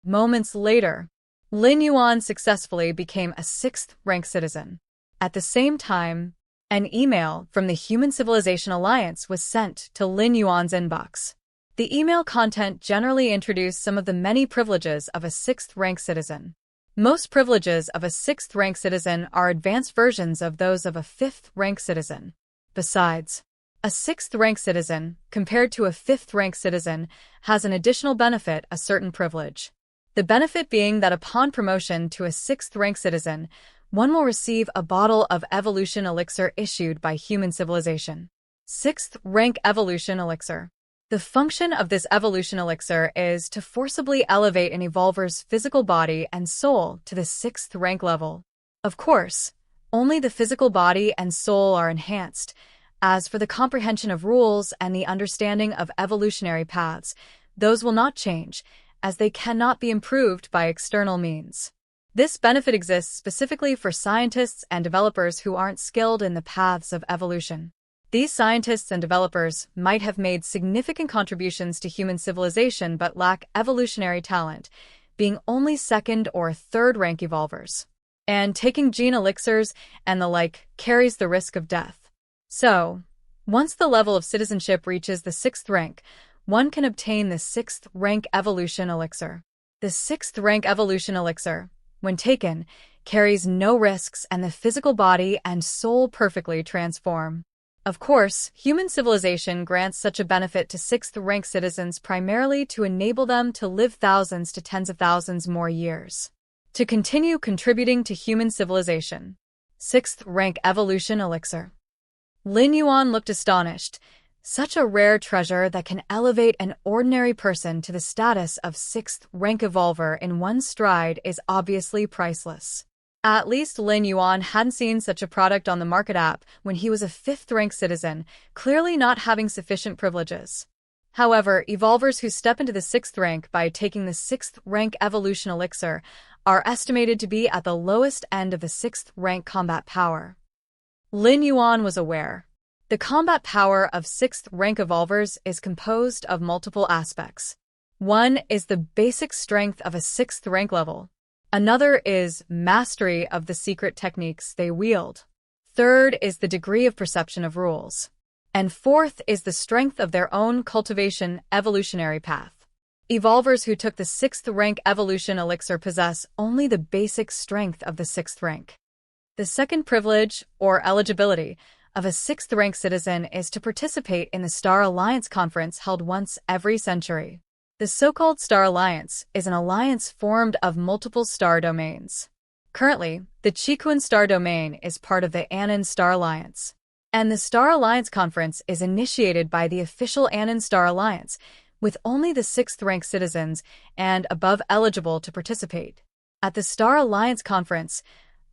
Moments later, Lin Yuan successfully became a 6th rank citizen. At the same time, an email from the Human Civilization Alliance was sent to Lin Yuan's inbox. The email content generally introduced some of the many privileges of a 6th-rank citizen. Most privileges of a 6th-rank citizen are advanced versions of those of a 5th-rank citizen. Besides, a 6th-rank citizen, compared to a 5th-rank citizen, has an additional benefit, a certain privilege. The benefit being that upon promotion to a 6th-rank citizen, one will receive a bottle of evolution elixir issued by human civilization. 6th-rank evolution elixir. The function of this evolution elixir is to forcibly elevate an evolver's physical body and soul to the 6th rank level. Of course, only the physical body and soul are enhanced. As for the comprehension of rules and the understanding of evolutionary paths, those will not change, as they cannot be improved by external means. This benefit exists specifically for scientists and developers who aren't skilled in the paths of evolution. These scientists and developers might have made significant contributions to human civilization but lack evolutionary talent, being only 2nd or 3rd rank evolvers. And taking gene elixirs and the like carries the risk of death. So, once the level of citizenship reaches the 6th rank, one can obtain the 6th rank evolution elixir. The 6th rank evolution elixir, when taken, carries no risks and the physical body and soul perfectly transform. Of course, human civilization grants such a benefit to 6th-rank citizens primarily to enable them to live thousands to tens of thousands more years. To continue contributing to human civilization. 6th-rank evolution elixir. Lin Yuan looked astonished. Such a rare treasure that can elevate an ordinary person to the status of 6th-rank evolver in one stride is obviously priceless. At least Lin Yuan hadn't seen such a product on the market app when he was a 5th-rank citizen, clearly not having sufficient privileges. However, evolvers who step into the 6th rank by taking the 6th rank evolution elixir are estimated to be at the lowest end of the 6th rank combat power. Lin Yuan was aware. The combat power of 6th rank evolvers is composed of multiple aspects. One is the basic strength of a 6th rank level. Another is mastery of the secret techniques they wield. Third is the degree of perception of rules. And fourth is the strength of their own cultivation evolutionary path. Evolvers who took the 6th rank evolution elixir possess only the basic strength of the 6th rank. The second privilege, or eligibility, of a 6th rank citizen is to participate in the Star Alliance conference held once every century. The so-called Star Alliance is an alliance formed of multiple star domains. Currently, the Chikuan Star Domain is part of the Annan Star Alliance. And the Star Alliance Conference is initiated by the official Annan Star Alliance, with only the 6th rank citizens and above eligible to participate. At the Star Alliance Conference,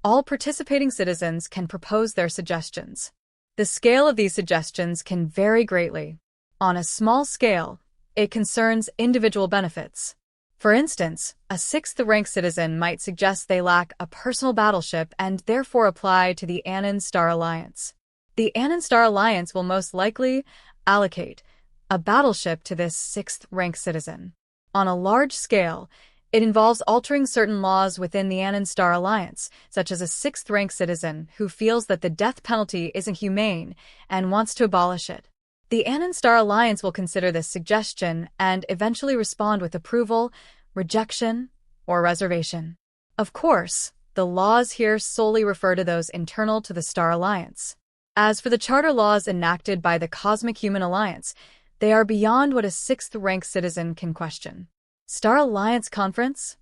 all participating citizens can propose their suggestions. The scale of these suggestions can vary greatly. On a small scale, it concerns individual benefits. For instance, a 6th rank citizen might suggest they lack a personal battleship and therefore apply to the Annan Star Alliance. The Annan Star Alliance will most likely allocate a battleship to this 6th rank citizen. On a large scale, it involves altering certain laws within the Annan Star Alliance, such as a 6th rank citizen who feels that the death penalty isn't humane and wants to abolish it. The Annan Star Alliance will consider this suggestion and eventually respond with approval, rejection, or reservation. Of course, the laws here solely refer to those internal to the Star Alliance. As for the charter laws enacted by the Cosmic Human Alliance, they are beyond what a 6th rank citizen can question. Star Alliance Conference?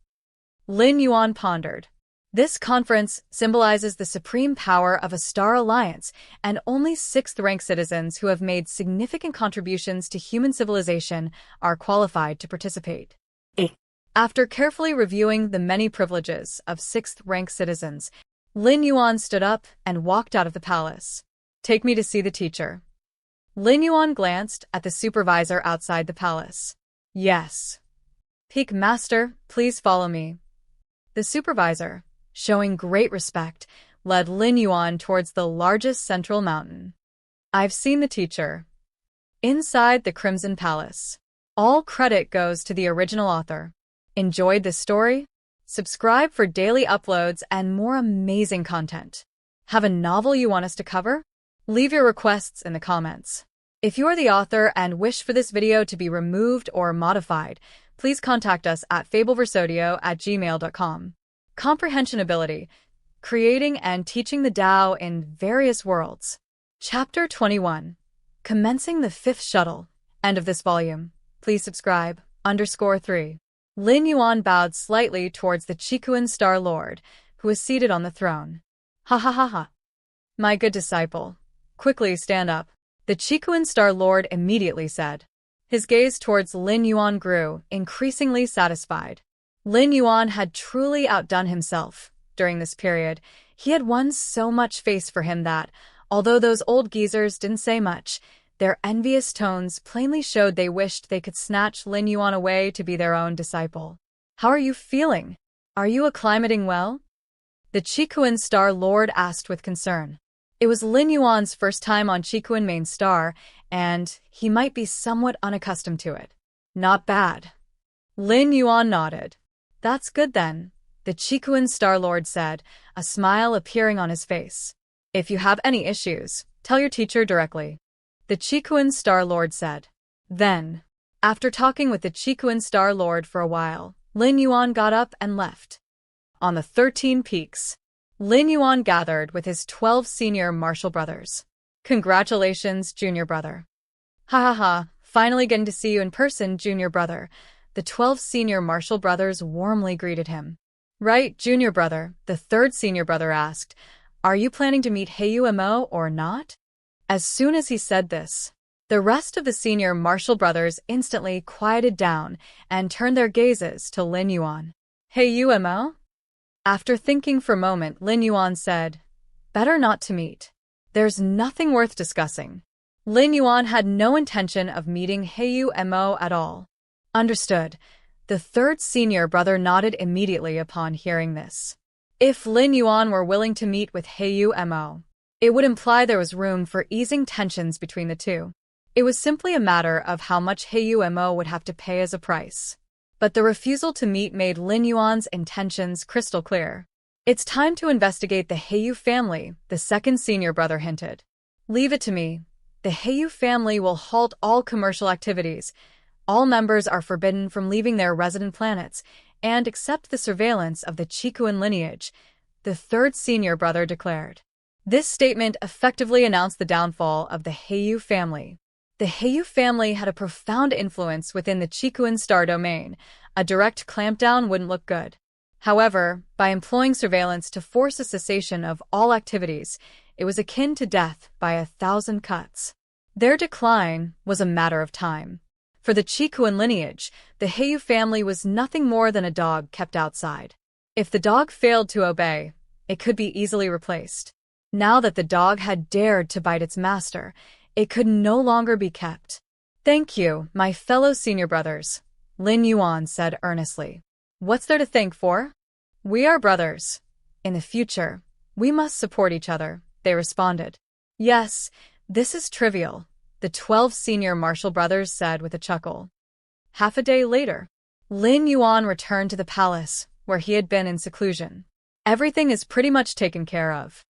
Lin Yuan pondered. This conference symbolizes the supreme power of a Star Alliance, and only 6th rank citizens who have made significant contributions to human civilization are qualified to participate. After carefully reviewing the many privileges of 6th rank citizens, Lin Yuan stood up and walked out of the palace. Take me to see the teacher. Lin Yuan glanced at the supervisor outside the palace. Yes. Peak Master, please follow me. The supervisor, showing great respect, led Lin Yuan towards the largest central mountain. I've seen the teacher. Inside the Crimson Palace. All credit goes to the original author. Enjoyed this story? Subscribe for daily uploads and more amazing content. Have a novel you want us to cover? Leave your requests in the comments. If you're the author and wish for this video to be removed or modified, please contact us at fableversodio@gmail.com. Comprehension Ability, Creating and Teaching the Tao in Various Worlds. Chapter 21. Commencing the 5th Shuttle. End of this volume. Please subscribe. _3. Lin Yuan bowed slightly towards the Chikuan Star Lord, who was seated on the throne. Ha ha ha ha. My good disciple. Quickly stand up. The Chikuan Star Lord immediately said. His gaze towards Lin Yuan grew, increasingly satisfied. Lin Yuan had truly outdone himself. During this period, he had won so much face for him that, although those old geezers didn't say much, their envious tones plainly showed they wished they could snatch Lin Yuan away to be their own disciple. How are you feeling? Are you acclimating well? The Chikuan Star Lord asked with concern. It was Lin Yuan's first time on Chikuan Main Star, and he might be somewhat unaccustomed to it. Not bad. Lin Yuan nodded. That's good then, the Chikuan Star Lord said, a smile appearing on his face. If you have any issues, tell your teacher directly. The Chikuan Star Lord said. Then, after talking with the Chikuan Star Lord for a while, Lin Yuan got up and left. On the 13 Peaks, Lin Yuan gathered with his 12 senior martial brothers. Congratulations, junior brother. Ha ha ha, finally getting to see you in person, junior brother. The 12 senior martial brothers warmly greeted him. Right, junior brother, the 3rd senior brother asked. Are you planning to meet Heiyu Mo or not? As soon as he said this, the rest of the senior martial brothers instantly quieted down and turned their gazes to Lin Yuan. Heiyu Mo? After thinking for a moment, Lin Yuan said, better not to meet. There's nothing worth discussing. Lin Yuan had no intention of meeting Heyu Mo at all. Understood. The third senior brother nodded immediately upon hearing this. If Lin Yuan were willing to meet with Heyu Mo, it would imply there was room for easing tensions between the two. It was simply a matter of how much Heyu Mo would have to pay as a price. But the refusal to meet made Lin Yuan's intentions crystal clear. It's time to investigate the Heyu family, the second senior brother hinted. Leave it to me. The Heyu family will halt all commercial activities. All members are forbidden from leaving their resident planets and accept the surveillance of the Chikuan lineage, the third senior brother declared. This statement effectively announced the downfall of the Heyu family. The Heyu family had a profound influence within the Chikuan star domain. A direct clampdown wouldn't look good. However, by employing surveillance to force a cessation of all activities, it was akin to death by 1,000 cuts. Their decline was a matter of time. For the Chikuan lineage, the Heyu family was nothing more than a dog kept outside. If the dog failed to obey, it could be easily replaced. Now that the dog had dared to bite its master, it could no longer be kept. Thank you, my fellow senior brothers, Lin Yuan said earnestly. What's there to thank for? We are brothers. In the future, we must support each other, they responded. Yes, this is trivial, the 12 senior martial brothers said with a chuckle. Half a day later, Lin Yuan returned to the palace, where he had been in seclusion. Everything is pretty much taken care of.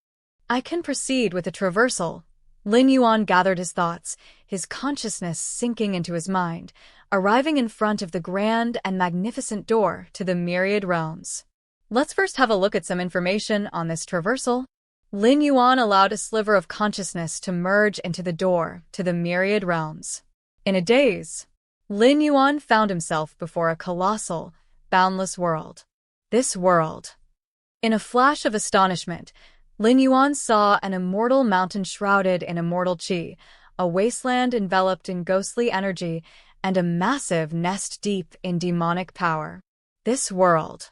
I can proceed with the traversal. Lin Yuan gathered his thoughts, his consciousness sinking into his mind, arriving in front of the grand and magnificent door to the Myriad Realms. Let's first have a look at some information on this traversal. Lin Yuan allowed a sliver of consciousness to merge into the door to the Myriad Realms. In a daze, Lin Yuan found himself before a colossal, boundless world. This world. In a flash of astonishment, Lin Yuan saw an immortal mountain shrouded in immortal qi, a wasteland enveloped in ghostly energy, and a massive nest deep in demonic power. This world.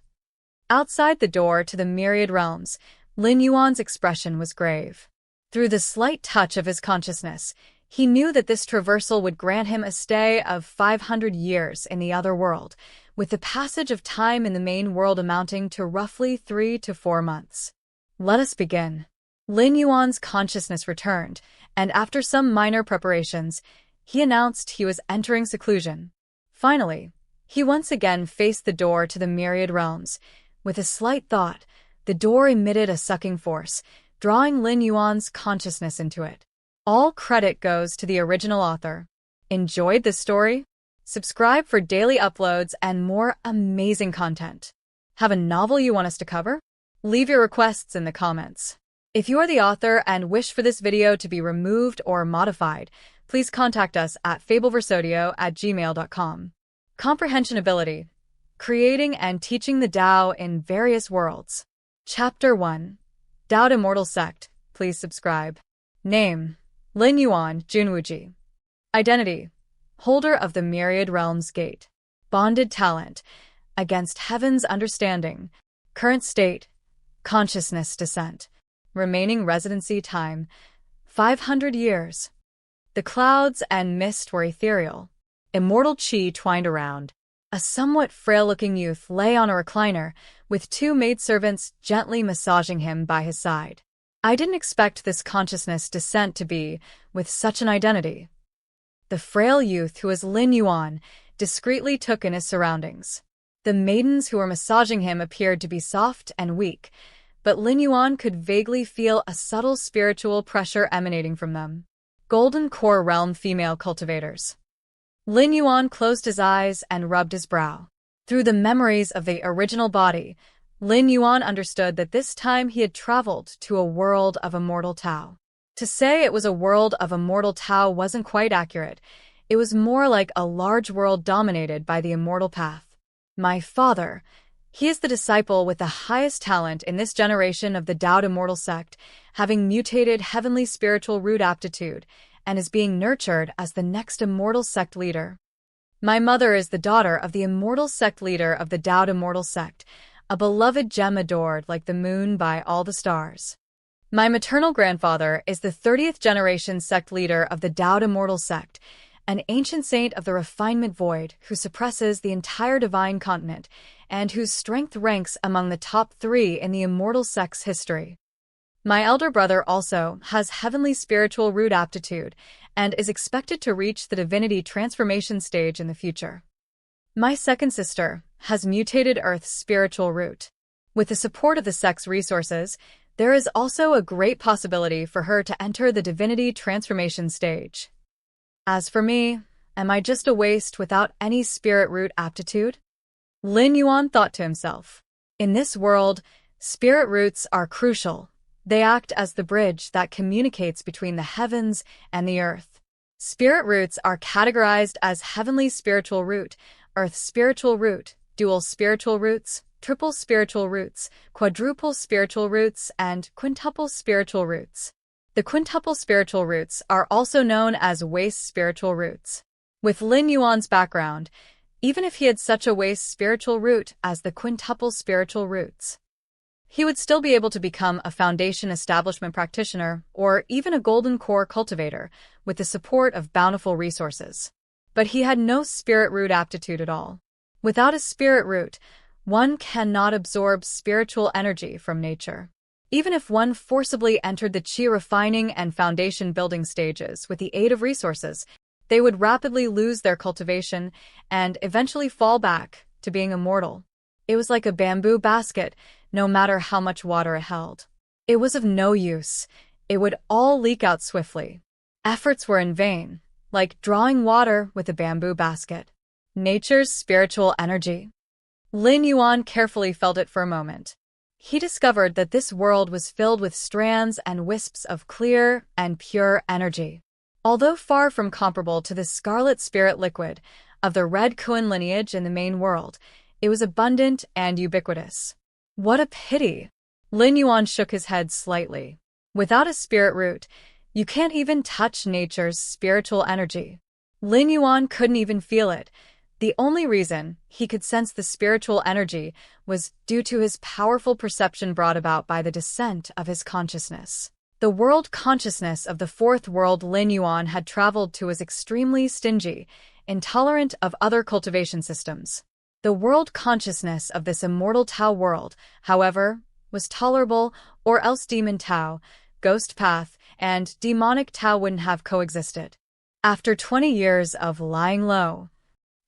Outside the door to the Myriad Realms, Lin Yuan's expression was grave. Through the slight touch of his consciousness, he knew that this traversal would grant him a stay of 500 years in the other world, with the passage of time in the main world amounting to roughly 3 to 4 months. Let us begin. Lin Yuan's consciousness returned, and after some minor preparations, he announced he was entering seclusion. Finally, he once again faced the door to the Myriad Realms. With a slight thought, the door emitted a sucking force, drawing Lin Yuan's consciousness into it. All credit goes to the original author. Enjoyed this story? Subscribe for daily uploads and more amazing content. Have a novel you want us to cover? Leave your requests in the comments. If you are the author and wish for this video to be removed or modified, please contact us at fableversodio@gmail.com. Comprehension Ability. Creating and teaching the Tao in various worlds. Chapter 1. Tao Immortal Sect. Please subscribe. Name: Lin Yuan, Junwuji. Identity: Holder of the Myriad Realms Gate. Bonded talent: Against Heaven's Understanding. Current state: Consciousness descent. Remaining residency time: 500 years. The clouds and mist were ethereal. Immortal qi twined around. A somewhat frail-looking youth lay on a recliner, with 2 maidservants gently massaging him by his side. I didn't expect this consciousness descent to be with such an identity. The frail youth, who was Lin Yuan, discreetly took in his surroundings. The maidens who were massaging him appeared to be soft and weak, but Lin Yuan could vaguely feel a subtle spiritual pressure emanating from them. Golden Core Realm female cultivators. Lin Yuan closed his eyes and rubbed his brow. Through the memories of the original body, Lin Yuan understood that this time he had traveled to a world of immortal Tao. To say it was a world of immortal Tao wasn't quite accurate. It was more like a large world dominated by the immortal path. My father, he is the disciple with the highest talent in this generation of the Tao Immortal Sect, having mutated heavenly spiritual root aptitude, and is being nurtured as the next immortal sect leader. My mother is the daughter of the immortal sect leader of the Tao Immortal Sect, a beloved gem adored like the moon by all the stars. My maternal grandfather is the 30th generation sect leader of the Taoed Immortal sect, an ancient saint of the refinement void who suppresses the entire divine continent and whose strength ranks among the top 3 in the immortal sect's history. My elder brother also has heavenly spiritual root aptitude and is expected to reach the divinity transformation stage in the future. My second sister has mutated Earth's spiritual root. With the support of the sect's resources, there is also a great possibility for her to enter the divinity transformation stage. As for me, am I just a waste without any spirit root aptitude? Lin Yuan thought to himself. In this world, spirit roots are crucial. They act as the bridge that communicates between the heavens and the earth. Spirit roots are categorized as heavenly spiritual root, earth spiritual root, dual spiritual roots, triple spiritual roots, quadruple spiritual roots, and quintuple spiritual roots. The quintuple spiritual roots are also known as waste spiritual roots. With Lin Yuan's background, even if he had such a waste spiritual root as the quintuple spiritual roots, he would still be able to become a foundation establishment practitioner or even a golden core cultivator with the support of bountiful resources. But he had no spirit root aptitude at all. Without a spirit root, one cannot absorb spiritual energy from nature. Even if one forcibly entered the chi refining and foundation building stages with the aid of resources, they would rapidly lose their cultivation and eventually fall back to being immortal. It was like a bamboo basket, no matter how much water it held. It was of no use. It would all leak out swiftly. Efforts were in vain, like drawing water with a bamboo basket. Nature's spiritual energy. Lin Yuan carefully felt it for a moment. He discovered that this world was filled with strands and wisps of clear and pure energy. Although far from comparable to the scarlet spirit liquid of the red Kuan lineage in the main world, it was abundant and ubiquitous. What a pity! Lin Yuan shook his head slightly. Without a spirit root, you can't even touch nature's spiritual energy. Lin Yuan couldn't even feel it. The only reason he could sense the spiritual energy was due to his powerful perception brought about by the descent of his consciousness. The world consciousness of the fourth world Lin Yuan had traveled to was extremely stingy, intolerant of other cultivation systems. The world consciousness of this immortal Tao world, however, was tolerable, or else demon Tao, ghost path, and demonic Tao wouldn't have coexisted. After 20 years of lying low,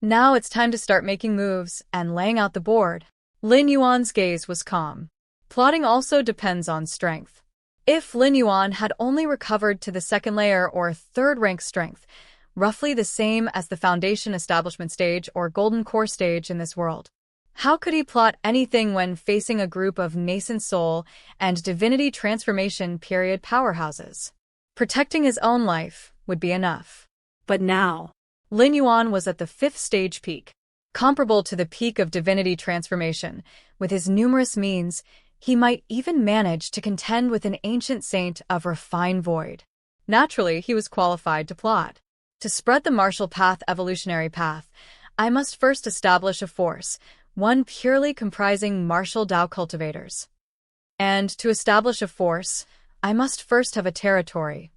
now it's time to start making moves and laying out the board. Lin Yuan's gaze was calm. Plotting also depends on strength. If Lin Yuan had only recovered to the second layer or third rank strength, roughly the same as the foundation establishment stage or golden core stage in this world, how could he plot anything when facing a group of nascent soul and divinity transformation period powerhouses? Protecting his own life would be enough. But now, Lin Yuan was at the 5th stage peak, comparable to the peak of divinity transformation. With his numerous means, he might even manage to contend with an ancient saint of refined void. Naturally, he was qualified to plot. To spread the martial path evolutionary path, I must first establish a force, one purely comprising martial Tao cultivators. And to establish a force, I must first have a territory.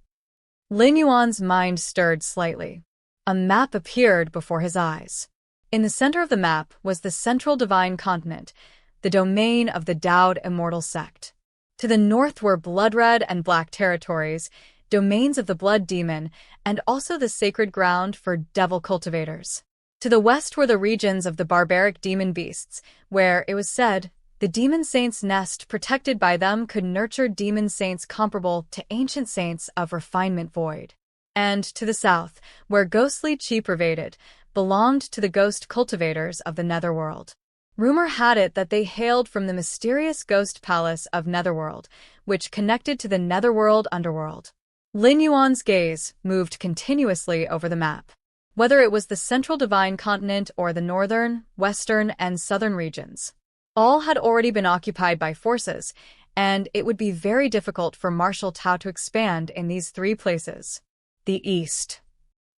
Lin Yuan's mind stirred slightly. A map appeared before his eyes. In the center of the map was the central divine continent, the domain of the Taoed Immortal sect. To the north were blood red and black territories, domains of the blood demon, and also the sacred ground for devil cultivators. To the west were the regions of the barbaric demon beasts, where, it was said, the demon saint's nest protected by them could nurture demon saints comparable to ancient saints of refinement void. And to the south, where ghostly chi pervaded, belonged to the ghost cultivators of the netherworld. Rumor had it that they hailed from the mysterious ghost palace of Netherworld, which connected to the netherworld underworld. Lin Yuan's gaze moved continuously over the map. Whether it was the central divine continent or the northern, western, and southern regions, all had already been occupied by forces, and it would be very difficult for martial Tao to expand in these 3 places. The east.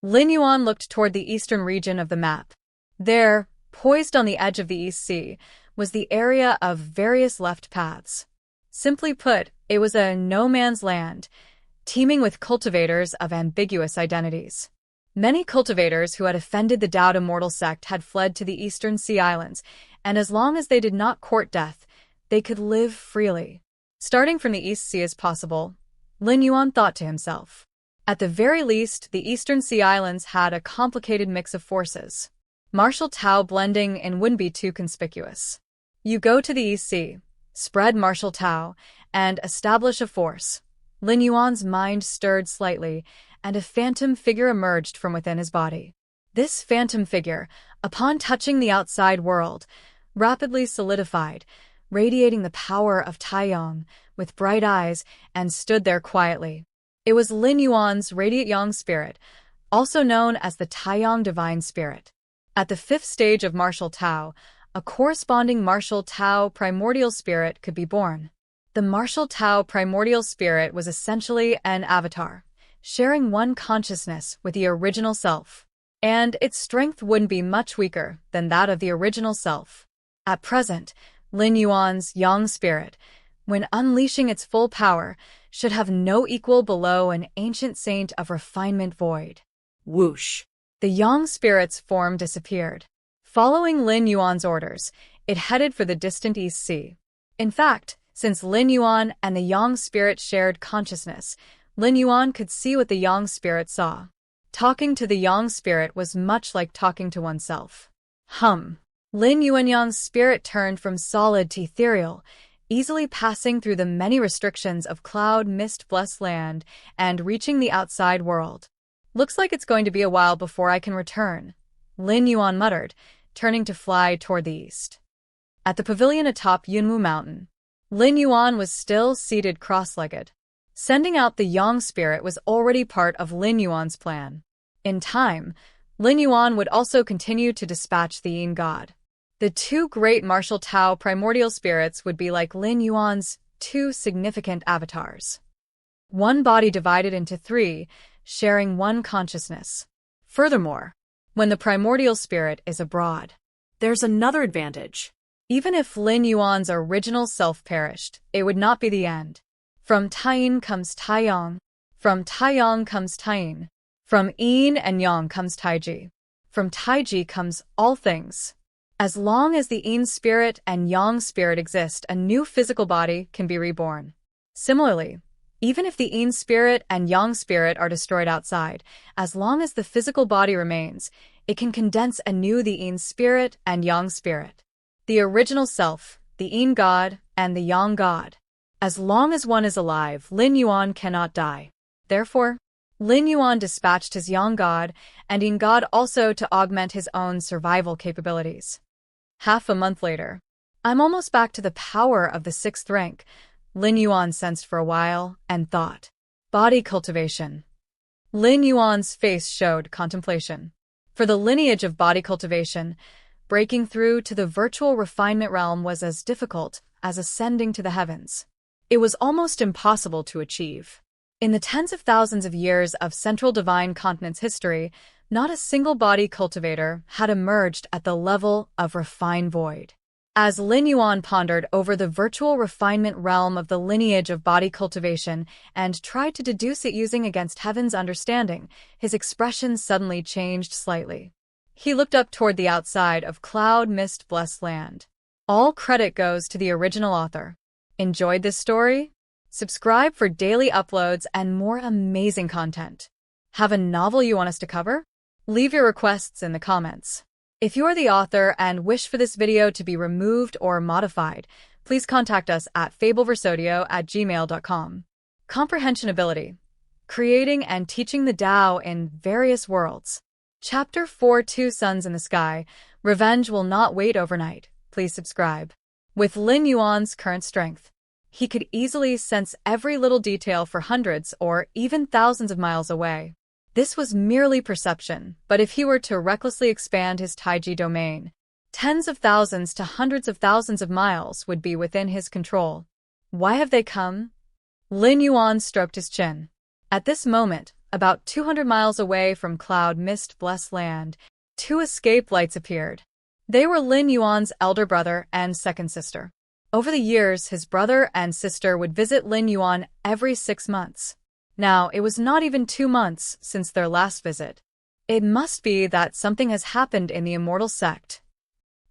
Lin Yuan looked toward the eastern region of the map. There, poised on the edge of the East Sea, was the area of various left paths. Simply put, it was a no-man's land, teeming with cultivators of ambiguous identities. Many cultivators who had offended the Tao Immortal sect had fled to the Eastern Sea Islands, and as long as they did not court death, they could live freely. Starting from the East Sea as possible, Lin Yuan thought to himself. At the very least, the Eastern Sea Islands had a complicated mix of forces. Martial Tao blending in wouldn't be too conspicuous. You go to the East Sea, spread martial Tao, and establish a force. Lin Yuan's mind stirred slightly, and a phantom figure emerged from within his body. This phantom figure, upon touching the outside world, rapidly solidified, radiating the power of Taiyang, with bright eyes, and stood there quietly. It was Lin Yuan's radiant Yang spirit, also known as the Taiyang Divine Spirit. At the 5th stage of martial Tao, a corresponding martial Tao primordial spirit could be born. The martial Tao primordial spirit was essentially an avatar, sharing one consciousness with the original self, and its strength wouldn't be much weaker than that of the original self. At present, Lin Yuan's Yang spirit, when unleashing its full power, should have no equal below an ancient saint of refinement void. Whoosh. The Yang spirit's form disappeared. Following Lin Yuan's orders, it headed for the distant East Sea. In fact, since Lin Yuan and the Yang spirit shared consciousness, Lin Yuan could see what the Yang spirit saw. Talking to the Yang spirit was much like talking to oneself. Lin Yuan Yang's spirit turned from solid to ethereal, easily passing through the many restrictions of cloud mist blessed land and reaching the outside world. Looks like it's going to be a while before I can return, Lin Yuan muttered, turning to fly toward the east. At the pavilion atop Yunwu Mountain, Lin Yuan was still seated cross-legged. Sending out the Yang spirit was already part of Lin Yuan's plan. In time, Lin Yuan would also continue to dispatch the Yin God. The two great martial Tao primordial spirits would be like Lin Yuan's two significant avatars. One body divided into 3, sharing one consciousness. Furthermore, when the primordial spirit is abroad, There's another advantage. even if Lin Yuan's original self perished, it would not be the end. From Taiyin comes Taiyang. From Taiyang comes Taiyin. From Yin and Yang comes Taiji. From Taiji comes all things. As long as the Yin spirit and Yang spirit exist, a new physical body can be reborn. Similarly, even if the Yin spirit and Yang spirit are destroyed outside, as long as the physical body remains, it can condense anew the Yin spirit and Yang spirit. The original self, the Yin God, and the Yang God. As long as one is alive, Lin Yuan cannot die. Therefore, Lin Yuan dispatched his Yang God and Yin God also to augment his own survival capabilities. Half a month later, I'm almost back to the power of the 6th rank, Lin Yuan sensed for a while and thought. Body cultivation. Lin Yuan's face showed contemplation. For the lineage of body cultivation, breaking through to the virtual refinement realm was as difficult as ascending to the heavens. It was almost impossible to achieve. In the tens of thousands of years of Central Divine Continent's history, not a single body cultivator had emerged at the level of refined void. As Lin Yuan pondered over the virtual refinement realm of the lineage of body cultivation and tried to deduce it using against heaven's understanding, his expression suddenly changed slightly. He looked up toward the outside of cloud mist blessed land. All credit goes to the original author. Enjoyed this story? Subscribe for daily uploads and more amazing content. Have a novel you want us to cover? Leave your requests in the comments. If you are the author and wish for this video to be removed or modified, please contact us at fableversodio@gmail.com. Comprehension Ability. Creating and teaching the Tao in various worlds. Chapter 4 Two Suns in the Sky. Revenge will not wait overnight. Please subscribe. With Lin Yuan's current strength, he could easily sense every little detail for hundreds or even thousands of miles away. This was merely perception, but if he were to recklessly expand his Taiji domain, tens of thousands to hundreds of thousands of miles would be within his control. Why have they come? Lin Yuan stroked his chin. At this moment, about 200 miles away from cloud mist blessed land, 2 escape lights appeared. They were Lin Yuan's elder brother and second sister. Over the years, his brother and sister would visit Lin Yuan every 6 months. Now, it was not even 2 months since their last visit. It must be that something has happened in the immortal sect.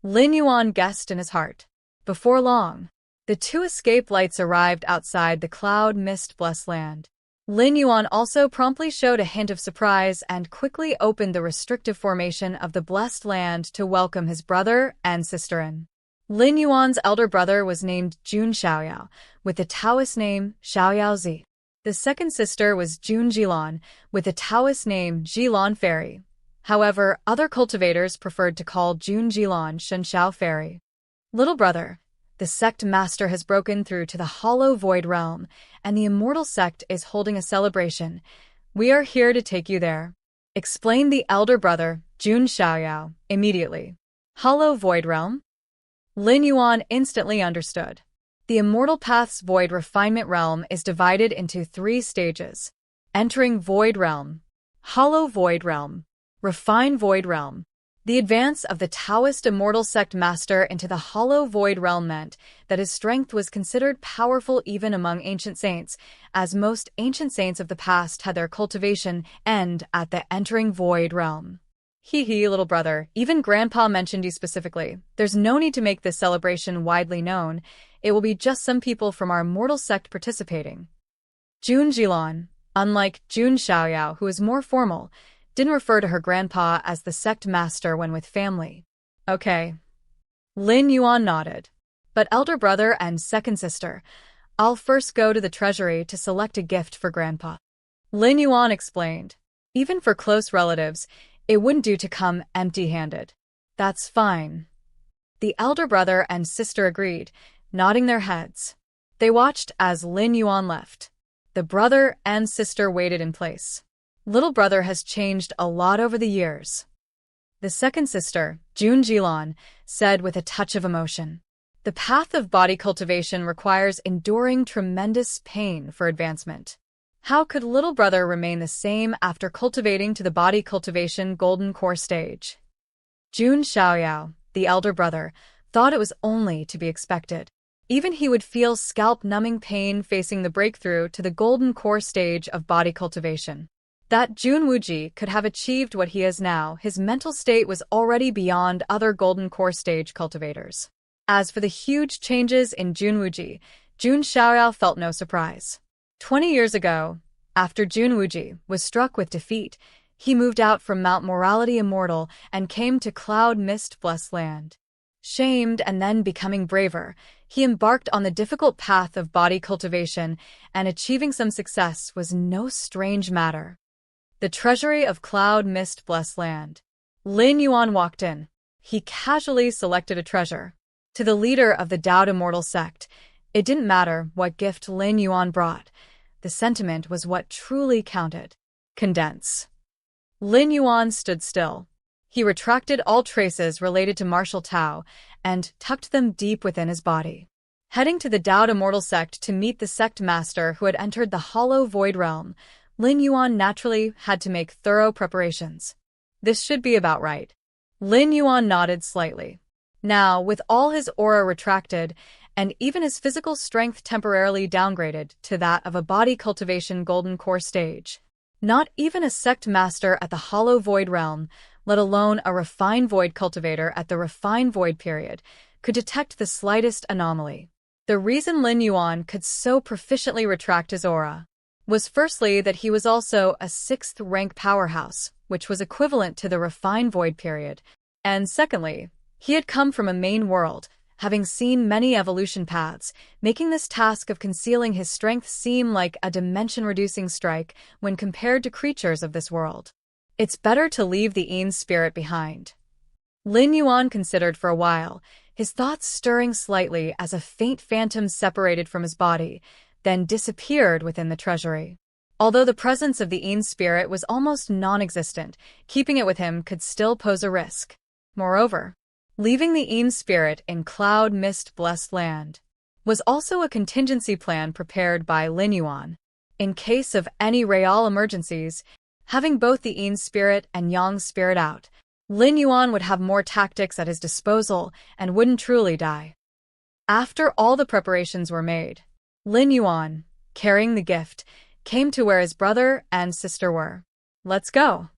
Lin Yuan guessed in his heart. Before long, the 2 escape lights arrived outside the cloud mist blessed land. Lin Yuan also promptly showed a hint of surprise and quickly opened the restrictive formation of the blessed land to welcome his brother and sister in. Lin Yuan's elder brother was named Jun Xiaoyao, with the Taoist name Xiaoyaozi. The second sister was Jun Jilan, with the Taoist name Jilan Fairy. However, other cultivators preferred to call Jun Jilan Shenxiao Fairy. Little brother, the sect master has broken through to the hollow void realm, and the immortal sect is holding a celebration. We are here to take you there, explained the elder brother, Jun Xiaoyao, immediately. Hollow void realm? Lin Yuan instantly understood. The Immortal Path's Void Refinement Realm is divided into 3 stages. Entering Void Realm, Hollow Void Realm, Refine Void Realm. The advance of the Taoist Immortal Sect Master into the Hollow Void Realm meant that his strength was considered powerful even among ancient saints, as most ancient saints of the past had their cultivation end at the Entering Void Realm. Hee, little brother, even Grandpa mentioned you specifically. There's no need to make this celebration widely known. It will be just some people from our mortal sect participating. Jun Jilan, unlike Jun Xiaoyao, who is more formal, didn't refer to her grandpa as the sect master when with family. Okay. Lin Yuan nodded. But elder brother and second sister, I'll first go to the treasury to select a gift for grandpa. Lin Yuan explained. Even for close relatives, it wouldn't do to come empty-handed. That's fine. The elder brother and sister agreed, nodding their heads. They watched as Lin Yuan left. The brother and sister waited in place. Little brother has changed a lot over the years. The second sister, Jun Jilan, said with a touch of emotion. The path of body cultivation requires enduring tremendous pain for advancement. How could little brother remain the same after cultivating to the body cultivation golden core stage? Jun Xiaoyao, the elder brother, thought it was only to be expected. Even he would feel scalp-numbing pain facing the breakthrough to the golden core stage of body cultivation. That Jun Wuji could have achieved what he is now, his mental state was already beyond other golden core stage cultivators. As for the huge changes in Jun Wuji, Jun Xiaoyao felt no surprise. 20 years ago, after Jun Wuji was struck with defeat, he moved out from Mount Morality Immortal and came to Cloud Mist Blessed Land. Shamed and then becoming braver, he embarked on the difficult path of body cultivation, and achieving some success was no strange matter. The treasury of Cloud Mist Blessed Land. Lin Yuan walked in. He casually selected a treasure. To the leader of the Dao Immortal sect, it didn't matter what gift Lin Yuan brought. The sentiment was what truly counted. Condense. Lin Yuan stood still. He retracted all traces related to martial Tao and tucked them deep within his body. Heading to the Dao Immortal sect to meet the sect master who had entered the hollow void realm, Lin Yuan naturally had to make thorough preparations. This should be about right. Lin Yuan nodded slightly. Now, with all his aura retracted, and even his physical strength temporarily downgraded to that of a body cultivation golden core stage, not even a sect master at the hollow void realm, let alone a refined void cultivator at the refined void period, could detect the slightest anomaly. The reason Lin Yuan could so proficiently retract his aura was firstly that he was also a 6th rank powerhouse, which was equivalent to the refined void period, and secondly, he had come from a main world, having seen many evolution paths, making this task of concealing his strength seem like a dimension-reducing strike when compared to creatures of this world. It's better to leave the Yin spirit behind. Lin Yuan considered for a while, his thoughts stirring slightly as a faint phantom separated from his body, then disappeared within the treasury. Although the presence of the Yin spirit was almost non-existent, keeping it with him could still pose a risk. Moreover, leaving the Yin spirit in Cloud Mist Blessed Land was also a contingency plan prepared by Lin Yuan. In case of any real emergencies, having both the Yin spirit and Yang spirit out, Lin Yuan would have more tactics at his disposal and wouldn't truly die. After all the preparations were made, Lin Yuan, carrying the gift, came to where his brother and sister were. "Let's go."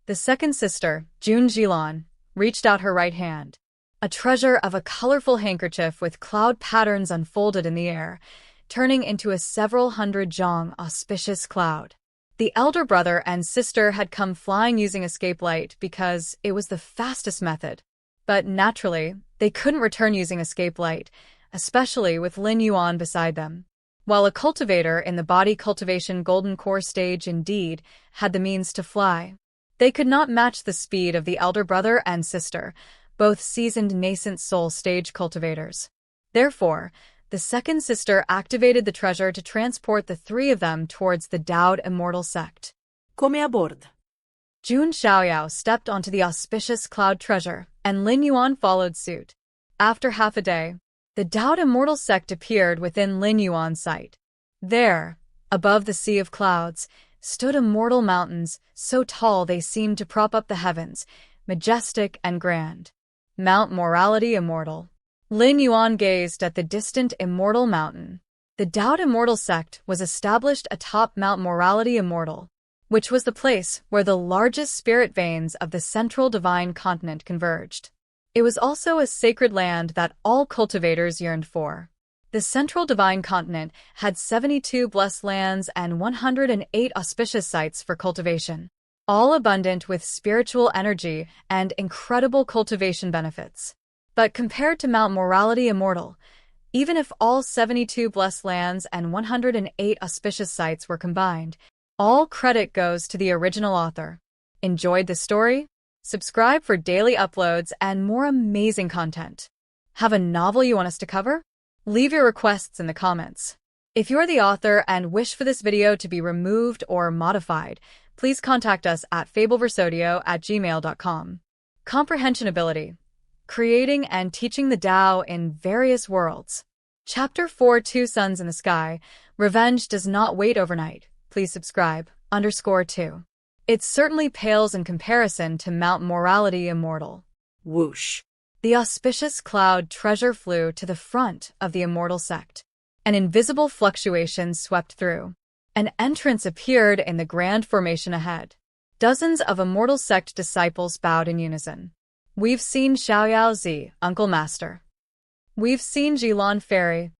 The second sister, Jun Jilan, reached out her right hand. A treasure of a colorful handkerchief with cloud patterns unfolded in the air, turning into a several hundred zhang auspicious cloud. The elder brother and sister had come flying using escape light because it was the fastest method. But naturally, they couldn't return using escape light, especially with Lin Yuan beside them. While a cultivator in the body cultivation golden core stage indeed had the means to fly, they could not match the speed of the elder brother and sister, both seasoned nascent soul stage cultivators. Therefore, the second sister activated the treasure to transport the three of them towards the Daoed immortal sect. Come a bordo. Jun Xiaoyao stepped onto the auspicious cloud treasure, and Lin Yuan followed suit. After half a day, the Daoed immortal sect appeared within Lin Yuan's sight. There, above the sea of clouds, stood immortal mountains, so tall they seemed to prop up the heavens, majestic and grand. Mount Morality Immortal. Lin Yuan gazed at the distant immortal mountain. The Daoed immortal sect was established atop Mount Morality Immortal, which was the place where the largest spirit veins of the central divine continent converged. It was also a sacred land that all cultivators yearned for. The central divine continent had 72 blessed lands and 108 auspicious sites for cultivation, all abundant with spiritual energy and incredible cultivation benefits. But compared to Mount Morality Immortal, even if all 72 blessed lands and 108 auspicious sites were combined, all credit goes to the original author. Enjoyed the story? Subscribe for daily uploads and more amazing content. Have a novel you want us to cover? Leave your requests in the comments. If you're the author and wish for this video to be removed or modified, please contact us at fableversodio@gmail.com. Comprehension Ability. Creating and teaching the Tao in various worlds. Chapter 4 Two Suns in the Sky. Revenge does not wait overnight. Please subscribe. _2. It certainly pales in comparison to Mount Morality Immortal. Whoosh. The auspicious cloud treasure flew to the front of the immortal sect. An invisible fluctuation swept through. An entrance appeared in the grand formation ahead. Dozens of immortal sect disciples bowed in unison. "We've seen Xiaoyao Zi, Uncle Master. We've seen Jilan Fairy."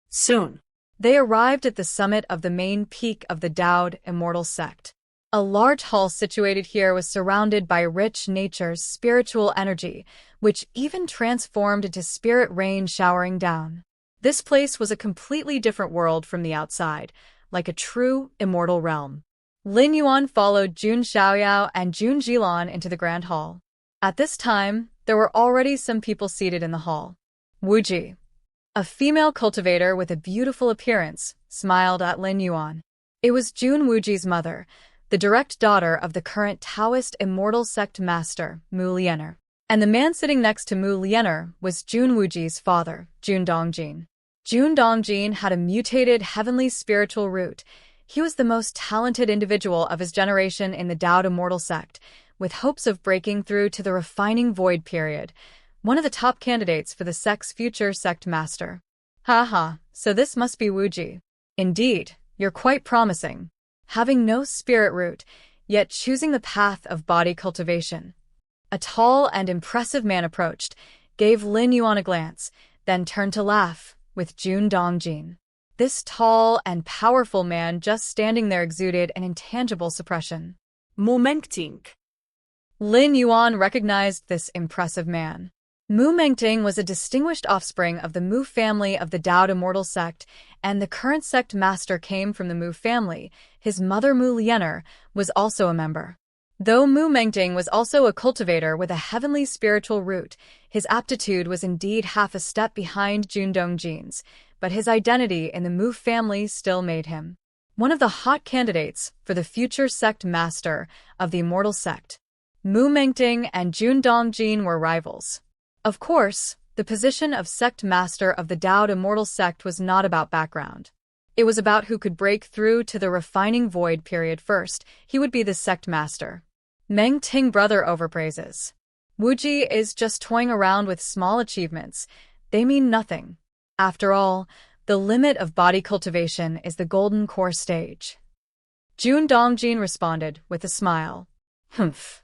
Soon. They arrived at the summit of the main peak of the Daoed immortal sect. A large hall situated here was surrounded by rich nature's spiritual energy, which even transformed into spirit rain showering down. This place was a completely different world from the outside, like a true immortal realm. Lin Yuan followed Jun Xiaoyao and Jun Jilan into the grand hall. At this time, there were already some people seated in the hall. Wuji, a female cultivator with a beautiful appearance, smiled at Lin Yuan. It was Jun Wuji's mother, the direct daughter of the current Taoist immortal sect master, Mu Liener. And the man sitting next to Mu Liener was Jun Wuji's father, Jun Dongjin. Jun Dongjin had a mutated heavenly spiritual root. He was the most talented individual of his generation in the Daoed immortal sect, with hopes of breaking through to the refining void period, one of the top candidates for the sect's future sect master. Haha, so this must be Wuji. Indeed, you're quite promising. Having no spirit root, yet choosing the path of body cultivation. A tall and impressive man approached, gave Lin Yuan a glance, then turned to laugh with Jun Dongjin. This tall and powerful man just standing there exuded an intangible suppression. Mengting. Lin Yuan recognized this impressive man. Mu Mengting was a distinguished offspring of the Mu family of the Daoed immortal sect, and the current sect master came from the Mu family. His mother Mu Liener was also a member. Though Mu Mengting was also a cultivator with a heavenly spiritual root, his aptitude was indeed half a step behind Jun Dongjin's, but his identity in the Mu family still made him one of the hot candidates for the future sect master of the immortal sect. Mu Mengting and Jun Dongjin were rivals. Of course, the position of sect master of the Daoed immortal sect was not about background. It was about who could break through to the refining void period first. He would be the sect master. Mengting brother overpraises. Wuji is just toying around with small achievements. They mean nothing. After all, the limit of body cultivation is the golden core stage. Jun Dongjin responded with a smile. Humph.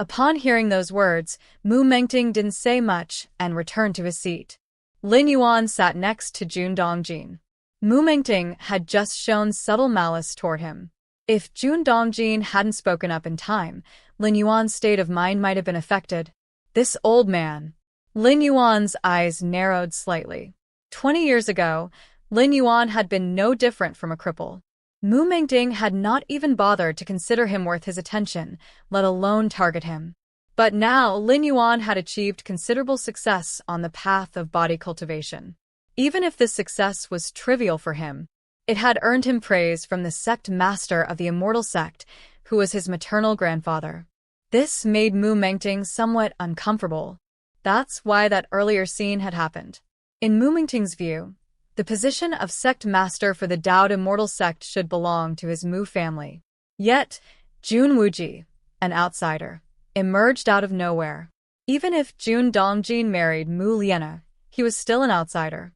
Upon hearing those words, Mu Mengting didn't say much and returned to his seat. Lin Yuan sat next to Jun Dongjin. Mu Mengting had just shown subtle malice toward him. If Jun Dongjin hadn't spoken up in time, Lin Yuan's state of mind might have been affected. This old man. Lin Yuan's eyes narrowed slightly. 20 years ago, Lin Yuan had been no different from a cripple. Mu Mengting had not even bothered to consider him worth his attention, let alone target him. But now Lin Yuan had achieved considerable success on the path of body cultivation. Even if this success was trivial for him, it had earned him praise from the sect master of the immortal sect, who was his maternal grandfather. This made Mu Mengting somewhat uncomfortable. That's why that earlier scene had happened. In Mu Mengting's view, the position of sect master for the Daoed immortal sect should belong to his Mu family. Yet, Jun Wuji, an outsider, emerged out of nowhere. Even if Jun Dongjin married Mu Liana, he was still an outsider.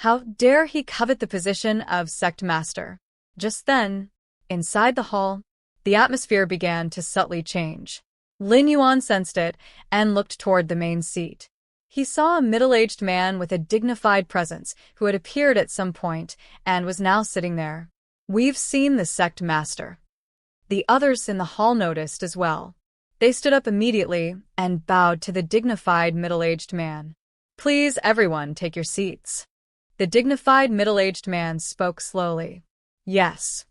How dare he covet the position of sect master? Just then, inside the hall, the atmosphere began to subtly change. Lin Yuan sensed it and looked toward the main seat. He saw a middle-aged man with a dignified presence who had appeared at some point and was now sitting there. We've seen the sect master. The others in the hall noticed as well. They stood up immediately and bowed to the dignified middle-aged man. Please, everyone, take your seats. The dignified middle-aged man spoke slowly. Yes.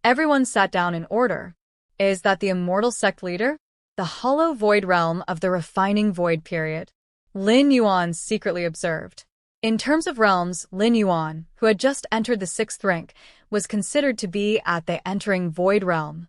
Everyone sat down in order. Is that the immortal sect leader? The hollow void realm of the refining void period. Lin Yuan secretly observed. In terms of realms, Lin Yuan, who had just entered the 6th rank, was considered to be at the entering void realm.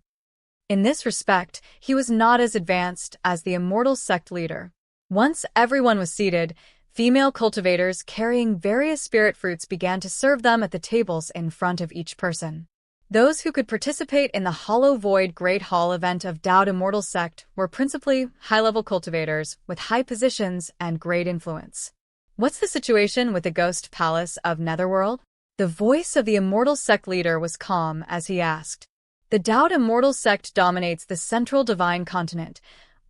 In this respect, he was not as advanced as the immortal sect leader. Once everyone was seated, female cultivators carrying various spirit fruits began to serve them at the tables in front of each person. Those who could participate in the Hollow Void Great Hall event of Daoed Immortal Sect were principally high-level cultivators with high positions and great influence. What's the situation with the Ghost Palace of Netherworld? The voice of the Immortal Sect leader was calm as he asked. The Daoed Immortal Sect dominates the central divine continent,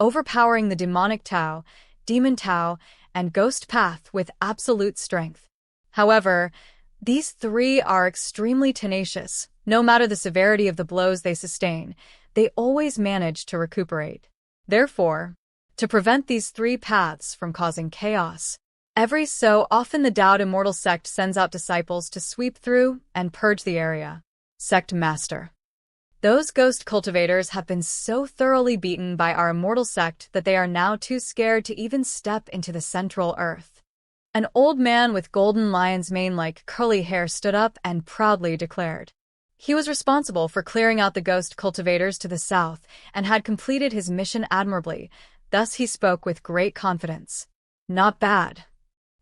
overpowering the demonic Tao, demon Tao, and ghost path with absolute strength. However, these three are extremely tenacious. No matter the severity of the blows they sustain, they always manage to recuperate. Therefore, to prevent these three paths from causing chaos, every so often the Daoed Immortal Sect sends out disciples to sweep through and purge the area. Sect Master. Those ghost cultivators have been so thoroughly beaten by our immortal sect that they are now too scared to even step into the central earth. An old man with golden lion's mane-like curly hair stood up and proudly declared. He was responsible for clearing out the ghost cultivators to the south and had completed his mission admirably, thus he spoke with great confidence. Not bad.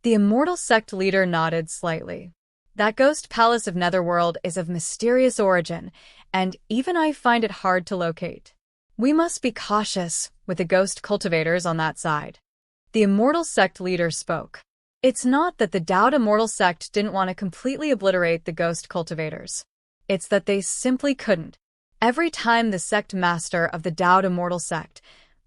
The immortal sect leader nodded slightly. That ghost palace of Netherworld is of mysterious origin, and even I find it hard to locate. We must be cautious with the ghost cultivators on that side. The immortal sect leader spoke. It's not that the Daoed Immortal Sect didn't want to completely obliterate the ghost cultivators. It's that they simply couldn't. Every time the sect master of the Daoed Immortal Sect,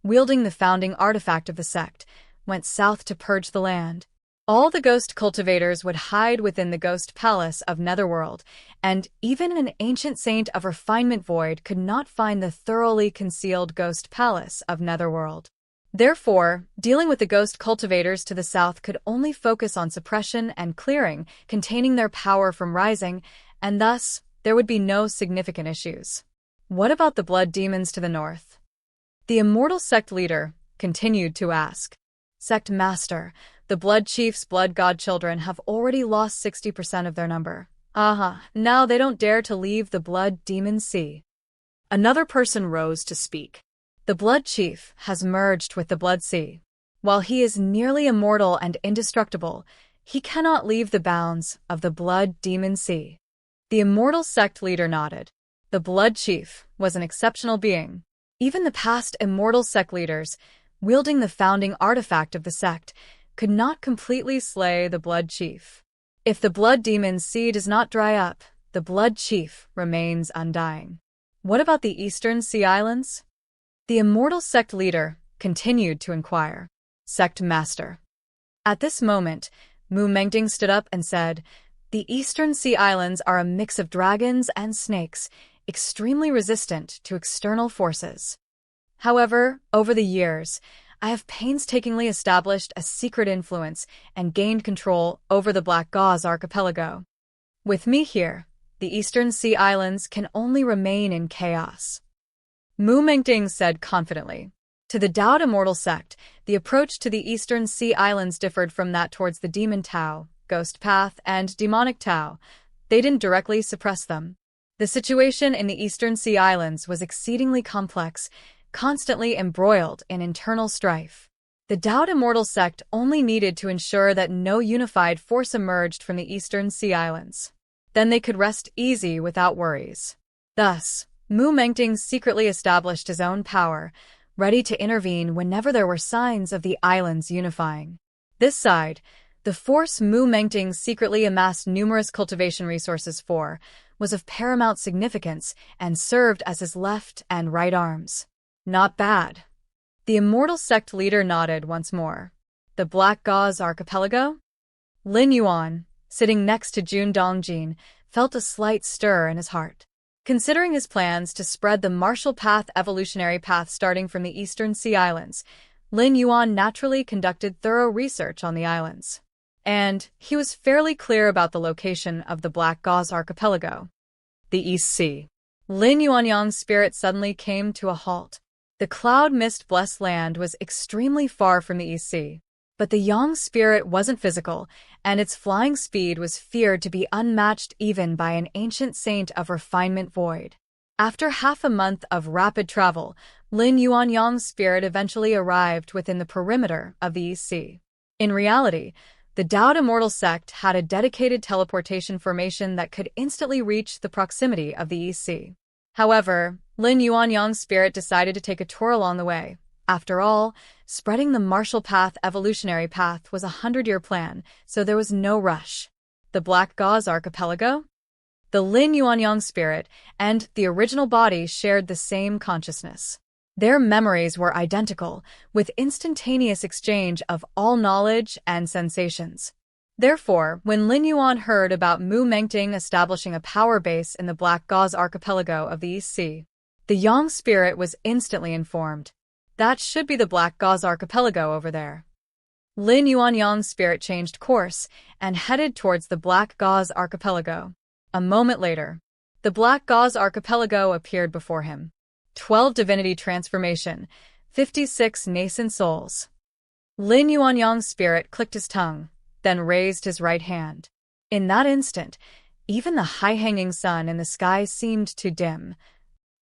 wielding the founding artifact of the sect, went south to purge the land, all the ghost cultivators would hide within the ghost palace of Netherworld, and even an ancient saint of refinement void could not find the thoroughly concealed ghost palace of Netherworld. Therefore, dealing with the ghost cultivators to the south could only focus on suppression and clearing, containing their power from rising, and thus, there would be no significant issues. What about the blood demons to the north? The immortal sect leader continued to ask. Sect master, the blood chief's blood godchildren have already lost 60% of their number. Now they don't dare to leave the blood demon sea. Another person rose to speak. The blood chief has merged with the blood sea. While he is nearly immortal and indestructible, he cannot leave the bounds of the blood demon sea. The immortal sect leader nodded. The blood chief was an exceptional being. Even the past immortal sect leaders, wielding the founding artifact of the sect, could not completely slay the blood chief. If the blood demon's sea does not dry up, the blood chief remains undying. What about the Eastern Sea Islands? The immortal sect leader continued to inquire. Sect Master. At this moment, Mu Mengting stood up and said, "The Eastern Sea Islands are a mix of dragons and snakes, extremely resistant to external forces. However, over the years, I have painstakingly established a secret influence and gained control over the Black Gauze Archipelago. With me here, the Eastern Sea Islands can only remain in chaos." Mu Mengting said confidently. To the Daoed Immortal Sect, the approach to the Eastern Sea Islands differed from that towards the Demon Tao, Ghost Path, and Demonic Tao. They didn't directly suppress them. The situation in the Eastern Sea Islands was exceedingly complex, constantly embroiled in internal strife. The Daoed Immortal Sect only needed to ensure that no unified force emerged from the Eastern Sea Islands. Then they could rest easy without worries. Thus, Mu Mengting secretly established his own power, ready to intervene whenever there were signs of the islands unifying. This side, the force Mu Mengting secretly amassed numerous cultivation resources for, was of paramount significance and served as his left and right arms. Not bad. The immortal sect leader nodded once more. The Black Gauze Archipelago? Lin Yuan, sitting next to Jun Dongjin, felt a slight stir in his heart. Considering his plans to spread the martial path evolutionary path starting from the Eastern Sea Islands, Lin Yuan naturally conducted thorough research on the islands. And he was fairly clear about the location of the Black Gauze Archipelago. The East Sea. Lin Yuanyang's spirit suddenly came to a halt. The cloud mist-blessed land was extremely far from the East Sea. But the Yang spirit wasn't physical, and its flying speed was feared to be unmatched even by an ancient saint of refinement void. After half a month of rapid travel, Lin Yuanyang's spirit eventually arrived within the perimeter of the East Sea. In reality, the Daoed Immortal Sect had a dedicated teleportation formation that could instantly reach the proximity of the East Sea. However, Lin Yuanyang's spirit decided to take a tour along the way. After all, spreading the martial path evolutionary path was a 100-year plan, so there was no rush. The Black Gauze Archipelago? The Lin Yuanyang spirit and the original body shared the same consciousness. Their memories were identical, with instantaneous exchange of all knowledge and sensations. Therefore, when Lin Yuan heard about Mu Mengting establishing a power base in the Black Gauze Archipelago of the East Sea, the Yang spirit was instantly informed. That should be the Black Gauze Archipelago over there. Lin Yuanyang's spirit changed course and headed towards the Black Gauze Archipelago. A moment later, the Black Gauze Archipelago appeared before him. 12 Divinity Transformation, 56 Nascent Souls. Lin Yuanyang's spirit clicked his tongue, then raised his right hand. In that instant, even the high-hanging sun in the sky seemed to dim.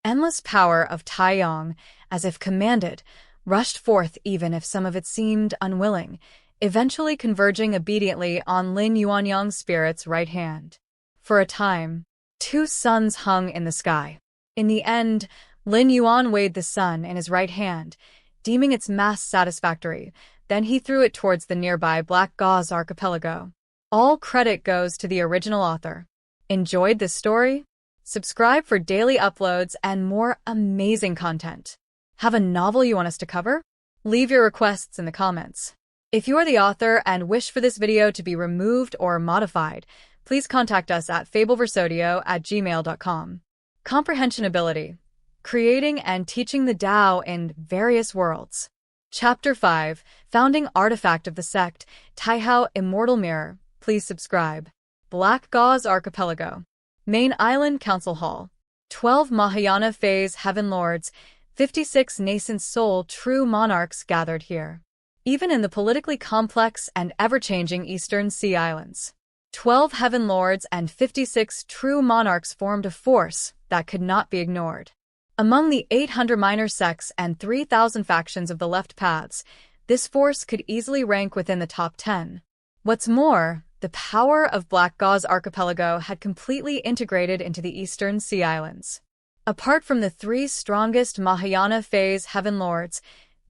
Endless power of Taiyang, as if commanded, rushed forth even if some of it seemed unwilling, eventually converging obediently on Lin Yuanyang's spirit's right hand. For a time, 2 suns hung in the sky. In the end, Lin Yuan weighed the sun in his right hand, deeming its mass satisfactory. Then he threw it towards the nearby Black Gauze Archipelago. All credit goes to the original author. Enjoyed this story? Subscribe for daily uploads and more amazing content. Have a novel you want us to cover? Leave your requests in the comments. If you are the author and wish for this video to be removed or modified, please contact us at fableversodio@gmail.com. Comprehension Ability. Creating and teaching the Tao in various worlds. Chapter 5, Founding Artifact of the Sect, Taihao Immortal Mirror. Please subscribe. Black Gauze Archipelago. Main Island Council Hall. 12 Mahayana Phase Heaven Lords, 56 Nascent Soul True Monarchs gathered here. Even in the politically complex and ever-changing Eastern Sea Islands, 12 Heaven Lords and 56 True Monarchs formed a force that could not be ignored. Among the 800 minor sects and 3,000 factions of the left paths, this force could easily rank within the top 10. What's more, the power of Black Gauze Archipelago had completely integrated into the Eastern Sea Islands. Apart from the 3 strongest Mahayana Phase Heaven Lords,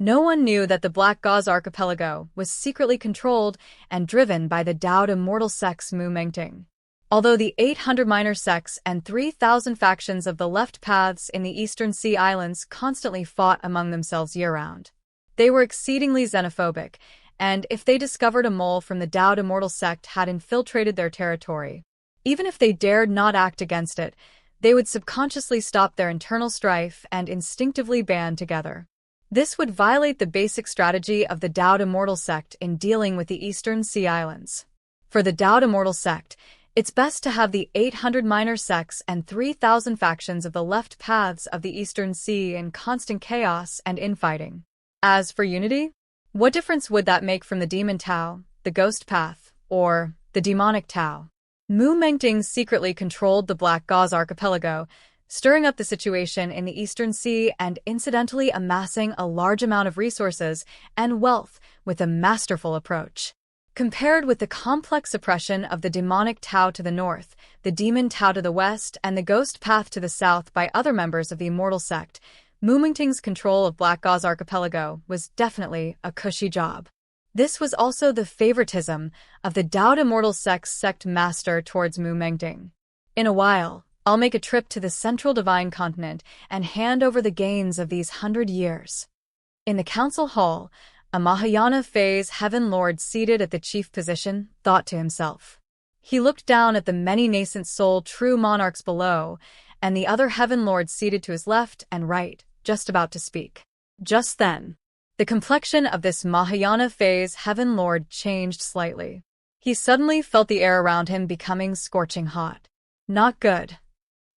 No one knew that the Black Gauze Archipelago was secretly controlled and driven by the Dao immortal sects Mu Mengting. Although the 800 minor sects and 3,000 factions of the left paths in the Eastern Sea Islands constantly fought among themselves year-round. They were exceedingly xenophobic, and if they discovered a mole from the Dao immortal sect had infiltrated their territory, even if they dared not act against it, they would subconsciously stop their internal strife and instinctively band together. This would violate the basic strategy of the Dao immortal sect in dealing with the Eastern Sea Islands. For the Dao immortal sect, it's best to have the 800 minor sects and 3,000 factions of the left paths of the Eastern Sea in constant chaos and infighting. As for unity, what difference would that make from the demon Tao, the ghost path, or the demonic Tao? Mu Mengting secretly controlled the Black Gauze Archipelago, stirring up the situation in the Eastern Sea and incidentally amassing a large amount of resources and wealth with a masterful approach. Compared with the complex suppression of the demonic Tao to the north, the demon Tao to the west, and the ghost path to the south by other members of the immortal sect, Mu Mengting's control of Black Gauze Archipelago was definitely a cushy job. This was also the favoritism of the Dao immortal sect's sect master towards Mu Mengting. In a while, I'll make a trip to the central divine continent and hand over the gains of these 100 years. In the council hall, a Mahayana phase heaven lord seated at the chief position thought to himself. He looked down at the many nascent soul true monarchs below, and the other heaven lords seated to his left and right, just about to speak. Just then, the complexion of this Mahayana phase heaven lord changed slightly. He suddenly felt the air around him becoming scorching hot. Not good.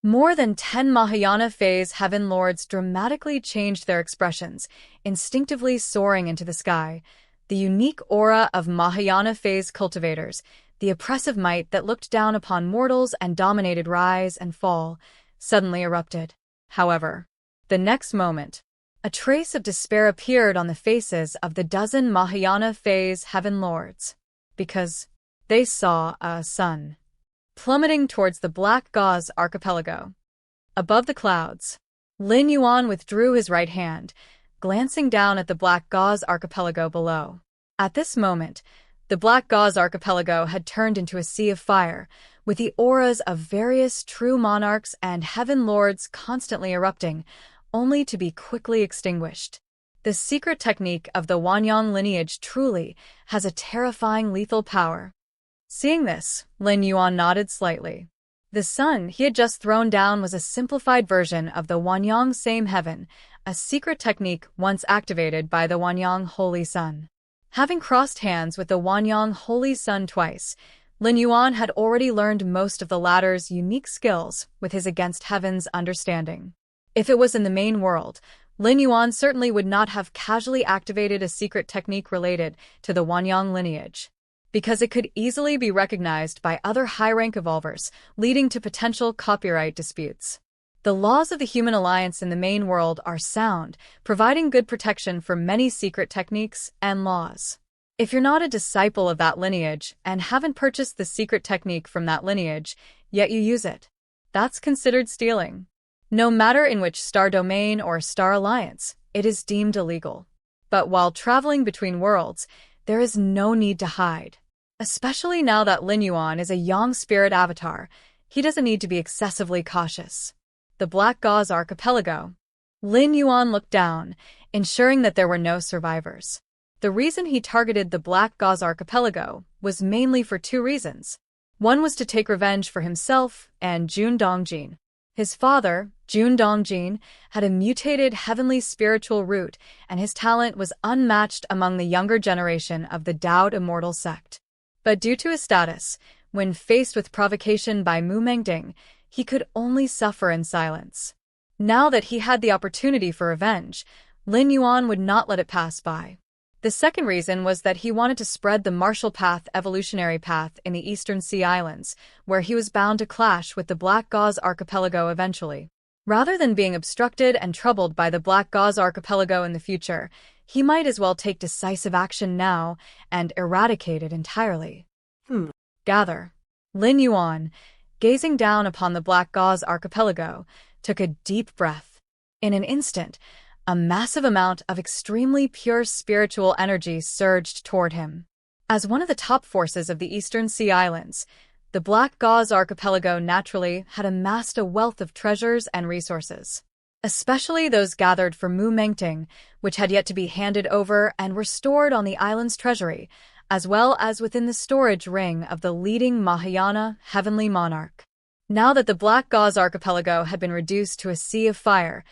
More than 10 Mahayana phase heaven lords dramatically changed their expressions, instinctively soaring into the sky. The unique aura of Mahayana phase cultivators, the oppressive might that looked down upon mortals and dominated rise and fall, suddenly erupted. However, the next moment, a trace of despair appeared on the faces of the dozen Mahayana phase heaven lords, because they saw a sun plummeting towards the Black Gauze Archipelago. Above the clouds, Lin Yuan withdrew his right hand, glancing down at the Black Gauze Archipelago below. At this moment, the Black Gauze Archipelago had turned into a sea of fire, with the auras of various true monarchs and heaven lords constantly erupting, only to be quickly extinguished. The secret technique of the Wanyang lineage truly has a terrifying lethal power. Seeing this, Lin Yuan nodded slightly. The sun he had just thrown down was a simplified version of the Wanyang Same Heaven, a secret technique once activated by the Wanyang Holy Sun. Having crossed hands with the Wanyang Holy Sun twice, Lin Yuan had already learned most of the latter's unique skills with his Against Heaven's understanding. If it was in the main world, Lin Yuan certainly would not have casually activated a secret technique related to the Wanyang lineage, because it could easily be recognized by other high-rank evolvers, leading to potential copyright disputes. The laws of the human alliance in the main world are sound, providing good protection for many secret techniques and laws. If you're not a disciple of that lineage and haven't purchased the secret technique from that lineage, yet you use it, that's considered stealing. No matter in which star domain or star alliance, it is deemed illegal. But while traveling between worlds, there is no need to hide. Especially now that Lin Yuan is a Yang spirit avatar, he doesn't need to be excessively cautious. The Black Gauze Archipelago. Lin Yuan looked down, ensuring that there were no survivors. The reason he targeted the Black Gauze Archipelago was mainly for two reasons. One was to take revenge for himself and Jun Dongjin. His father, Jun Dongjin, had a mutated heavenly spiritual root, and his talent was unmatched among the younger generation of the Dao immortal sect. But due to his status, when faced with provocation by Mu Mengting, he could only suffer in silence. Now that he had the opportunity for revenge, Lin Yuan would not let it pass by. The second reason was that he wanted to spread the martial path evolutionary path in the Eastern Sea Islands, where he was bound to clash with the Black Gauze Archipelago eventually. Rather than being obstructed and troubled by the Black Gauze Archipelago in the future, he might as well take decisive action now and eradicate it entirely. Gather. Lin Yuan, gazing down upon the Black Gauze Archipelago, took a deep breath. In an instant, A massive amount of extremely pure spiritual energy surged toward him. As one of the top forces of the Eastern Sea Islands, the Black Gauze Archipelago naturally had amassed a wealth of treasures and resources, especially those gathered for Mu Mengting, which had yet to be handed over and were stored on the island's treasury, as well as within the storage ring of the leading Mahayana heavenly monarch. Now that the Black Gauze Archipelago had been reduced to a sea of fire,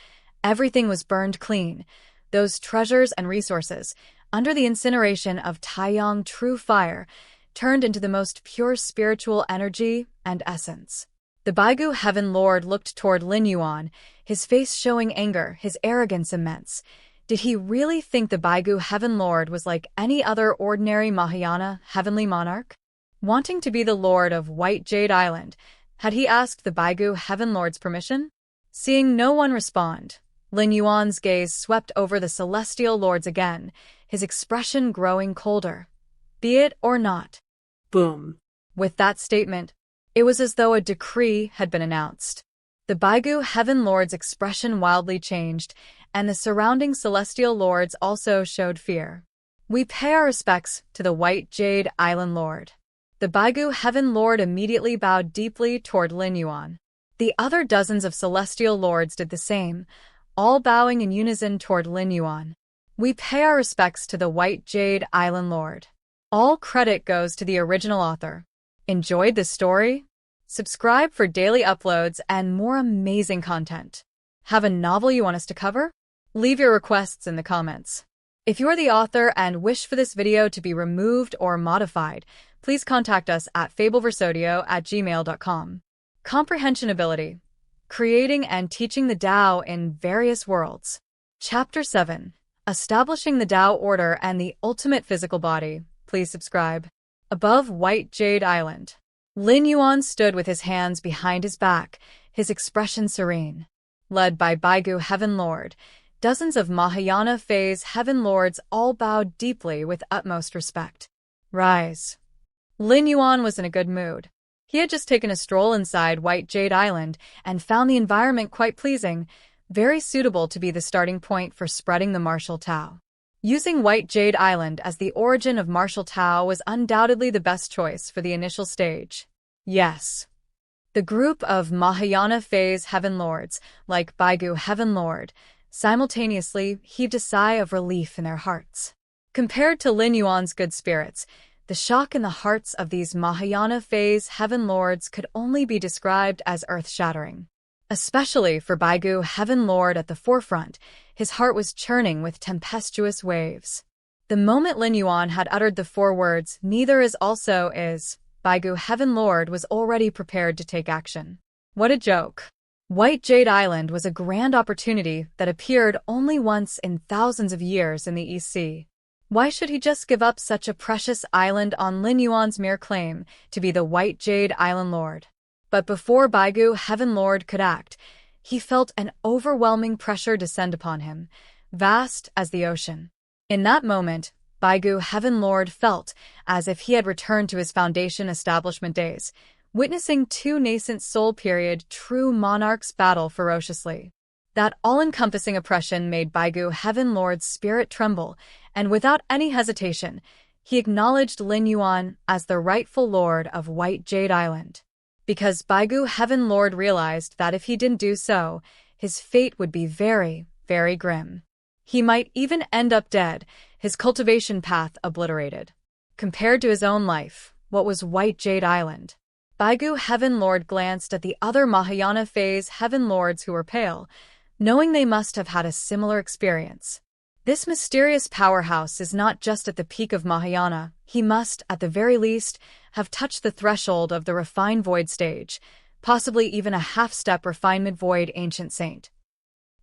everything was burned clean. Those treasures and resources, under the incineration of Taiyang true fire, turned into the most pure spiritual energy and essence. The Baigu Heaven Lord looked toward Lin Yuan, his face showing anger, his arrogance immense. Did he really think the Baigu Heaven Lord was like any other ordinary Mahayana heavenly monarch? Wanting to be the lord of White Jade Island, had he asked the Baigu Heaven Lord's permission? Seeing no one respond, Lin Yuan's gaze swept over the celestial lords again, his expression growing colder. Be it or not. Boom. With that statement, it was as though a decree had been announced. The Baigu Heaven Lord's expression wildly changed, and the surrounding celestial lords also showed fear. We pay our respects to the White Jade Island Lord. The Baigu Heaven Lord immediately bowed deeply toward Lin Yuan. The other dozens of celestial lords did the same, all bowing in unison toward Lin Yuan. We pay our respects to the White Jade Island Lord. All credit goes to the original author. Enjoyed this story? Subscribe for daily uploads and more amazing content. Have a novel you want us to cover? Leave your requests in the comments. If you are the author and wish for this video to be removed or modified, please contact us at fableversodio@gmail.com. Comprehension Ability. Creating and teaching the Tao in various worlds. Chapter 7. Establishing the Tao order and the ultimate physical body. Please subscribe. Above White Jade Island, Lin Yuan stood with his hands behind his back, his expression serene. Led by Baigu Heaven Lord, dozens of Mahayana phase Heaven Lords all bowed deeply with utmost respect. Rise. Lin Yuan was in a good mood. He had just taken a stroll inside White Jade Island and found the environment quite pleasing, very suitable to be the starting point for spreading the martial Tao. Using White Jade Island as the origin of martial Tao was undoubtedly the best choice for the initial stage. Yes. The group of Mahayana phase Heaven Lords, like Baigu Heaven Lord, simultaneously heaved a sigh of relief in their hearts. Compared to Lin Yuan's good spirits, the shock in the hearts of these Mahayana phase Heaven Lords could only be described as earth-shattering. Especially for Baigu Heaven Lord at the forefront, his heart was churning with tempestuous waves. The moment Lin Yuan had uttered the 4 words, "Neither is also is," Baigu Heaven Lord was already prepared to take action. What a joke. White Jade Island was a grand opportunity that appeared only once in thousands of years in the East Sea. Why should he just give up such a precious island on Lin Yuan's mere claim to be the White Jade Island Lord? But before Baigu Heaven Lord could act, he felt an overwhelming pressure descend upon him, vast as the ocean. In that moment, Baigu Heaven Lord felt as if he had returned to his foundation establishment days, witnessing 2 nascent soul period true monarchs battle ferociously. That all-encompassing oppression made Baigu Heaven Lord's spirit tremble, and without any hesitation, he acknowledged Lin Yuan as the rightful lord of White Jade Island. Because Baigu Heaven Lord realized that if he didn't do so, his fate would be very, very grim. He might even end up dead, his cultivation path obliterated. Compared to his own life, what was White Jade Island? Baigu Heaven Lord glanced at the other Mahayana phase Heaven Lords who were pale, knowing they must have had a similar experience. This mysterious powerhouse is not just at the peak of Mahayana, he must, at the very least, have touched the threshold of the refined void stage, possibly even a half-step refinement void ancient saint.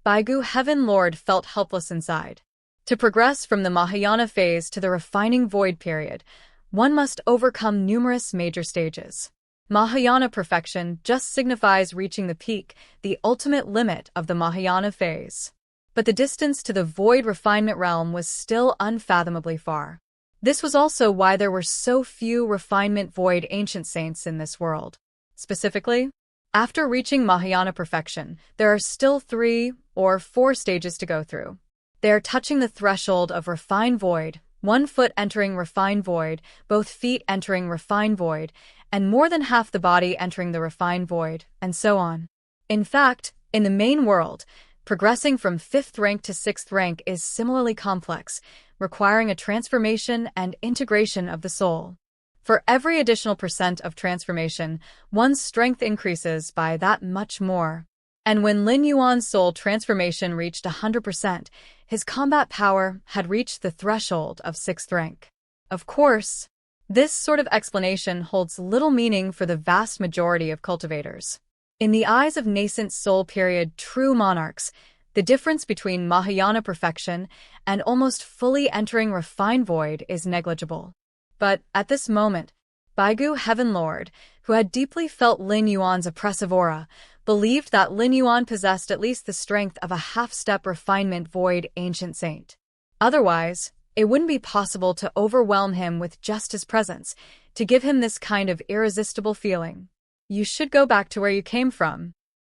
Baigu Heaven Lord felt helpless inside. To progress from the Mahayana phase to the refining void period, one must overcome numerous major stages. Mahayana perfection just signifies reaching the peak, the ultimate limit of the Mahayana phase. But the distance to the void refinement realm was still unfathomably far. This was also why there were so few refinement void ancient saints in this world. Specifically, after reaching Mahayana perfection, there are still 3, or 4 stages to go through. They are touching the threshold of refined void, one foot entering refined void, both feet entering refined void, and more than half the body entering the refined void, and so on. In fact, in the main world, progressing from 5th rank to 6th rank is similarly complex, requiring a transformation and integration of the soul. For every additional % of transformation, one's strength increases by that much more. And when Lin Yuan's soul transformation reached 100%, his combat power had reached the threshold of 6th rank. Of course, this sort of explanation holds little meaning for the vast majority of cultivators. In the eyes of nascent soul period true monarchs, the difference between Mahayana perfection and almost fully entering refined void is negligible. But at this moment, Baigu Heaven Lord, who had deeply felt Lin Yuan's oppressive aura, believed that Lin Yuan possessed at least the strength of a half-step refinement void ancient saint. Otherwise, it wouldn't be possible to overwhelm him with just his presence, to give him this kind of irresistible feeling. You should go back to where you came from.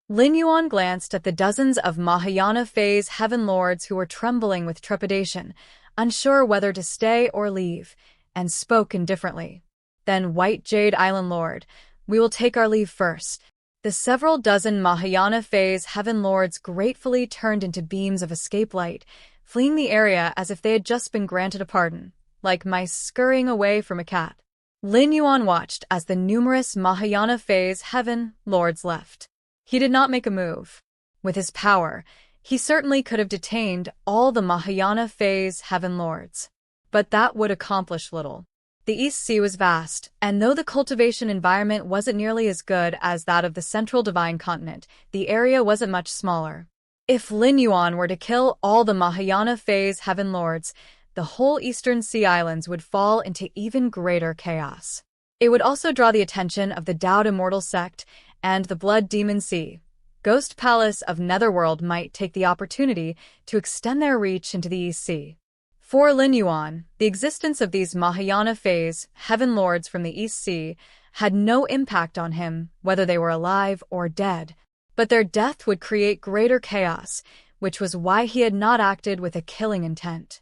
Lin Yuan glanced at the dozens of Mahayana phase Heaven Lords who were trembling with trepidation, unsure whether to stay or leave, and spoke indifferently. Then, White Jade Island Lord, we will take our leave first. The several dozen Mahayana phase Heaven Lords gratefully turned into beams of escape light, fleeing the area as if they had just been granted a pardon, like mice scurrying away from a cat. Lin Yuan watched as the numerous Mahayana phase Heaven Lords left. He did not make a move. With his power, he certainly could have detained all the Mahayana phase Heaven Lords. But that would accomplish little. The East Sea was vast, and though the cultivation environment wasn't nearly as good as that of the central divine continent, the area wasn't much smaller. If Lin Yuan were to kill all the Mahayana phase Heaven Lords, the whole Eastern Sea Islands would fall into even greater chaos. It would also draw the attention of the Dowd Immortal Sect and the Blood Demon Sea. Ghost Palace of Netherworld might take the opportunity to extend their reach into the East Sea. For Lin Yuan, the existence of these Mahayana phase Heaven Lords from the East Sea had no impact on him, whether they were alive or dead. But their death would create greater chaos, which was why he had not acted with a killing intent.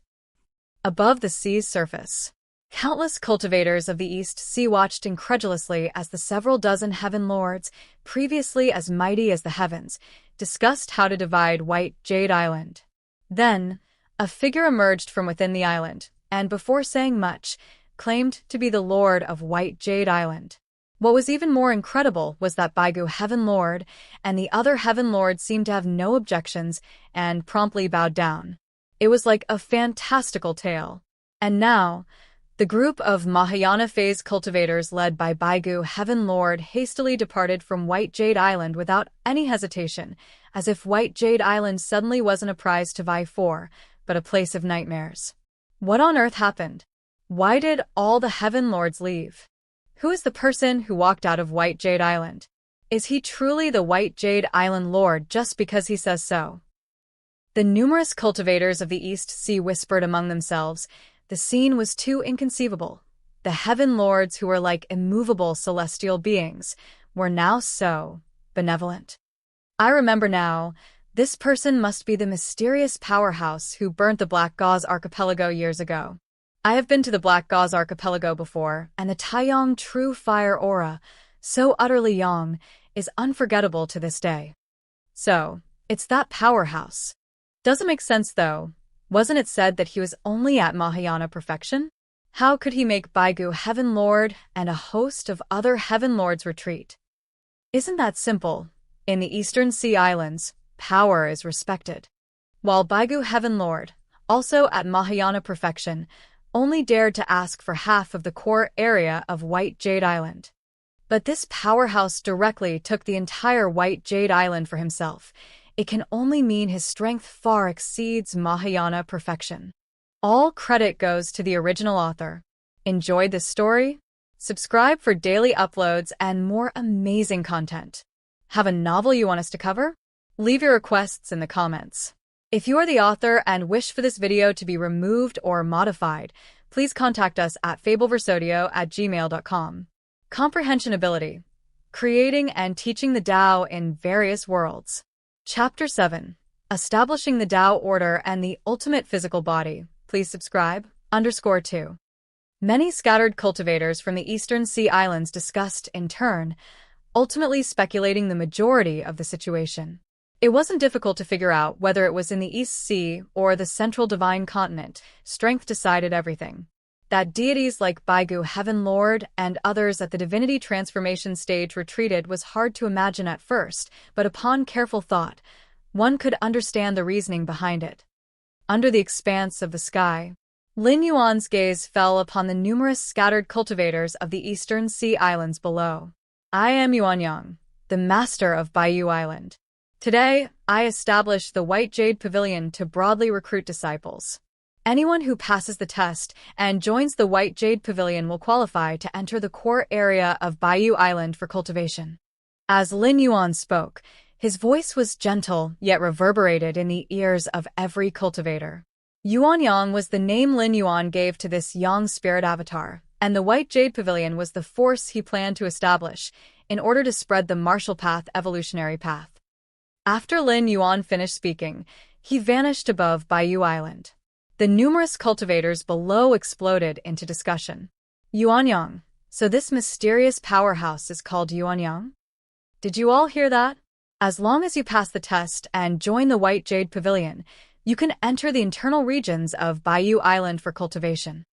Above the sea's surface, countless cultivators of the East Sea watched incredulously as the several dozen Heaven Lords, previously as mighty as the heavens, discussed how to divide White Jade Island. Then, a figure emerged from within the island, and before saying much, claimed to be the Lord of White Jade Island. What was even more incredible was that Baigu Heaven Lord and the other Heaven Lords seemed to have no objections and promptly bowed down. It was like a fantastical tale. And now, the group of Mahayana phase cultivators led by Baigu Heaven Lord hastily departed from White Jade Island without any hesitation, as if White Jade Island suddenly wasn't a prize to vie for, but a place of nightmares. What on earth happened? Why did all the Heaven Lords leave? Who is the person who walked out of White Jade Island? Is he truly the White Jade Island Lord just because he says so? The numerous cultivators of the East Sea whispered among themselves. The scene was too inconceivable. The Heaven Lords, who were like immovable celestial beings, were now so benevolent. I remember now, this person must be the mysterious powerhouse who burnt the Black Gauze Archipelago years ago. I have been to the Black Gauze Archipelago before, and the Taiyong true fire aura, so utterly young, is unforgettable to this day. So, it's that powerhouse. Doesn't make sense though. Wasn't it said that he was only at Mahayana perfection? How could he make Baigu Heaven Lord and a host of other Heaven Lords retreat? Isn't that simple? In the Eastern Sea Islands, power is respected. While Baigu Heaven Lord, also at Mahayana perfection, only dared to ask for half of the core area of White Jade Island. But this powerhouse directly took the entire White Jade Island for himself. It can only mean his strength far exceeds Mahayana perfection. All credit goes to the original author. Enjoyed this story? Subscribe for daily uploads and more amazing content. Have a novel you want us to cover? Leave your requests in the comments. If you are the author and wish for this video to be removed or modified, please contact us at fableversodio@gmail.com. Comprehension Ability. Creating and teaching the Tao in various worlds. Chapter 7. establishing the Tao order and the ultimate physical body. Please subscribe. _2. Many scattered cultivators from the Eastern Sea Islands discussed, in turn, ultimately speculating the majority of the situation. It wasn't difficult to figure out whether it was in the East Sea or the central divine continent. Strength decided everything. That deities like Baigu Heaven Lord and others at the divinity transformation stage retreated was hard to imagine at first, but upon careful thought, one could understand the reasoning behind it. Under the expanse of the sky, Lin Yuan's gaze fell upon the numerous scattered cultivators of the Eastern Sea Islands below. I am Yuanyang, the master of Baiyu Island. Today, I establish the White Jade Pavilion to broadly recruit disciples. Anyone who passes the test and joins the White Jade Pavilion will qualify to enter the core area of Baiyu Island for cultivation. As Lin Yuan spoke, his voice was gentle yet reverberated in the ears of every cultivator. Yuanyang was the name Lin Yuan gave to this yang spirit avatar, and the White Jade Pavilion was the force he planned to establish in order to spread the martial path evolutionary path. After Lin Yuan finished speaking, he vanished above Baiyu Island. The numerous cultivators below exploded into discussion. Yuanyang, so this mysterious powerhouse is called Yuanyang? Did you all hear that? As long as you pass the test and join the White Jade Pavilion, you can enter the internal regions of Baiyu Island for cultivation.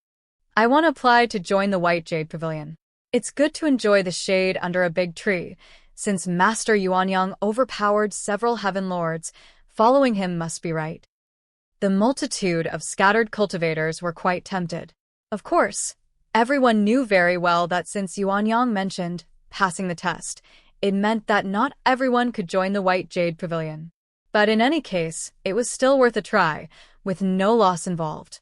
I want to apply to join the White Jade Pavilion. It's good to enjoy the shade under a big tree, since Master Yuanyang overpowered several heaven lords. Following him must be right. The multitude of scattered cultivators were quite tempted. Of course, everyone knew very well that since Yuanyang mentioned passing the test, it meant that not everyone could join the White Jade Pavilion. But in any case, it was still worth a try, with no loss involved.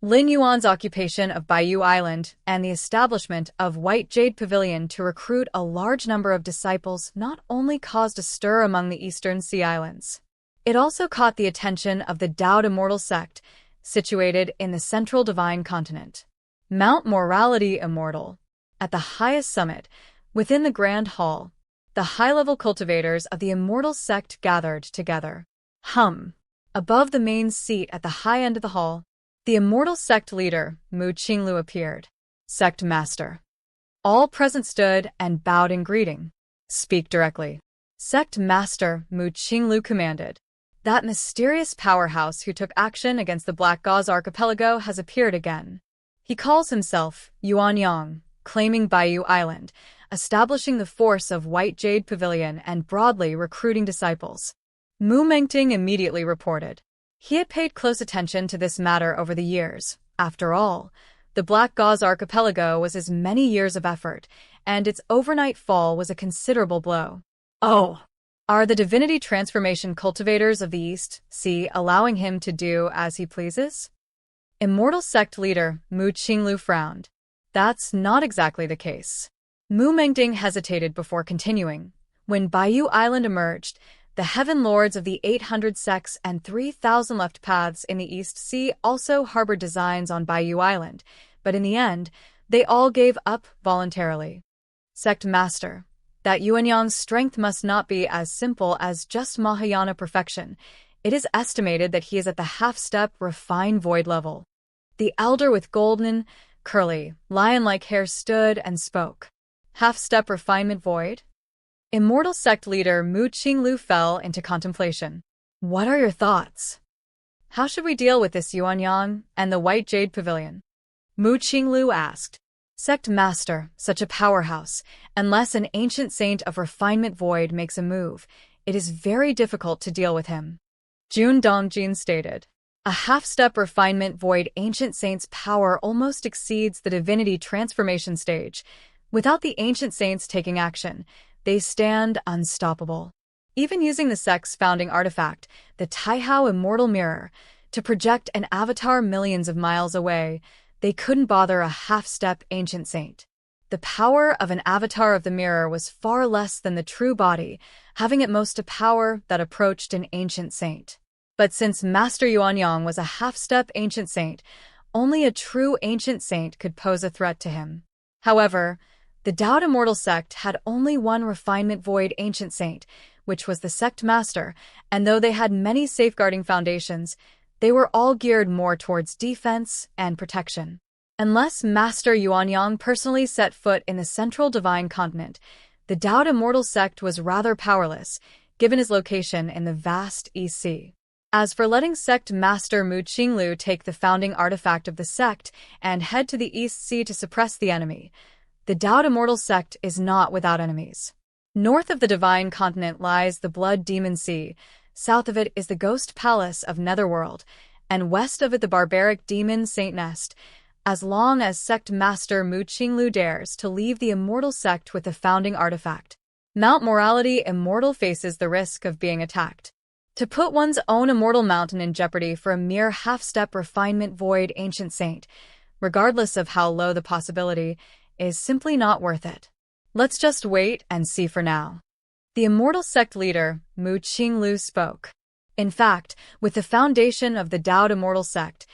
Lin Yuan's occupation of Baiyu Island and the establishment of White Jade Pavilion to recruit a large number of disciples not only caused a stir among the Eastern Sea Islands. It also caught the attention of the Tao Immortal sect, situated in the central divine continent. Mount Morality Immortal. At the highest summit, within the Grand Hall, the high-level cultivators of the Immortal sect gathered together. Above the main seat at the high end of the hall, the Immortal sect leader, Mu Qinglu, appeared. Sect Master. All present stood and bowed in greeting. Speak directly. Sect Master Mu Qinglu commanded. That mysterious powerhouse who took action against the Black Gauze Archipelago has appeared again. He calls himself Yuanyang, claiming Baiyu Island, establishing the force of White Jade Pavilion and broadly recruiting disciples. Mu Mengting immediately reported. He had paid close attention to this matter over the years. After all, the Black Gauze Archipelago was his many years of effort, and its overnight fall was a considerable blow. Oh! Are the divinity transformation cultivators of the East Sea allowing him to do as he pleases? Immortal sect leader Mu Qinglu frowned. That's not exactly the case. Mu Mengting hesitated before continuing. When Baiyu Island emerged, the Heaven Lords of the 800 sects and 3,000 left paths in the East Sea also harbored designs on Baiyu Island, but in the end, they all gave up voluntarily. Sect Master. That Yuanyang's strength must not be as simple as just Mahayana perfection. It is estimated that he is at the half-step refined void level. The elder with golden, curly, lion-like hair stood and spoke. Half-step refinement void? Immortal sect leader Mu Qinglu fell into contemplation. What are your thoughts? How should we deal with this Yuanyang and the White Jade Pavilion? Mu Qinglu asked. Sect Master, such a powerhouse, unless an ancient saint of refinement void makes a move, it is very difficult to deal with him. Jun Dongjin stated. A half-step refinement void ancient saint's power almost exceeds the divinity transformation stage. Without the ancient saints taking action, they stand unstoppable. Even using the sect's founding artifact, the Taihao Immortal Mirror, to project an avatar millions of miles away, they couldn't bother a half-step ancient saint. The power of an avatar of the mirror was far less than the true body, having at most a power that approached an ancient saint. But since Master Yuanyang was a half-step ancient saint, only a true ancient saint could pose a threat to him. However, the Tao Immortal sect had only one refinement void ancient saint, which was the sect master, and though they had many safeguarding foundations, they were all geared more towards defense and protection. Unless Master Yuanyang personally set foot in the central divine continent, the Taoist immortal sect was rather powerless, given his location in the vast East Sea. As for letting sect master Mu Qinglu take the founding artifact of the sect and head to the East Sea to suppress the enemy, the Taoist immortal sect is not without enemies. North of the divine continent lies the Blood Demon Sea, south of it is the Ghost Palace of Netherworld, and west of it the barbaric demon Saint Nest. As long as sect master Mu Qinglu dares to leave the immortal sect with the founding artifact, Mount Morality Immortal faces the risk of being attacked. To put one's own immortal mountain in jeopardy for a mere half-step refinement void ancient saint, regardless of how low the possibility, is simply not worth it. Let's just wait and see for now. The immortal sect leader, Mu Qinglu, spoke. In fact, with the foundation of the Taoist immortal sect,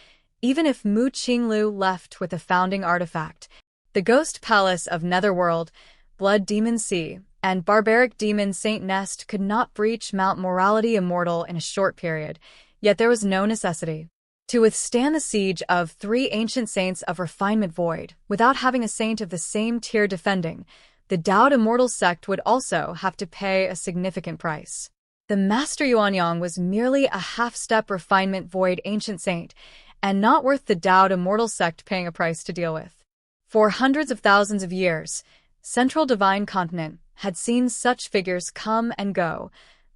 even if Mu Qinglu left with the founding artifact, the Ghost Palace of Netherworld, Blood Demon Sea, and barbaric demon Saint Nest could not breach Mount Morality Immortal in a short period, yet there was no necessity to withstand the siege of 3 ancient saints of refinement void without having a saint of the same tier defending. The Taoist immortal sect would also have to pay a significant price. The Master Yuanyang was merely a half-step refinement void ancient saint, and not worth the Taoist immortal sect paying a price to deal with. For hundreds of thousands of years, Central Divine Continent had seen such figures come and go,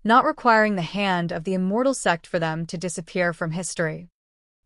not requiring the hand of the immortal sect for them to disappear from history.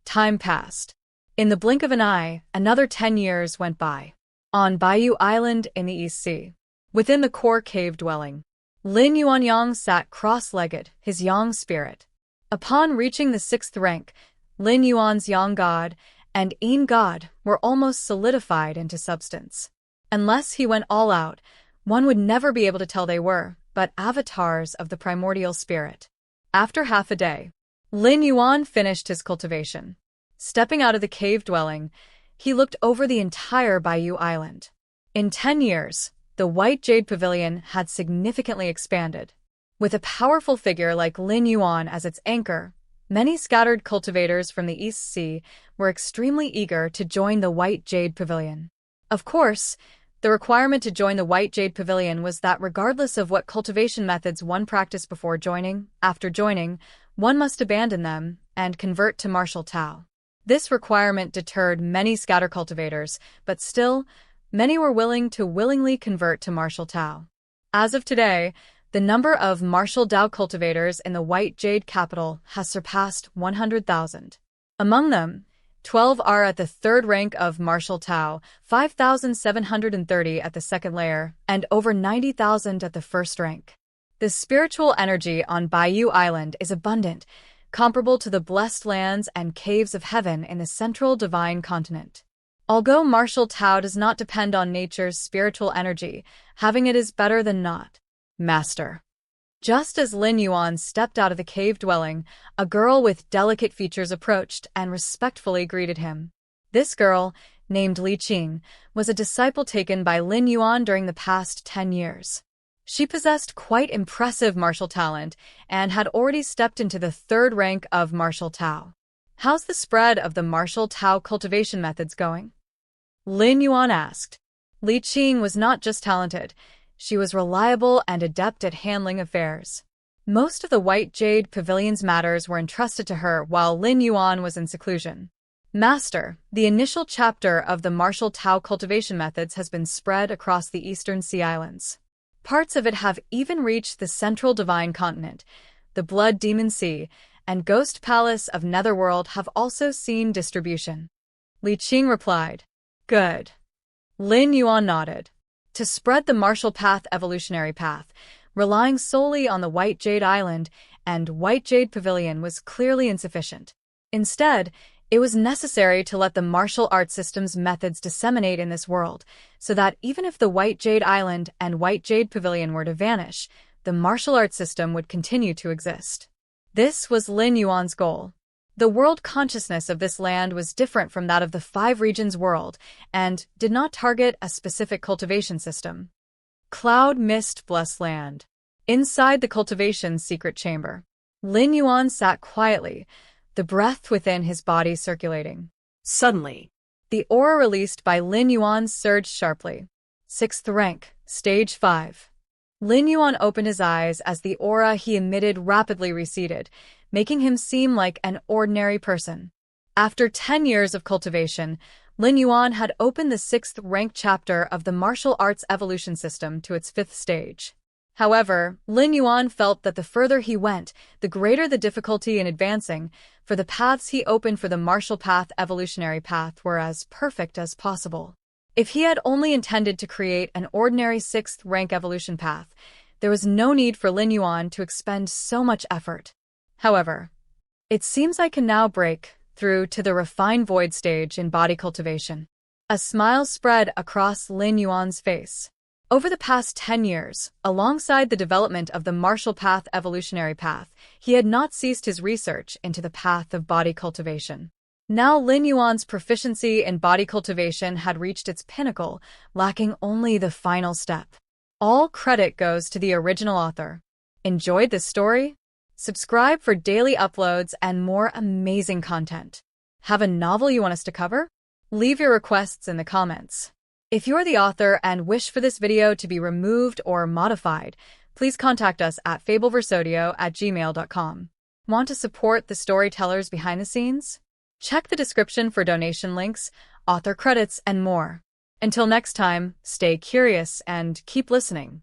Time passed. In the blink of an eye, another 10 years went by. On Baiyu Island in the East Sea, within the core cave dwelling, Lin Yuanyang sat cross-legged, his yang spirit. Upon reaching the 6th rank, Lin Yuan's yang god and yin god were almost solidified into substance. Unless he went all out, one would never be able to tell they were but avatars of the primordial spirit. After half a day, Lin Yuan finished his cultivation. Stepping out of the cave dwelling, he looked over the entire Baiyu Island. In 10 years, the White Jade Pavilion had significantly expanded. With a powerful figure like Lin Yuan as its anchor, many scattered cultivators from the East Sea were extremely eager to join the White Jade Pavilion. Of course, the requirement to join the White Jade Pavilion was that regardless of what cultivation methods one practiced before joining, after joining, one must abandon them and convert to martial Tao. This requirement deterred many scatter cultivators, but still, many were willing to willingly convert to martial Tao. As of today, the number of martial Tao cultivators in the White Jade capital has surpassed 100,000. Among them, 12 are at the 3rd rank of martial Tao, 5,730 at the 2nd layer, and over 90,000 at the 1st rank. The spiritual energy on Baiyu Island is abundant, comparable to the blessed lands and caves of heaven in the central divine continent. Although martial Tao does not depend on nature's spiritual energy, having it is better than not. Master. Just as Lin Yuan stepped out of the cave dwelling, a girl with delicate features approached and respectfully greeted him. This girl, named Li Qing, was a disciple taken by Lin Yuan during the past 10 years. She possessed quite impressive martial talent and had already stepped into the 3rd rank of martial Tao. How's the spread of the martial Tao cultivation methods going? Lin Yuan asked. Li Qing was not just talented, she was reliable and adept at handling affairs. Most of the White Jade Pavilion's matters were entrusted to her while Lin Yuan was in seclusion. Master, the initial chapter of the martial Tao cultivation methods has been spread across the Eastern Sea Islands. Parts of it have even reached the Central Divine Continent. The Blood Demon Sea and Ghost Palace of Netherworld have also seen distribution. Li Qing replied. Good. Lin Yuan nodded. To spread the martial path evolutionary path, relying solely on the White Jade Island and White Jade Pavilion was clearly insufficient. Instead, it was necessary to let the martial art system's methods disseminate in this world, so that even if the White Jade Island and White Jade Pavilion were to vanish, the martial art system would continue to exist. This was Lin Yuan's goal. The world consciousness of this land was different from that of the 5 regions world and did not target a specific cultivation system. Cloud Mist Blessed Land. Inside the cultivation's secret chamber, Lin Yuan sat quietly, the breath within his body circulating. Suddenly, The aura released by Lin Yuan surged sharply. 6th rank, stage 5. Lin Yuan opened his eyes as the aura he emitted rapidly receded, making him seem like an ordinary person. After 10 years of cultivation, Lin Yuan had opened the 6th rank chapter of the martial arts evolution system to its 5th stage. However, Lin Yuan felt that the further he went, the greater the difficulty in advancing, for the paths he opened for the martial path evolutionary path were as perfect as possible. If he had only intended to create an ordinary 6th rank evolution path, there was no need for Lin Yuan to expend so much effort. However, it seems I can now break through to the refined void stage in body cultivation. A smile spread across Lin Yuan's face. Over the past 10 years, alongside the development of the martial path evolutionary path, he had not ceased his research into the path of body cultivation. Now Lin Yuan's proficiency in body cultivation had reached its pinnacle, lacking only the final step. All credit goes to the original author. Enjoyed this story? Subscribe for daily uploads and more amazing content. Have a novel you want us to cover? Leave your requests in the comments. If you're the author and wish for this video to be removed or modified, please contact us at fableversodio@gmail.com. Want to support the storytellers behind the scenes? Check the description for donation links, author credits, and more. Until next time, stay curious and keep listening.